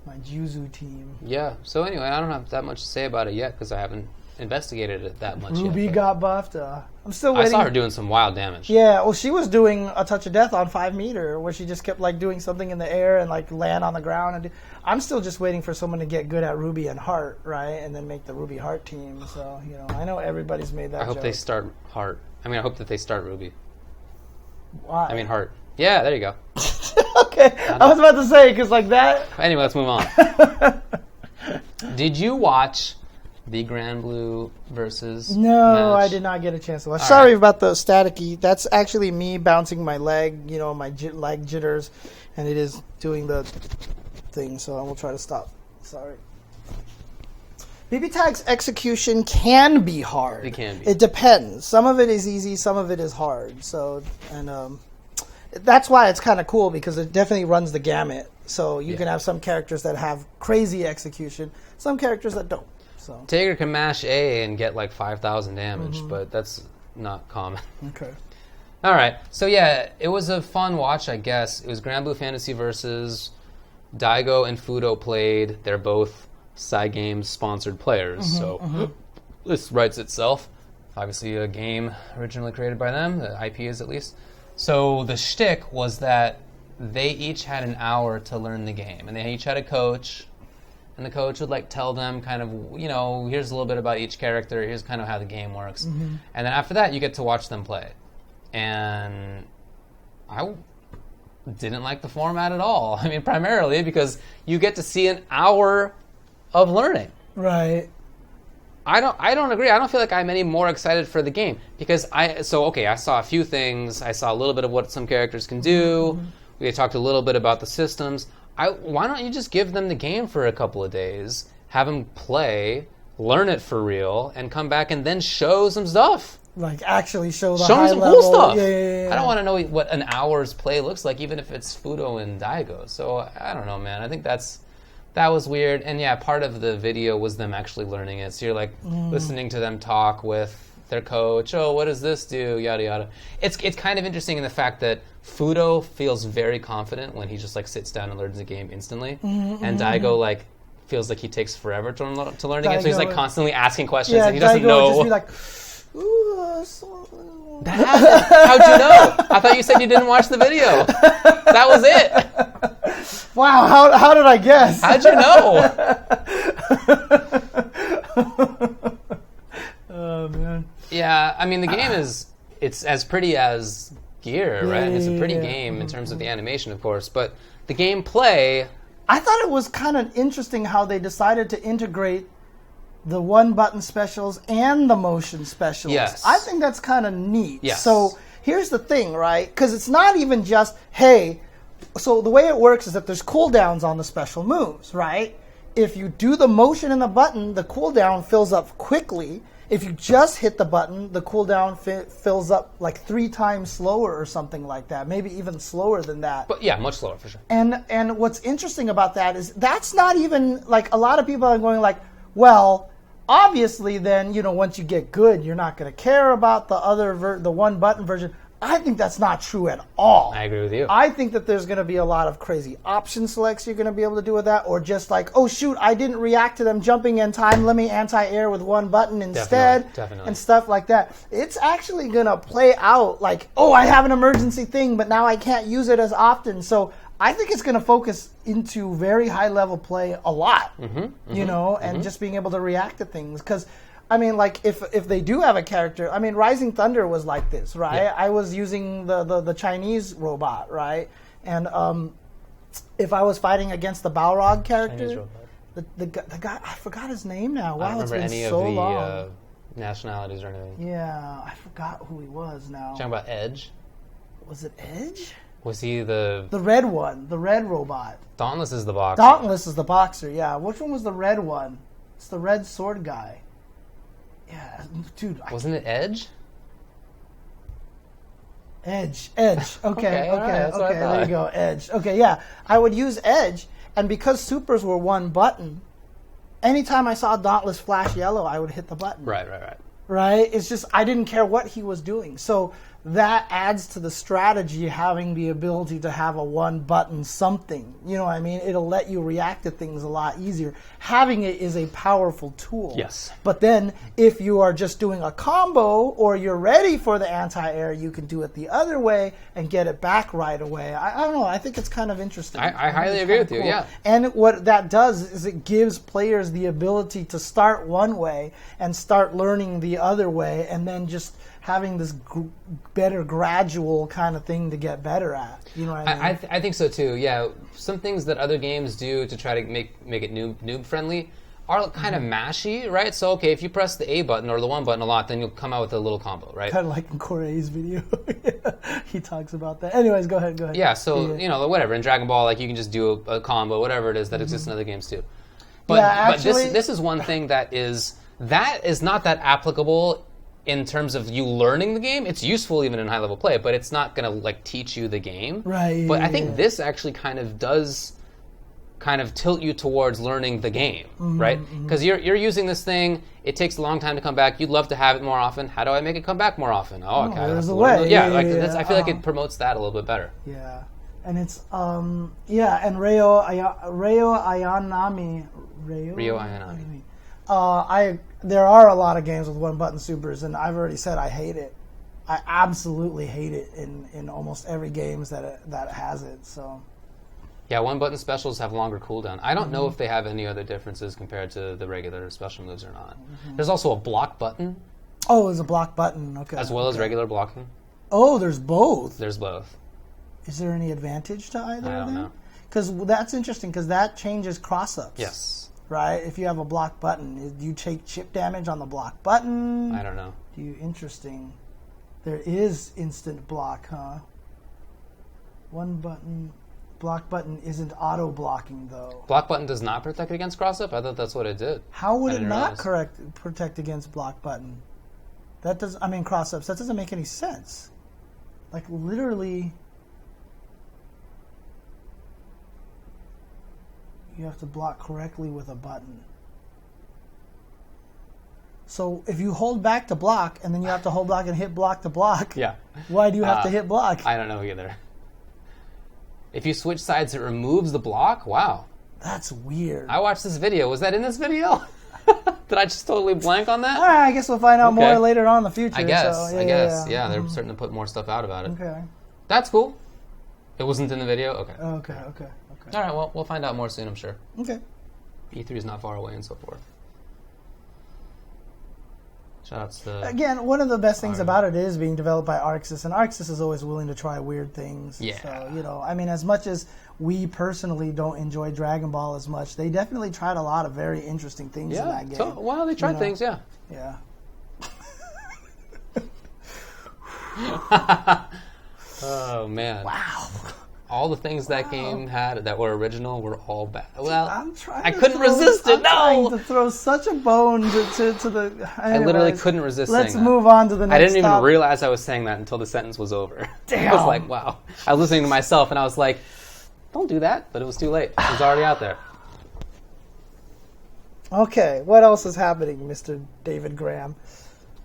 My Juzu team. Yeah. So anyway, I don't have that much to say about it yet because I haven't investigated it that much Ruby yet. got buffed. I'm still waiting. I saw her doing some wild damage. Yeah. Well, she was doing a touch of death on 5 meter where she just kept doing something in the air and land on the ground. I'm still just waiting for someone to get good at Ruby and Heart, right? And then make the Ruby Heart team. So, I know everybody's made that I hope joke. they start Heart. I hope that they start Ruby. Why? Heart. Yeah, there you go. Okay. I was about to say, because that... Anyway, let's move on. Did you watch the GranBlue versus No, match? I did not get a chance to watch. Sorry about the staticky. That's actually me bouncing my leg, my leg jitters, and it is doing the thing, so I will try to stop. Sorry. BB Tag's execution can be hard. It can be. It depends. Some of it is easy, some of it is hard. So, and that's why it's kind of cool because it definitely runs the gamut. So you can have some characters that have crazy execution, some characters that don't. So Tager can mash A and get 5,000 damage, but that's not common. Okay. All right. So yeah, it was a fun watch, I guess. It was GranBlue Fantasy versus Daigo and Fudo played. They're both Cygames sponsored players, so this writes itself. Obviously a game originally created by them, the IP is at least. So the shtick was that they each had an hour to learn the game, and they each had a coach, and the coach would tell them kind of, here's a little bit about each character, here's kind of how the game works. And then after that, you get to watch them play. And didn't like the format at all. I mean, primarily because you get to see an hour of learning. Right. I don't agree. I don't feel like I'm any more excited for the game because I saw a few things. I saw a little bit of what some characters can do. We talked a little bit about the systems. Why don't you just give them the game for a couple of days, have them play, learn it for real, and come back and then show some stuff? Like actually show the Show high me some level. cool stuff. Yeah. I don't want to know what an hour's play looks like, even if it's Fudo and Daigo. So I don't know, man. I think that was weird. And yeah, part of the video was them actually learning it. So you're like listening to them talk with their coach. Oh, what does this do? Yada yada. It's kind of interesting in the fact that Fudo feels very confident when he just like sits down and learns the game instantly, and Daigo like feels like he takes forever to learn the game. So he's like constantly asking questions, and he doesn't Daigo know. Would just be like, How'd you know? I thought you said you didn't watch the video. That was it. Wow, how did I guess? How'd you know? Oh man. Yeah, I mean the game it's as pretty as Gear, right? It's a pretty game in terms of the animation, of course, but the gameplay. I thought it was kind of interesting how they decided to integrate the one-button specials and the motion specials. Yes. I think that's kind of neat. Yes. So here's the thing, right? Because it's not even just, hey, so the way it works is that there's cooldowns on the special moves, right? If you do the motion and the button, the cooldown fills up quickly. If you just hit the button, the cooldown fills up like 3 times slower or something like that, maybe even slower than that. But yeah, much slower for sure. And what's interesting about that is that's not even, like, a lot of people are going like, well, obviously then, once you get good, you're not going to care about the one button version. I think that's not true at all. I agree with you. I think that there's going to be a lot of crazy option selects you're going to be able to do with that, or just like, oh shoot, I didn't react to them jumping in time, let me anti-air with one button instead, Definitely. and stuff like that. It's actually going to play out like, oh, I have an emergency thing, but now I can't use it as often. So I think it's going to focus into very high-level play a lot, and just being able to react to things. Because, I mean, like, if they do have a character, I mean, Rising Thunder was like this, right? Yeah. I was using the Chinese robot, right? And if I was fighting against the Balrog character, the guy, I forgot his name now. Wow, I don't remember any so of the long. nationalities or anything. Yeah, I forgot who he was now. Talking about Edge? Was it Edge? Was he the red one, the red robot? Dauntless is the boxer. Dauntless is the boxer, yeah. Which one was the red one? It's the red sword guy. Yeah, dude. Wasn't it Edge? Edge. Okay, that's what I there you go, Edge. Okay, yeah. I would use Edge, and because supers were one button, anytime I saw Dauntless flash yellow, I would hit the button. Right. Right? It's just, I didn't care what he was doing. So that adds to the strategy, having the ability to have a one-button something. You know what I mean? It'll let you react to things a lot easier. Having it is a powerful tool. Yes. But then, if you are just doing a combo, or you're ready for the anti-air, you can do it the other way and get it back right away. I don't know. I think it's kind of interesting. I highly agree with you, yeah. And what that does is it gives players the ability to start one way and start learning the other way, and then just having this better gradual kind of thing to get better at. You know what I mean? I think so too, yeah. Some things that other games do to try to make it noob friendly are kind of mashy, right? So, okay, if you press the A button or the 1 button a lot, then you'll come out with a little combo, right? Kind of like in Corey's video. He talks about that. Anyways, go ahead. Yeah, so, whatever. In Dragon Ball, like, you can just do a combo, whatever it is that exists in other games too. But this is one thing that is not that applicable in terms of you learning the game. It's useful even in high-level play, but it's not going to, like, teach you the game. Right. But I think this actually does tilt you towards learning the game, right? Because you're using this thing, it takes a long time to come back. You'd love to have it more often. How do I make it come back more often? Oh, okay. There's a way. I feel like it promotes that a little bit better. Yeah. And it's, and Ryo Ayanami. There are a lot of games with one-button supers, and I've already said I hate it. I absolutely hate it in almost every game that has it. So. Yeah, one-button specials have longer cooldown. I don't know if they have any other differences compared to the regular special moves or not. There's also a block button. Oh, there's a block button. Okay. As well as regular blocking. Oh, there's both. There's both. Is there any advantage to either I of don't them? know. Because that's interesting, because that changes cross-ups. Yes. Right? If you have a block button, do you take chip damage on the block button? I don't know. Interesting. There is instant block, huh? One button. Block button isn't auto-blocking, though. Block button does not protect against cross-up? I thought that's what it did. How would I it didn't not realize. protect against block button? That does. I mean, cross-ups. That doesn't make any sense. Like, literally, you have to block correctly with a button. So if you hold back to block, and then you have to hold back and hit block to block, Yeah. why do you have to hit block? I don't know either. If you switch sides, it removes the block? Wow. That's weird. I watched this video. Was that in this video? Did I just totally blank on that? All right, I guess we'll find out more later on in the future. I guess. So, Yeah, they're starting to put more stuff out about it. Okay. That's cool. It wasn't in the video? Okay. Okay. All right, well, we'll find out more soon, I'm sure. Okay. E3 is not far away and so forth. Shoutouts to... Again, one of the best things about it is being developed by Arxis, and Arxis is always willing to try weird things. Yeah. So, I mean, as much as we personally don't enjoy Dragon Ball as much, they definitely tried a lot of very interesting things in that game. So, they tried things, yeah. Yeah. Oh, man. Wow. All the things that game had that were original were all bad. Well, I to couldn't resist it, trying no! to throw such a bone to the... I literally couldn't resist saying that. Let's move on to the next I didn't even topic. realize I was saying that until the sentence was over. Damn. I was like, wow. I was listening to myself and I was like, don't do that. But it was too late. It was already out there. Okay, what else is happening, Mr. David Graham?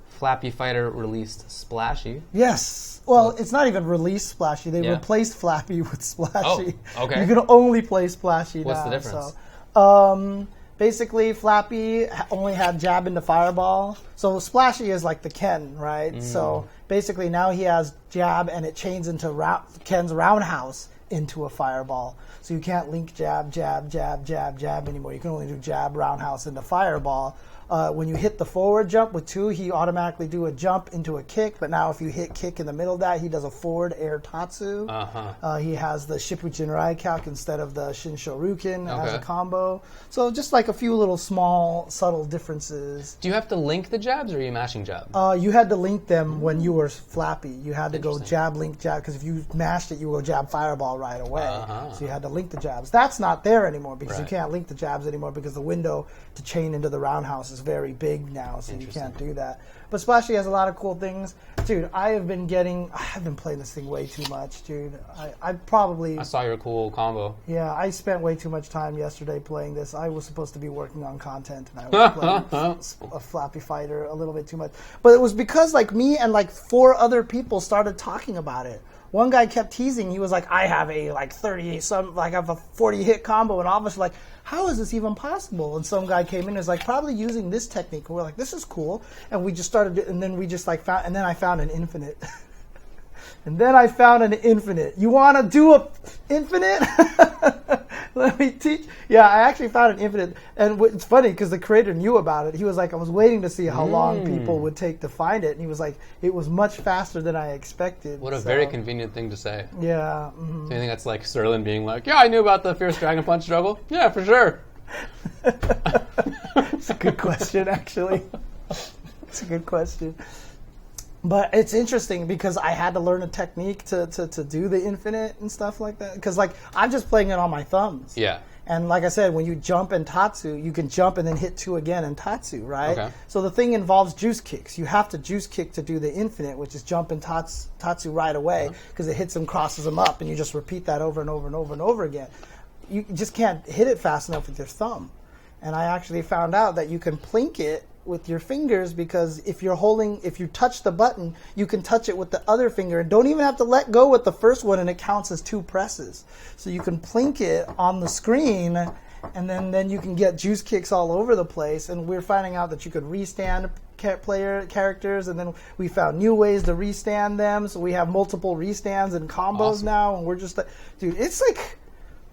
Flappy Fighter released Splashy. Yes. Well, it's not even released Splashy. They Yeah. replaced Flappy with Splashy. Oh, okay. You can only play Splashy What's now. the difference? So, basically, Flappy only had jab into Fireball. So Splashy is like the Ken, right? So basically now he has jab and it chains into Ken's roundhouse into a Fireball. So you can't link jab, jab, jab, jab, jab anymore. You can only do jab, roundhouse into Fireball. When you hit the forward jump with 2, he automatically do a jump into a kick. But now if you hit kick in the middle of that, he does a forward air Tatsu. He has the Shippujin Raikak instead of the Shin Shoryuken as a combo. So just like a few little small, subtle differences. Do you have to link the jabs or are you mashing jab? You had to link them when you were Flappy. You had to go jab, link, jab, because if you mashed it, you would go jab, Fireball right away. So you had to link the jabs. That's not there anymore because you can't link the jabs anymore because the window to chain into the roundhouse is very big now, so you can't do that. But Splashy has a lot of cool things. Dude, I've been playing this thing way too much, dude. I saw your cool combo. Yeah, I spent way too much time yesterday playing this. I was supposed to be working on content, and I was playing a Flappy Fighter a little bit too much. But it was because like me and like 4 other people started talking about it. One guy kept teasing. He was like, I have a like 30 some like I have a 40 hit combo, and all of us were like, how is this even possible? And some guy came in and was like, probably using this technique. And we're like, this is cool. And we just started, and then we just like found, and then I found an infinite. And then I found an infinite. You want to do a infinite? Let me teach. Yeah, I actually found an infinite. And it's funny because the creator knew about it. He was like, I was waiting to see how long people would take to find it. And he was like, it was much faster than I expected. What a very convenient thing to say. Yeah. Do you think that's like Sterling being like, yeah, I knew about the Fierce Dragon Punch struggle? Yeah, for sure. It's a good question, actually. It's a good question. But it's interesting because I had to learn a technique to do the infinite and stuff like that. Because like I'm just playing it on my thumbs. Yeah. And like I said, when you jump in Tatsu, you can jump and then hit 2 again in Tatsu, right? Okay. So the thing involves juice kicks. You have to juice kick to do the infinite, which is jump in Tatsu right away because it hits them, crosses them up, and you just repeat that over and over and over and over again. You just can't hit it fast enough with your thumb. And I actually found out that you can plink it with your fingers because if you touch the button, you can touch it with the other finger and don't even have to let go with the first one, and it counts as 2 presses. So you can plink it on the screen, and then you can get juice kicks all over the place. And we're finding out that you could restand characters, and then we found new ways to restand them. So we have multiple restands and combos now, and we're just like, dude, it's like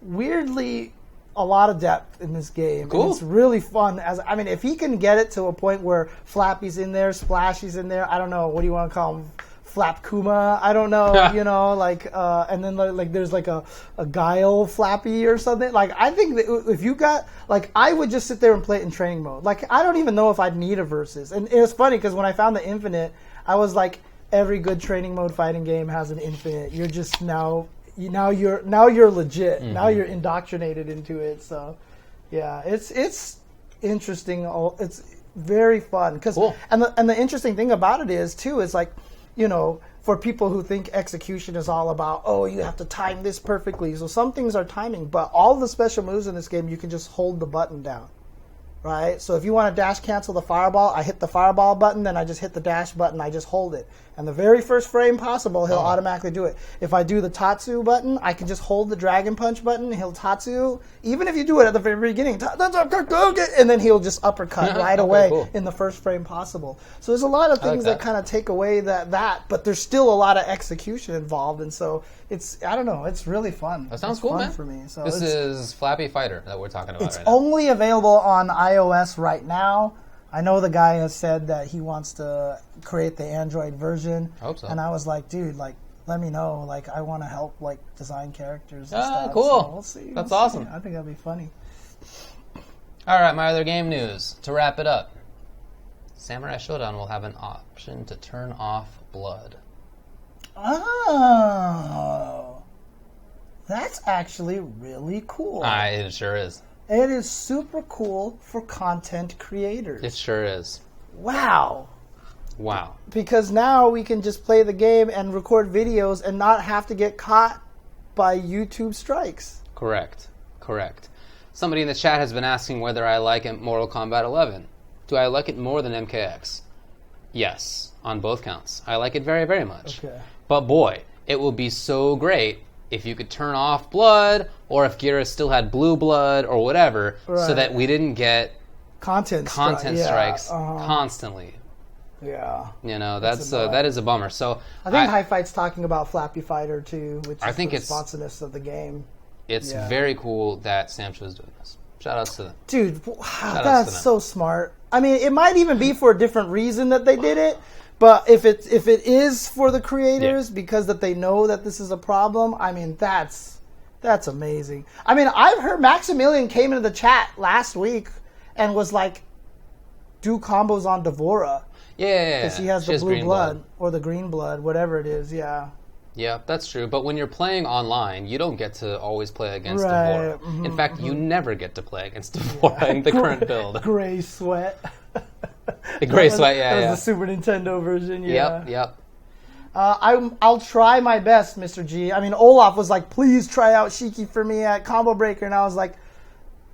weirdly a lot of depth in this game. Cool. And it's really fun. If he can get it to a point where Flappy's in there, Splashy's in there, I don't know, what do you want to call them? Flap Kuma. I don't know, you know, like, and then like there's like a Guile Flappy or something. Like, I think that if you got, like, I would just sit there and play it in training mode. Like, I don't even know if I'd need a versus. And it was funny because when I found the Infinite, I was like, every good training mode fighting game has an Infinite. You're just now you're legit. Mm-hmm. Now you're indoctrinated into it. So, yeah, it's interesting. It's very fun because cool. and the interesting thing about it is too is like, you know, for people who think execution is all about, oh, you have to time this perfectly. So some things are timing, but all the special moves in this game you can just hold the button down. Right? So if you want to dash cancel the fireball, I hit the fireball button, then I just hit the dash button, I just hold it. And the very first frame possible, he'll automatically do it. If I do the Tatsu button, I can just hold the Dragon Punch button, he'll Tatsu. Even if you do it at the very beginning, and then he'll just uppercut right away in the first frame possible. So there's a lot of things that kind of take away that, but there's still a lot of execution involved, and so it's, I don't know, it's really fun. That sounds cool, man. For me. So this is Flappy Fighter that we're talking about it's right now. only available on iOS right now. I know the guy has said that he wants to create the Android version. I hope so. And I was like, dude, like, let me know. Like, I want to help, like, design characters and stuff. Cool. So we'll see. That's awesome. I think that'll be funny. All right, my other game news. To wrap it up, Samurai Showdown will have an option to turn off blood. Oh. That's actually really cool. It sure is. It is super cool for content creators. It sure is. Wow. Wow. Because now we can just play the game and record videos and not have to get caught by YouTube strikes. Correct. Somebody in the chat has been asking whether I like Mortal Kombat 11. Do I like it more than MKX? Yes, on both counts. I like it very, very much. Okay. But boy, it would be so great if you could turn off blood, or if Gira still had blue blood, or whatever, so that we didn't get content strikes constantly. Yeah. You know, that is a bummer. So I think High Fight's talking about Flappy Fighter too, which is the responsiveness of the game. It's very cool that Samcho's doing this. Shout outs to them. Dude, wow, that's so smart. I mean, it might even be for a different reason that they did it, but if it is for the creators because that they know that this is a problem, I mean, that's amazing. I mean, I've heard Maximilian came into the chat last week and was like, do combos on Devora. Yeah. Because she has the blue blood or the green blood, whatever it is, yeah. Yeah, that's true. But when you're playing online, you don't get to always play against Devora. Mm-hmm, in fact, you never get to play against Devora in the current build. Gray Sweat. The Gray Sweat, yeah. That was the Super Nintendo version, yeah. Yep. I'll try my best, Mr. G. I mean, Olaf was like, please try out Shiki for me at Combo Breaker, and I was like,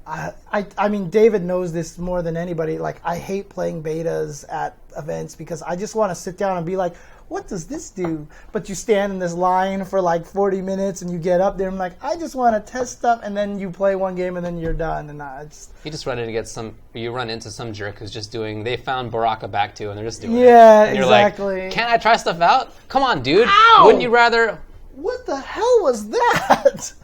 I mean, David knows this more than anybody. Like, I hate playing betas at events because I just want to sit down and be like, what does this do? But you stand in this line for like 40 minutes and you get up there and I'm like, I just want to test stuff, and then you play one game and then you're done. And you just run into some jerk who's just doing, they found Baraka back to and they're just doing it. Yeah, and you're exactly. Like, can't I try stuff out? Come on, dude. Ow! Wouldn't you rather? What the hell was that?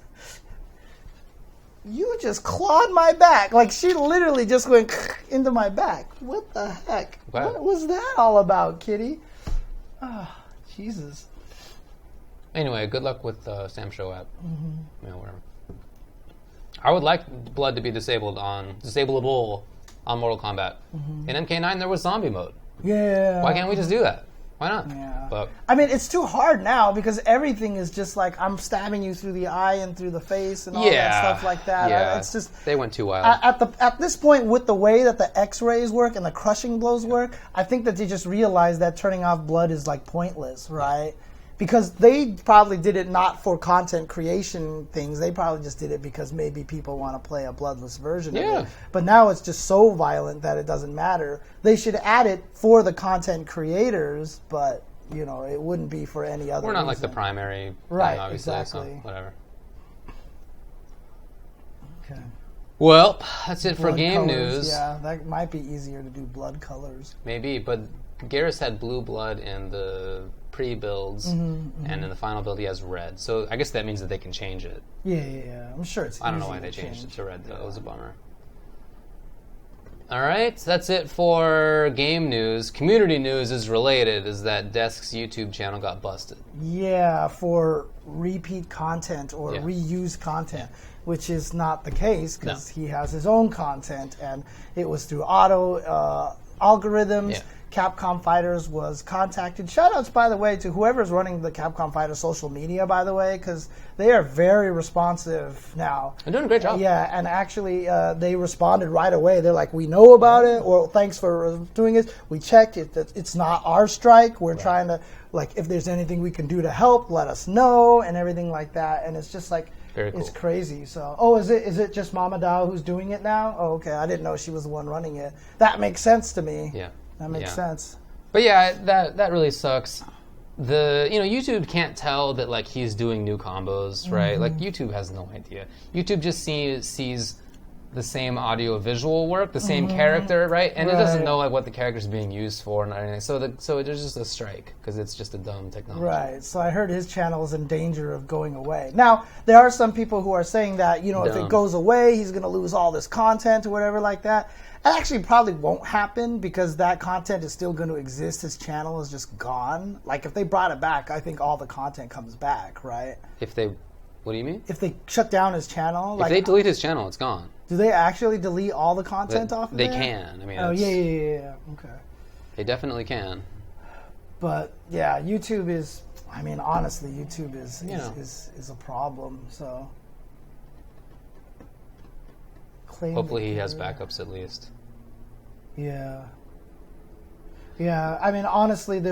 You just clawed my back. Like, she literally just went into my back. What the heck? Wow. What was that all about, kitty? Oh, Jesus. Anyway, good luck with the Sam Show app. Mm-hmm. Whatever. I would like blood to be disableable on Mortal Kombat. Mm-hmm. In MK9, there was zombie mode. Yeah. Why can't we just do that? Why not? Yeah. But I mean, it's too hard now because everything is just like, I'm stabbing you through the eye and through the face and all that stuff like that. Yeah. It's just, they went too wild. At this point, with the way that the X-rays work and the crushing blows work, I think that they just realized that turning off blood is like pointless, right? Because they probably did it not for content creation things. They probably just did it because maybe people want to play a bloodless version of it. But now it's just so violent that it doesn't matter. They should add it for the content creators, but you know, it wouldn't be for any other We're not reason. like the primary thing, obviously. Exactly. So whatever. Okay. Well, that's it for Blood game colors, news. Yeah, that might be easier to do blood colors. Maybe, but Garrus had blue blood in the pre-builds, and in the final build he has red. So I guess that means that they can change it. Yeah. I'm sure it's I don't know why they changed it to red, though. It was a bummer. All right, so that's it for game news. Community news is related, is that Desk's YouTube channel got busted. Yeah, for repeat content or Yeah. reused content, which is not the case because he has his own content, and it was through auto algorithms. Yeah. Capcom Fighters was contacted. Shoutouts, by the way, to whoever's running the Capcom Fighters social media, by the way, because they are very responsive now. They're doing a great job. Yeah, and actually they responded right away. They're like, we know about it, or thanks for doing it. We checked it. It's not our strike. We're trying to, like, if there's anything we can do to help, let us know, and everything like that. And it's just like, Very cool. It's crazy. So, is it just Mama Dao who's doing it now? Oh, okay. I didn't know she was the one running it. That makes sense to me. Yeah. That makes sense. But yeah, that really sucks. YouTube can't tell that like he's doing new combos, right? Like YouTube has no idea. YouTube just sees the same audio visual work, the same character, right? And it doesn't know like what the character's being used for and anything. So there's just a strike because it's just a dumb technology. Right. So I heard his channel is in danger of going away. Now, there are some people who are saying that, if it goes away, he's going to lose all this content or whatever like that. It actually probably won't happen because that content is still going to exist. His channel is just gone. Like, if they brought it back, I think all the content comes back, right? What do you mean? If they shut down his channel? If they delete his channel, it's gone. Do they actually delete all the content off of They there? can. I mean, yeah. Okay. They definitely can. But, yeah, YouTube is, honestly, YouTube is a problem, so. Hopefully he has backups at least. Yeah. Yeah, honestly,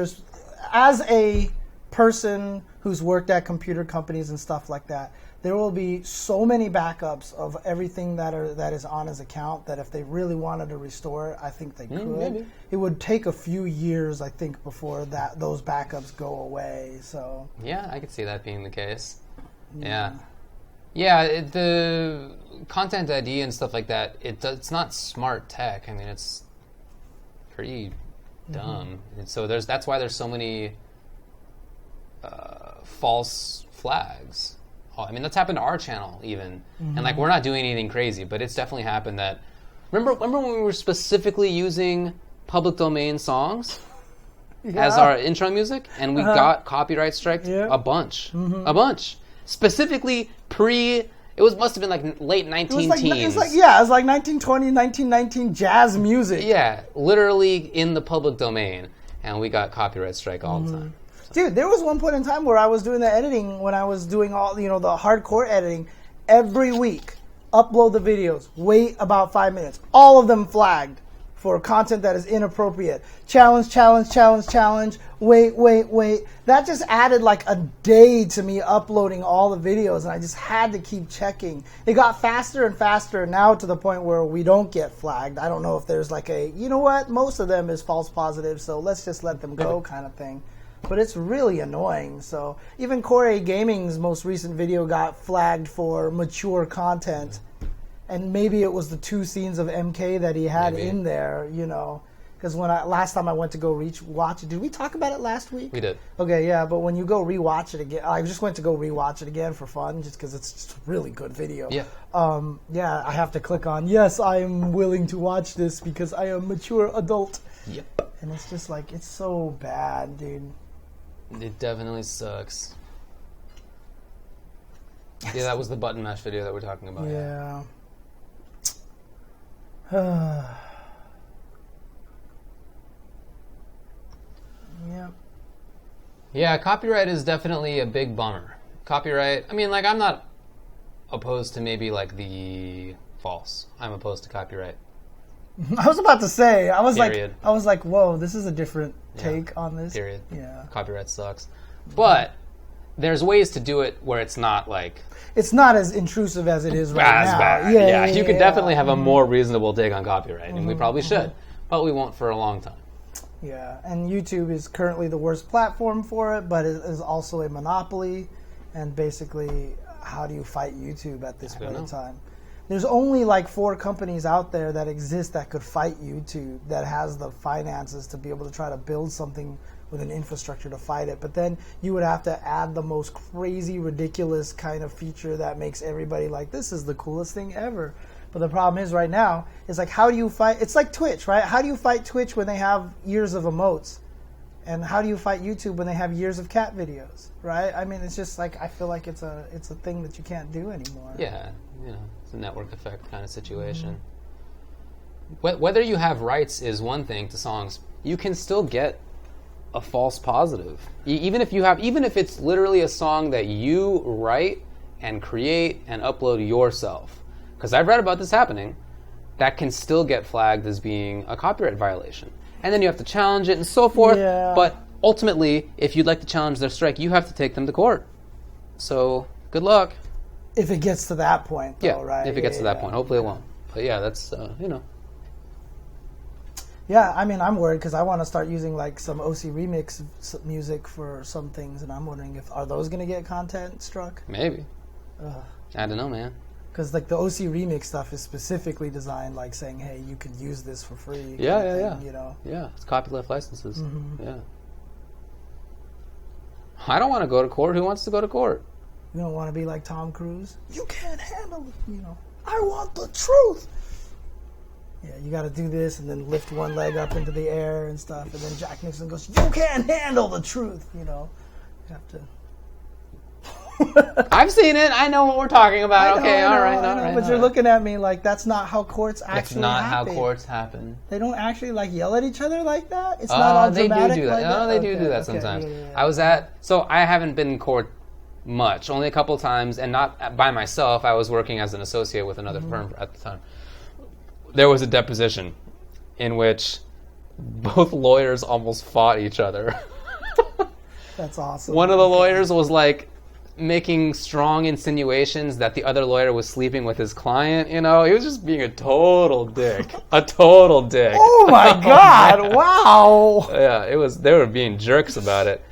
as a person who's worked at computer companies and stuff like that, there will be so many backups of everything that is on his account that if they really wanted to restore it, I think they could. Maybe. It would take a few years, I think, before those backups go away. So yeah, I could see that being the case. Yeah. Yeah, the Content ID and stuff like that, it's not smart tech. It's pretty dumb. And so that's why there's so many false flags. That's happened to our channel even. And we're not doing anything crazy, but it's definitely happened that... Remember when we were specifically using public domain songs as our intro music? And we got copyright striked a bunch. A bunch. Specifically must have been like late 19-teens. It was like 1920, 1919 jazz music. Yeah, literally in the public domain, and we got copyright strike all the time. Dude, there was one point in time where I was doing the editing, when I was doing all, the hardcore editing, every week, upload the videos, wait about 5 minutes, all of them flagged for content that is inappropriate. Challenge, wait. That just added like a day to me uploading all the videos, and I just had to keep checking. It got faster and faster now to the point where we don't get flagged. I don't know if there's like most of them is false positive, so let's just let them go kind of thing. But it's really annoying. So even Core Gaming's most recent video got flagged for mature content. And maybe it was the 2 scenes of MK that he had in there, Because last time I went to go watch it, did we talk about it last week? We did. Okay, yeah, but when you go rewatch it again, I just went to go rewatch it again for fun, just because it's just a really good video. Yeah. I have to click on, yes, I am willing to watch this because I am a mature adult. Yep. And it's just like, it's so bad, dude. It definitely sucks. Yeah, that was the button mash video that we're talking about. Yeah. Yeah. Yeah, copyright is definitely a big bummer. Copyright, I'm not opposed to maybe like the false. I'm opposed to copyright. I was about to say, I was Period. like, whoa, this is a different take on this. Period. Yeah. Copyright sucks. But there's ways to do it where it's not like... It's not as intrusive as it is right now. Bad. Yeah, you could definitely have a more reasonable take on copyright, and we probably should. But we won't for a long time. Yeah, and YouTube is currently the worst platform for it, but it is also a monopoly. And basically, how do you fight YouTube at this point in time? There's only like 4 companies out there that exist that could fight YouTube, that has the finances to be able to try to build something with an infrastructure to fight it. But then you would have to add the most crazy, ridiculous kind of feature that makes everybody like, this is the coolest thing ever. But the problem is right now is like, how do you fight? It's like Twitch, right? How do you fight Twitch when they have years of emotes? And how do you fight YouTube when they have years of cat videos, right? I mean, it's just like, I feel like it's a thing that you can't do anymore. Yeah, it's a network effect kind of situation. Whether you have rights is one thing to songs, you can still get a false positive. Even if it's literally a song that you write and create and upload yourself. Because I've read about this happening, that can still get flagged as being a copyright violation. And then you have to challenge it and so forth. Yeah. But ultimately, if you'd like to challenge their strike, you have to take them to court. So, good luck. If it gets to that point, though, right? If it gets to that point. Hopefully it won't. But yeah, that's, Yeah, I mean, I'm worried because I want to start using like some OC remix music for some things, and I'm wondering are those going to get content struck? Maybe. I don't know, man. Because like the OC remix stuff is specifically designed like saying, hey, you could use this for free. Yeah. You know? Yeah, it's copyleft licenses. Yeah. I don't want to go to court. Who wants to go to court? You don't want to be like Tom Cruise? You can't handle it, I want the truth. Yeah, you got to do this and then lift one leg up into the air and stuff. And then Jack Nixon goes, you can't handle the truth, You have to... I've seen it. I know what we're talking about. Okay, all right. But you're looking at me like that's not how courts actually happen. It's not how courts happen. They don't actually like yell at each other like that? It's not all dramatic. They do do that. Like no, they do that sometimes. Yeah. So I haven't been in court much, only a couple times, and not by myself. I was working as an associate with another firm at the time. There was a deposition in which both lawyers almost fought each other. That's awesome. One of the lawyers was like making strong insinuations that the other lawyer was sleeping with his client. He was just being a total dick. Oh my God! Wow. Yeah, they were being jerks about it.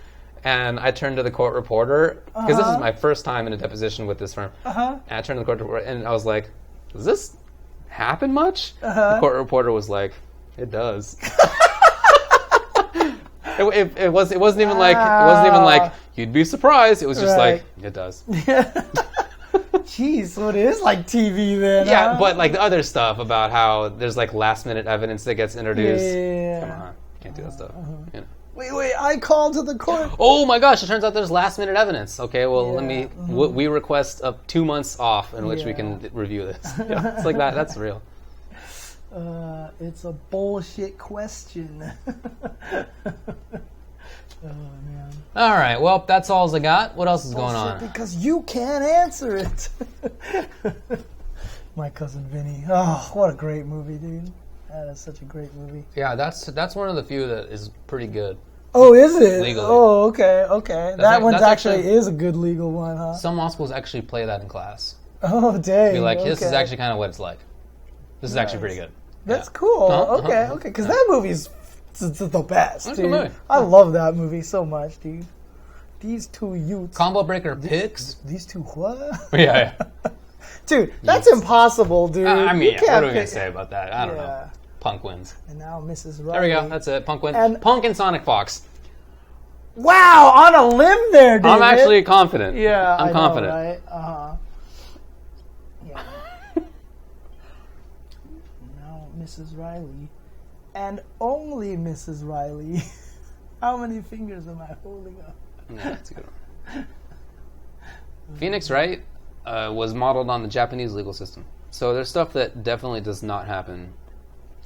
And I turned to the court reporter because this was my first time in a deposition with this firm. And I turned to the court reporter and I was like, "Does this happen much?" The court reporter was like, "It does." It wasn't even like you'd be surprised. It was just like it does. Jeez, so it is like TV then. Yeah, but like the other stuff about how there's like last minute evidence that gets introduced. Yeah. Come on, can't do that stuff. Wait, I called to the court. Oh my gosh, it turns out there's last minute evidence. Okay, well we request 2 months off in which we can review this. Yeah, it's like that. That's real. It's a bullshit question. Oh, man. All right, well, that's all I got. What else is going on? Because you can't answer it. My Cousin Vinny. Oh, what a great movie, dude. That is such a great movie. Yeah, that's one of the few that is pretty good. Oh, is it? Legally. Oh, okay. That one's actually is a good legal one, huh? Some law schools actually play that in class. Oh, dang. Be like, this is actually kind of what it's like. This is actually pretty good. That's cool. Okay. Because that movie's the best, That's dude. movie. I love that movie so much, dude. These two youths. Combo breaker picks. These two what? Yeah. Dude, that's impossible, dude. I mean, what are we going to say about that? I don't know. Punk wins. And now Mrs. Riley. There we go. That's it. Punk wins. Punk and Sonic Fox. Wow, on a limb there, dude. I'm actually confident. Yeah, I'm confident. Know, right? Uh-huh. Yeah. Now Mrs. Riley. And only Mrs. Riley. How many fingers am I holding up? Yeah, that's a good one. Phoenix Wright was modeled on the Japanese legal system. So there's stuff that definitely does not happen.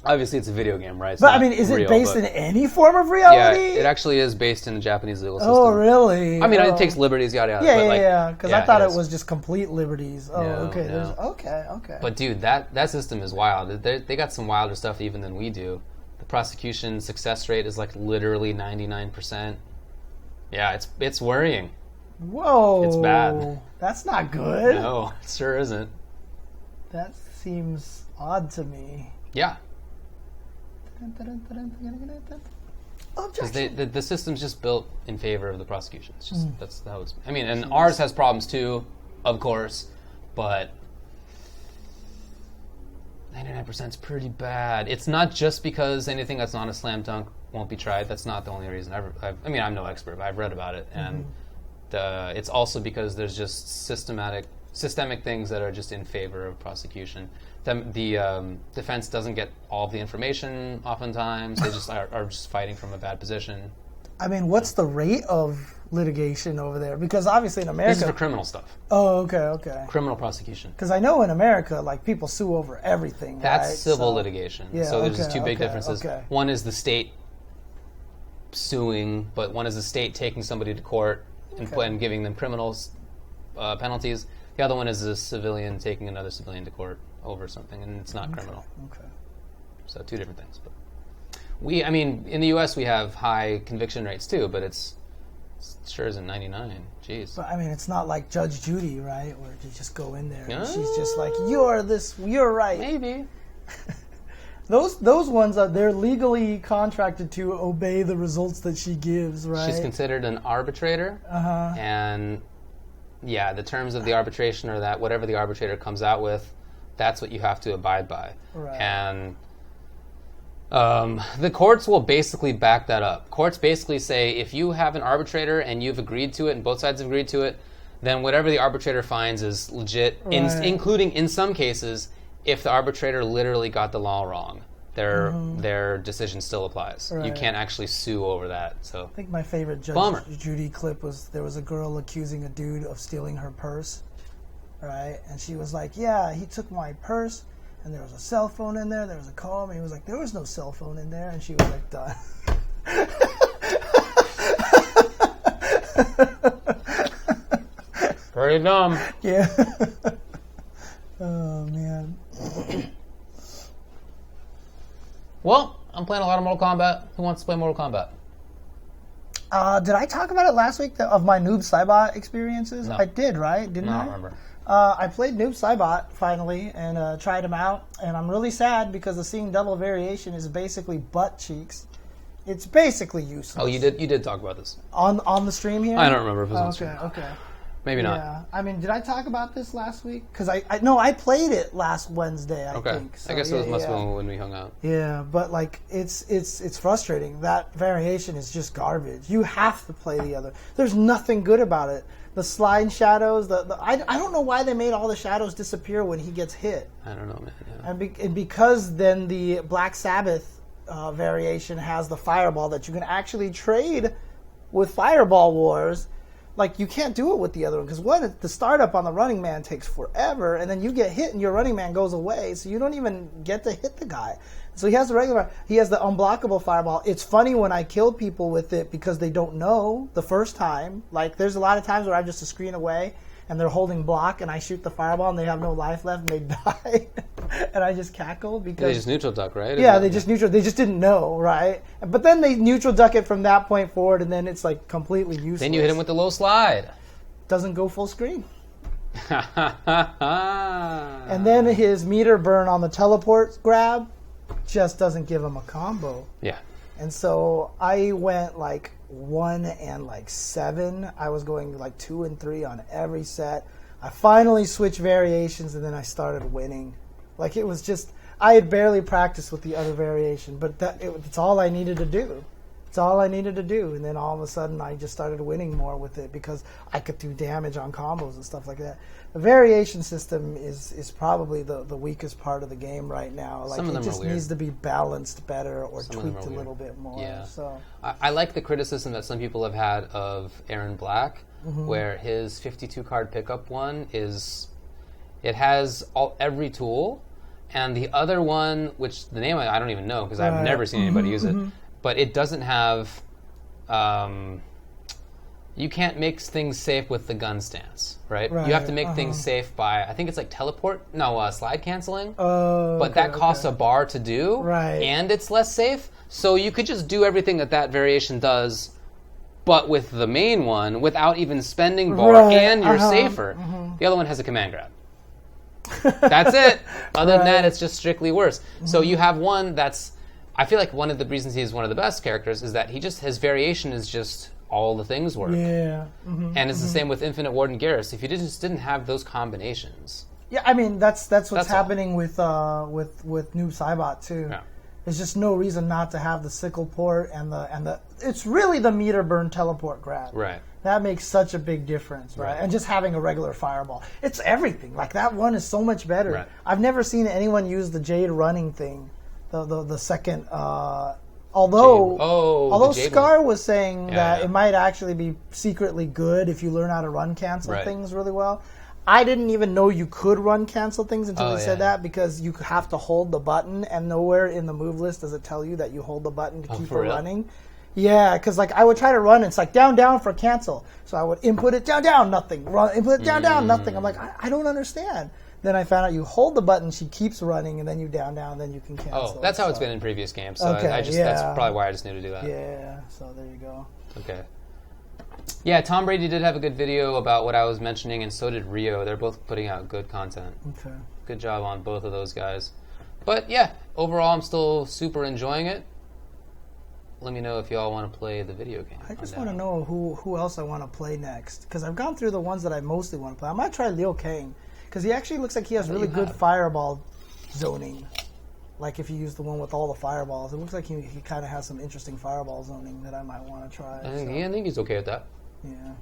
Obviously, it's a video game, right? It's but I mean, is it based in any form of reality? Yeah, it actually is based in the Japanese legal system. Oh, really? I mean, it takes liberties, yada yada. Yeah. Because I thought it was just complete liberties. Oh, no, okay. No. Okay. But dude, that system is wild. They got some wilder stuff even than we do. The prosecution success rate is like literally 99%. Yeah, it's worrying. Whoa. It's bad. That's not good. No, it sure isn't. That seems odd to me. Yeah. Because the system's just built in favor of the prosecution. It's just that's how it's. I mean, and ours has problems too, of course, but 99% is pretty bad. It's not just because anything that's not a slam dunk won't be tried. That's not the only reason. I mean, I'm no expert, but I've read about it, and it's also because there's just systematic systemic things that are just in favor of prosecution. The defense doesn't get all the information oftentimes. They just are just fighting from a bad position. I mean, what's the rate of litigation over there? Because obviously in America... This is for criminal stuff. Oh, okay. Criminal prosecution. Because I know in America, like, people sue over everything, That's right? civil litigation. Yeah, so there's just two big differences. Okay. One is the state suing, but one is the state taking somebody to court and giving them criminal penalties. The other one is a civilian taking another civilian to court over something, and it's not criminal. Okay. So two different things. But in the U.S. we have high conviction rates too, but it sure isn't 99. Jeez. But I mean, it's not like Judge Judy, right? Where you just go in there and she's just like, you're right. Maybe. Those ones they're legally contracted to obey the results that she gives, right? She's considered an arbitrator, and the terms of the arbitration are that whatever the arbitrator comes out with, that's what you have to abide by. Right. And the courts will basically back that up. Courts basically say if you have an arbitrator and you've agreed to it and both sides have agreed to it, then whatever the arbitrator finds is legit, including in some cases if the arbitrator literally got the law wrong. Their decision still applies. Right. You can't actually sue over that. So I think my favorite Judge Judy clip was there was a girl accusing a dude of stealing her purse, right? And she was like, yeah, he took my purse, and there was a cell phone in there, there was a call, and he was like, there was no cell phone in there, and she was like, done. Very dumb. Yeah. Oh, man. Well, I'm playing a lot of Mortal Kombat. Who wants to play Mortal Kombat? Did I talk about it last week of my Noob Saibot experiences? No. I did, right? Didn't I? I don't remember. I played Noob Saibot finally and tried him out, and I'm really sad because the Seeing Double variation is basically butt cheeks. It's basically useless. Oh, you did talk about this on the stream here. I don't remember if it was on stream. Okay. Maybe not. Yeah, I mean, did I talk about this last week? Because I played it last Wednesday. I think. So, I guess it must have been when we hung out. Yeah, but like it's frustrating. That variation is just garbage. You have to play the other. There's nothing good about it. The slide shadows. I don't know why they made all the shadows disappear when he gets hit. I don't know, man. Yeah. And because then the Black Sabbath variation has the fireball that you can actually trade with Fireball Wars. Like, you can't do it with the other one, because the startup on the Running Man takes forever, and then you get hit and your Running Man goes away, so you don't even get to hit the guy. So he has he has the unblockable fireball. It's funny when I kill people with it because they don't know the first time. Like, there's a lot of times where I'm just a screen away, and they're holding block, and I shoot the fireball, and they have no life left, and they die. And I just cackle because... They just neutral duck, right? Yeah, they just didn't know, right? But then they neutral duck it from that point forward, and then it's like completely useless. Then you hit him with the low slide. Doesn't go full screen. And then his meter burn on the teleport grab just doesn't give him a combo. Yeah. And so I went like 1 and like 7. I was going like 2 and 3 on every set. I finally switched variations, and then I started winning. Like, it was just, I had barely practiced with the other variation, but it's all I needed to do. It's all I needed to do. And then all of a sudden, I just started winning more with it because I could do damage on combos and stuff like that. The variation system is probably the weakest part of the game right now. Like, it just needs to be balanced better or tweaked a little bit more. Yeah. So I like the criticism that some people have had of Aaron Black, where his 52 card pickup one it has every tool, and the other one, which the name I don't even know because I've never seen anybody use it, but it doesn't have. You can't make things safe with the gun stance, right? You have to make things safe by, I think it's like slide canceling. But that costs a bar to do, and it's less safe. So you could just do everything that variation does, but with the main one, without even spending bar, and you're safer. The other one has a command grab. That's it. Other than that, it's just strictly worse. So you have one that's, I feel like one of the reasons he's one of the best characters is that his variation is just all the things work. Yeah. And it's the same with Infinite Warden Garrus. If you just didn't have those combinations. Yeah, I mean that's what's happening with Noob Saibot too. Yeah. There's just no reason not to have the sickle port and the it's really the meter burn teleport grab. Right. That makes such a big difference, right? And just having a regular fireball. It's everything. Like, that one is so much better. Right. I've never seen anyone use the Jade running thing. The second... Although Scar was saying that it might actually be secretly good if you learn how to run cancel things really well. I didn't even know you could run cancel things until they said that, because you have to hold the button, and nowhere in the move list does it tell you that you hold the button to keep it running. Yeah, because like I would try to run, and it's like down for cancel. So I would input it down nothing, run input it down nothing. I'm like, I don't understand. Then I found out you hold the button, she keeps running, and then you down, then you can cancel. Oh, that's how it's been in previous games. So that's probably why I just knew to do that. Yeah, so there you go. Okay. Yeah, Tom Brady did have a good video about what I was mentioning, and so did Rio. They're both putting out good content. Okay. Good job on both of those guys. But yeah, overall, I'm still super enjoying it. Let me know if y'all want to play the video game. I just want to know who else I want to play next, because I've gone through the ones that I mostly want to play. I might try Liu Kang, because he actually looks like he has really good fireball zoning. Like if you use the one with all the fireballs, it looks like he kind of has some interesting fireball zoning that I might want to try. I think he's okay with that. Yeah.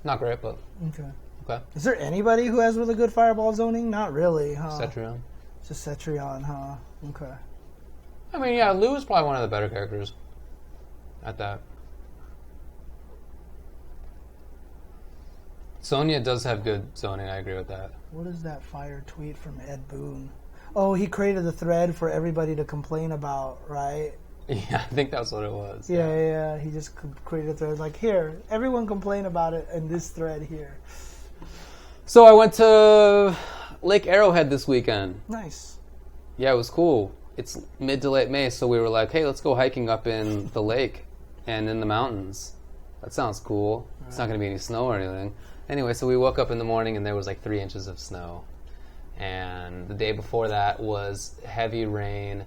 Not great, but... Okay. Is there anybody who has really good fireball zoning? Not really, huh? Cetrion. Just Cetrion, huh? Okay. I mean, yeah, Liu is probably one of the better characters at that. Sonya does have good zoning, I agree with that. What is that fire tweet from Ed Boon? Oh, he created a thread for everybody to complain about, right? Yeah, I think that's what it was. Yeah. He just created a thread like, here, everyone complain about it in this thread here. So I went to Lake Arrowhead this weekend. Nice. Yeah, it was cool. It's mid to late May, so we were like, hey, let's go hiking up in the lake and in the mountains. That sounds cool. Right. It's not going to be any snow or anything. Anyway, so we woke up in the morning and there was like 3 inches of snow. And the day before that was heavy rain.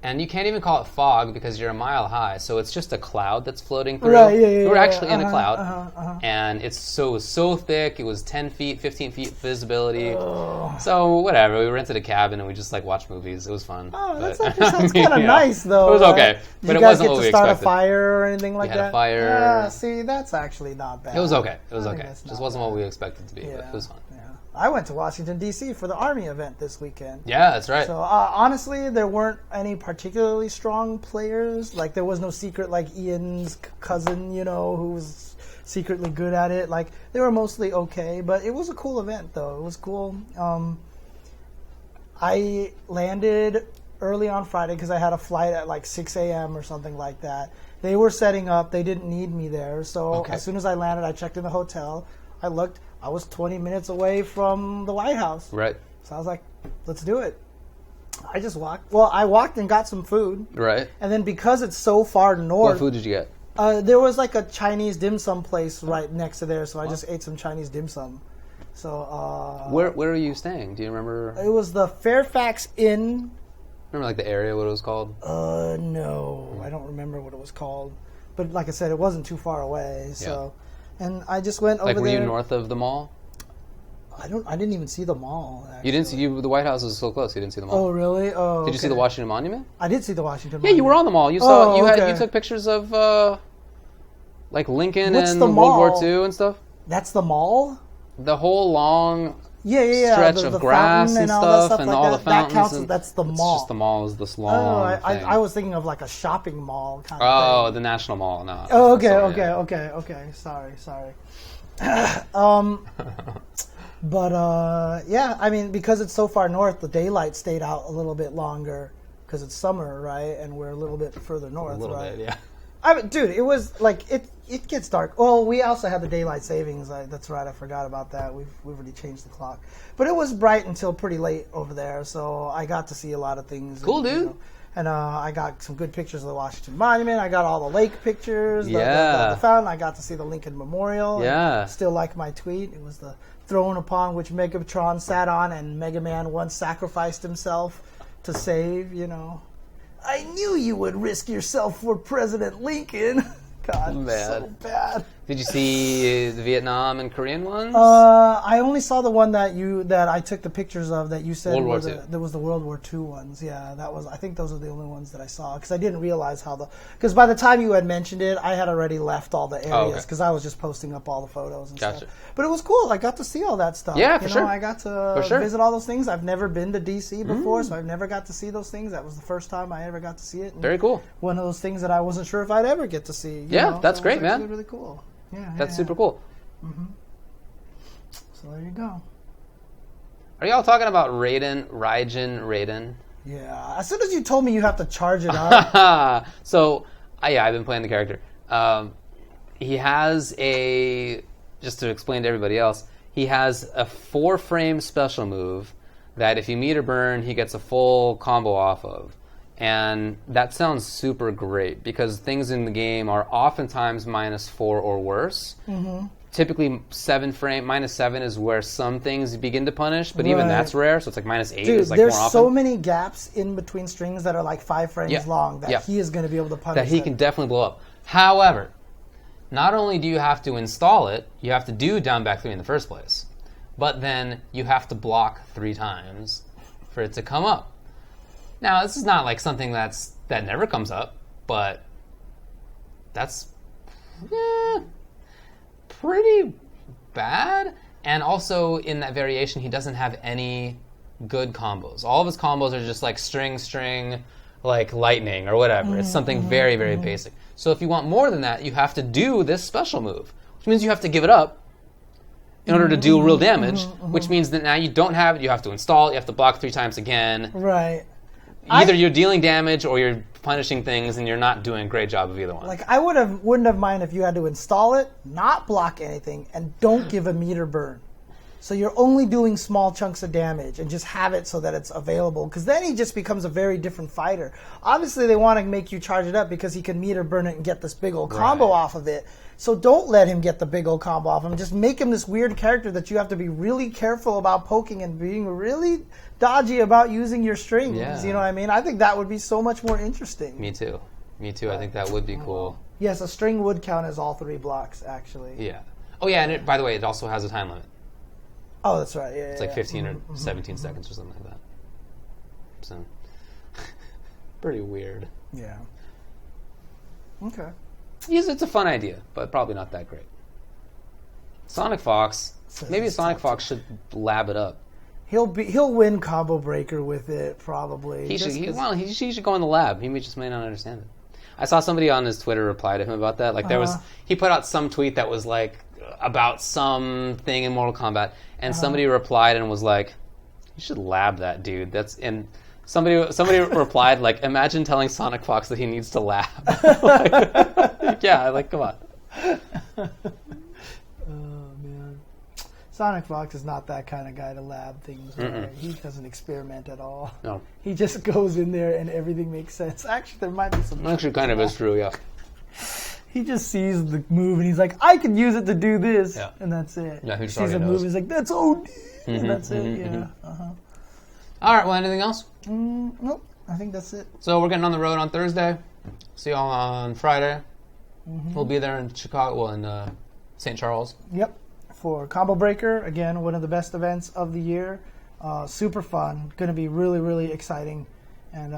And you can't even call it fog because you're a mile high, so it's just a cloud that's floating through. Right, yeah, we're actually in a cloud, and it was so thick. It was 10 feet, 15 feet visibility. Oh. So whatever, we rented a cabin and we just like watched movies. It was fun. Oh, that actually sounds kind of nice, though. It was okay, but it wasn't what we expected. Did you guys get to start a fire or anything like that? We had a fire. Yeah, see, that's actually not bad. It was okay. It was okay. It just wasn't what we expected it to be, but it was fun. I went to Washington, D.C. for the Army event this weekend. Yeah, that's right. So, honestly, there weren't any particularly strong players. Like, there was no secret, like, Ian's cousin, who was secretly good at it. Like, they were mostly okay. But it was a cool event, though. It was cool. I landed early on Friday because I had a flight at, like, 6 a.m. or something like that. They were setting up. They didn't need me there. So, as soon as I landed, I checked in the hotel. I looked. I was 20 minutes away from the White House. Right. So I was like, let's do it. I just walked. Well, I walked and got some food. Right. And then because it's so far north. What food did you get? There was like a Chinese dim sum place right next to there, so I just ate some Chinese dim sum. So. Where are you staying? Do you remember? It was the Fairfax Inn. Remember like the area, what it was called? No. I don't remember what it was called. But like I said, it wasn't too far away, so. Yeah. And I just went over there. Like, were you north of the mall? I didn't even see the mall, actually. You didn't see... the White House was so close, you didn't see the mall. Oh, really? Oh, Did you see the Washington Monument? I did see the Washington Monument. Yeah, you were on the mall. You saw... You took pictures of, like, Lincoln and World War II and stuff. That's the mall? The whole long... Yeah. Stretch of grass and stuff, and all the fountains. That counts. That's the mall. It's just the mall is this long thing. I was thinking of like a shopping mall kind of thing. Oh, the National Mall, no. Oh, okay. Sorry. But yeah, I mean, because it's so far north, the daylight stayed out a little bit longer because it's summer, right? And we're a little bit further north, a little right? bit, yeah. I mean, dude, it was like it gets dark. Well, we also had the daylight savings. That's right, I forgot about that. We've already changed the clock, but it was bright until pretty late over there, so I got to see a lot of things. Cool, dude. And I got some good pictures of the Washington Monument. I got all the lake pictures. Yeah. The fountain. I got to see the Lincoln Memorial. Yeah. Still like my tweet. It was the throne upon which Megatron sat on, and Mega Man once sacrificed himself to save. I knew you would risk yourself for President Lincoln. God, man. So bad. Did you see the Vietnam and Korean ones? I only saw the one that I took the pictures of that you said World War was II. There was the World War II ones. Yeah, I think those are the only ones that I saw because I didn't realize because by the time you had mentioned it, I had already left all the areas because I was just posting up all the photos and stuff. But it was cool. I got to see all that stuff. Yeah, for sure. I got to visit all those things. I've never been to DC before, so I've never got to see those things. That was the first time I ever got to see it. And very cool. One of those things that I wasn't sure if I'd ever get to see. That's great, man. Really cool. Yeah, that's super cool. Mm-hmm. So there you go. Are y'all talking about Raiden? Yeah. As soon as you told me you have to charge it up. So, I've been playing the character. He has just to explain to everybody else, he has a 4-frame special move that if you meter burn, he gets a full combo off of. And that sounds super great because things in the game are oftentimes -4 or worse. Mm-hmm. Typically, -7 is where some things begin to punish, but even that's rare. So it's like -8 is like more often. There's so many gaps in between strings that are like 5 frames long that he is going to be able to punish. That he can definitely blow up. However, not only do you have to install it, you have to do down back 3 in the first place, but then you have to block 3 times for it to come up. Now, this is not like something that never comes up, but that's pretty bad. And also, in that variation, he doesn't have any good combos. All of his combos are just like string, like lightning or whatever. It's something very, very basic. So if you want more than that, you have to do this special move, which means you have to give it up in order to do real damage, which means that now you don't have it, you have to install it, you have to block 3 times again. Right. Either you're dealing damage or you're punishing things, and you're not doing a great job of either one. Like, I wouldn't have minded if you had to install it, not block anything, and don't give a meter burn. So you're only doing small chunks of damage and just have it so that it's available. Because then he just becomes a very different fighter. Obviously, they want to make you charge it up because he can meter burn it and get this big old combo off of it. So don't let him get the big old combo off him. Just make him this weird character that you have to be really careful about poking and being really dodgy about using your strings. Yeah. You know what I mean? I think that would be so much more interesting. Me too. I think that would be cool. Yes, a string would count as all 3 blocks, actually. Yeah. Oh, yeah, and by the way, it also has a time limit. Oh, that's right. Yeah, it's like 15 or 17 seconds or something like that. So, pretty weird. Yeah. Okay. Yes, it's a fun idea, but probably not that great. Sonic Fox. Maybe Sonic Fox should lab it up. He'll win Combo Breaker with it probably. He should go in the lab. He just may not understand it. I saw somebody on his Twitter reply to him about that. Like he put out some tweet that was like about something in Mortal Kombat, and somebody replied and was like, "You should lab that, dude." Somebody replied like, "Imagine telling Sonic Fox that he needs to lab." Come on. Oh man, Sonic Fox is not that kind of guy to lab things. Right? He doesn't experiment at all. No, he just goes in there and everything makes sense. Actually, there might be some. Actually, kind of is true. Yeah. He just sees the move and he's like, I can use it to do this, and that's it. Yeah, he sees a move, he's like, that's OD, and that's it. Yeah. All right. Well, anything else? Nope. I think that's it. So we're getting on the road on Thursday. See y'all on Friday. We'll be there in Chicago, in St. Charles. Yep. For Combo Breaker, again, one of the best events of the year. Super fun. Going to be really, really exciting. And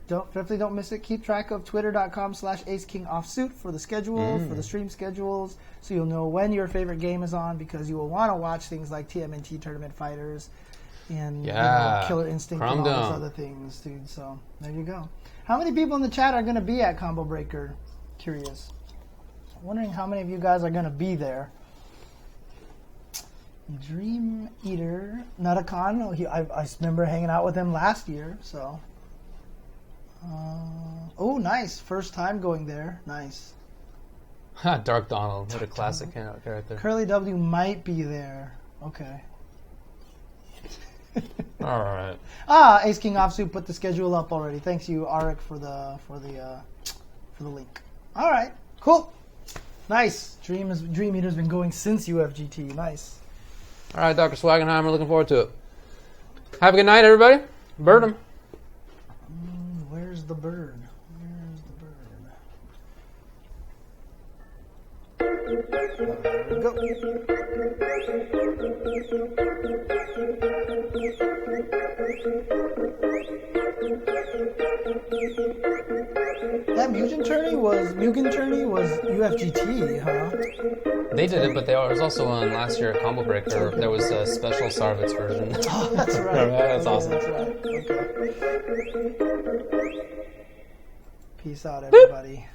definitely don't miss it. Keep track of twitter.com/AceKingOffsuit for the schedule, for the stream schedules, so you'll know when your favorite game is on, because you will want to watch things like TMNT Tournament Fighters and Killer Instinct and all those other things, dude. So there you go. How many people in the chat are going to be at Combo Breaker? Curious. I'm wondering how many of you guys are going to be there. Dream Eater, Nutacon. I remember hanging out with him last year. So, nice. First time going there. Nice. Dark Donald, what a classic character. Curly W might be there. Okay. All right. Ace King Offsuit put the schedule up already. Thanks you, Arik, for the link. All right. Cool. Nice. Dream Eater's been going since UFGT. Nice. All right, Dr. Swagenheimer, looking forward to it. Have a good night, everybody. Bird 'em. Where's the bird? There we go. That Mugen tourney was UFGT, huh? They did it, but there was also one last year at Combo Breaker. There was a special Sarvitz version. Oh, that's right. That's awesome. That's right. Okay. Peace out, everybody.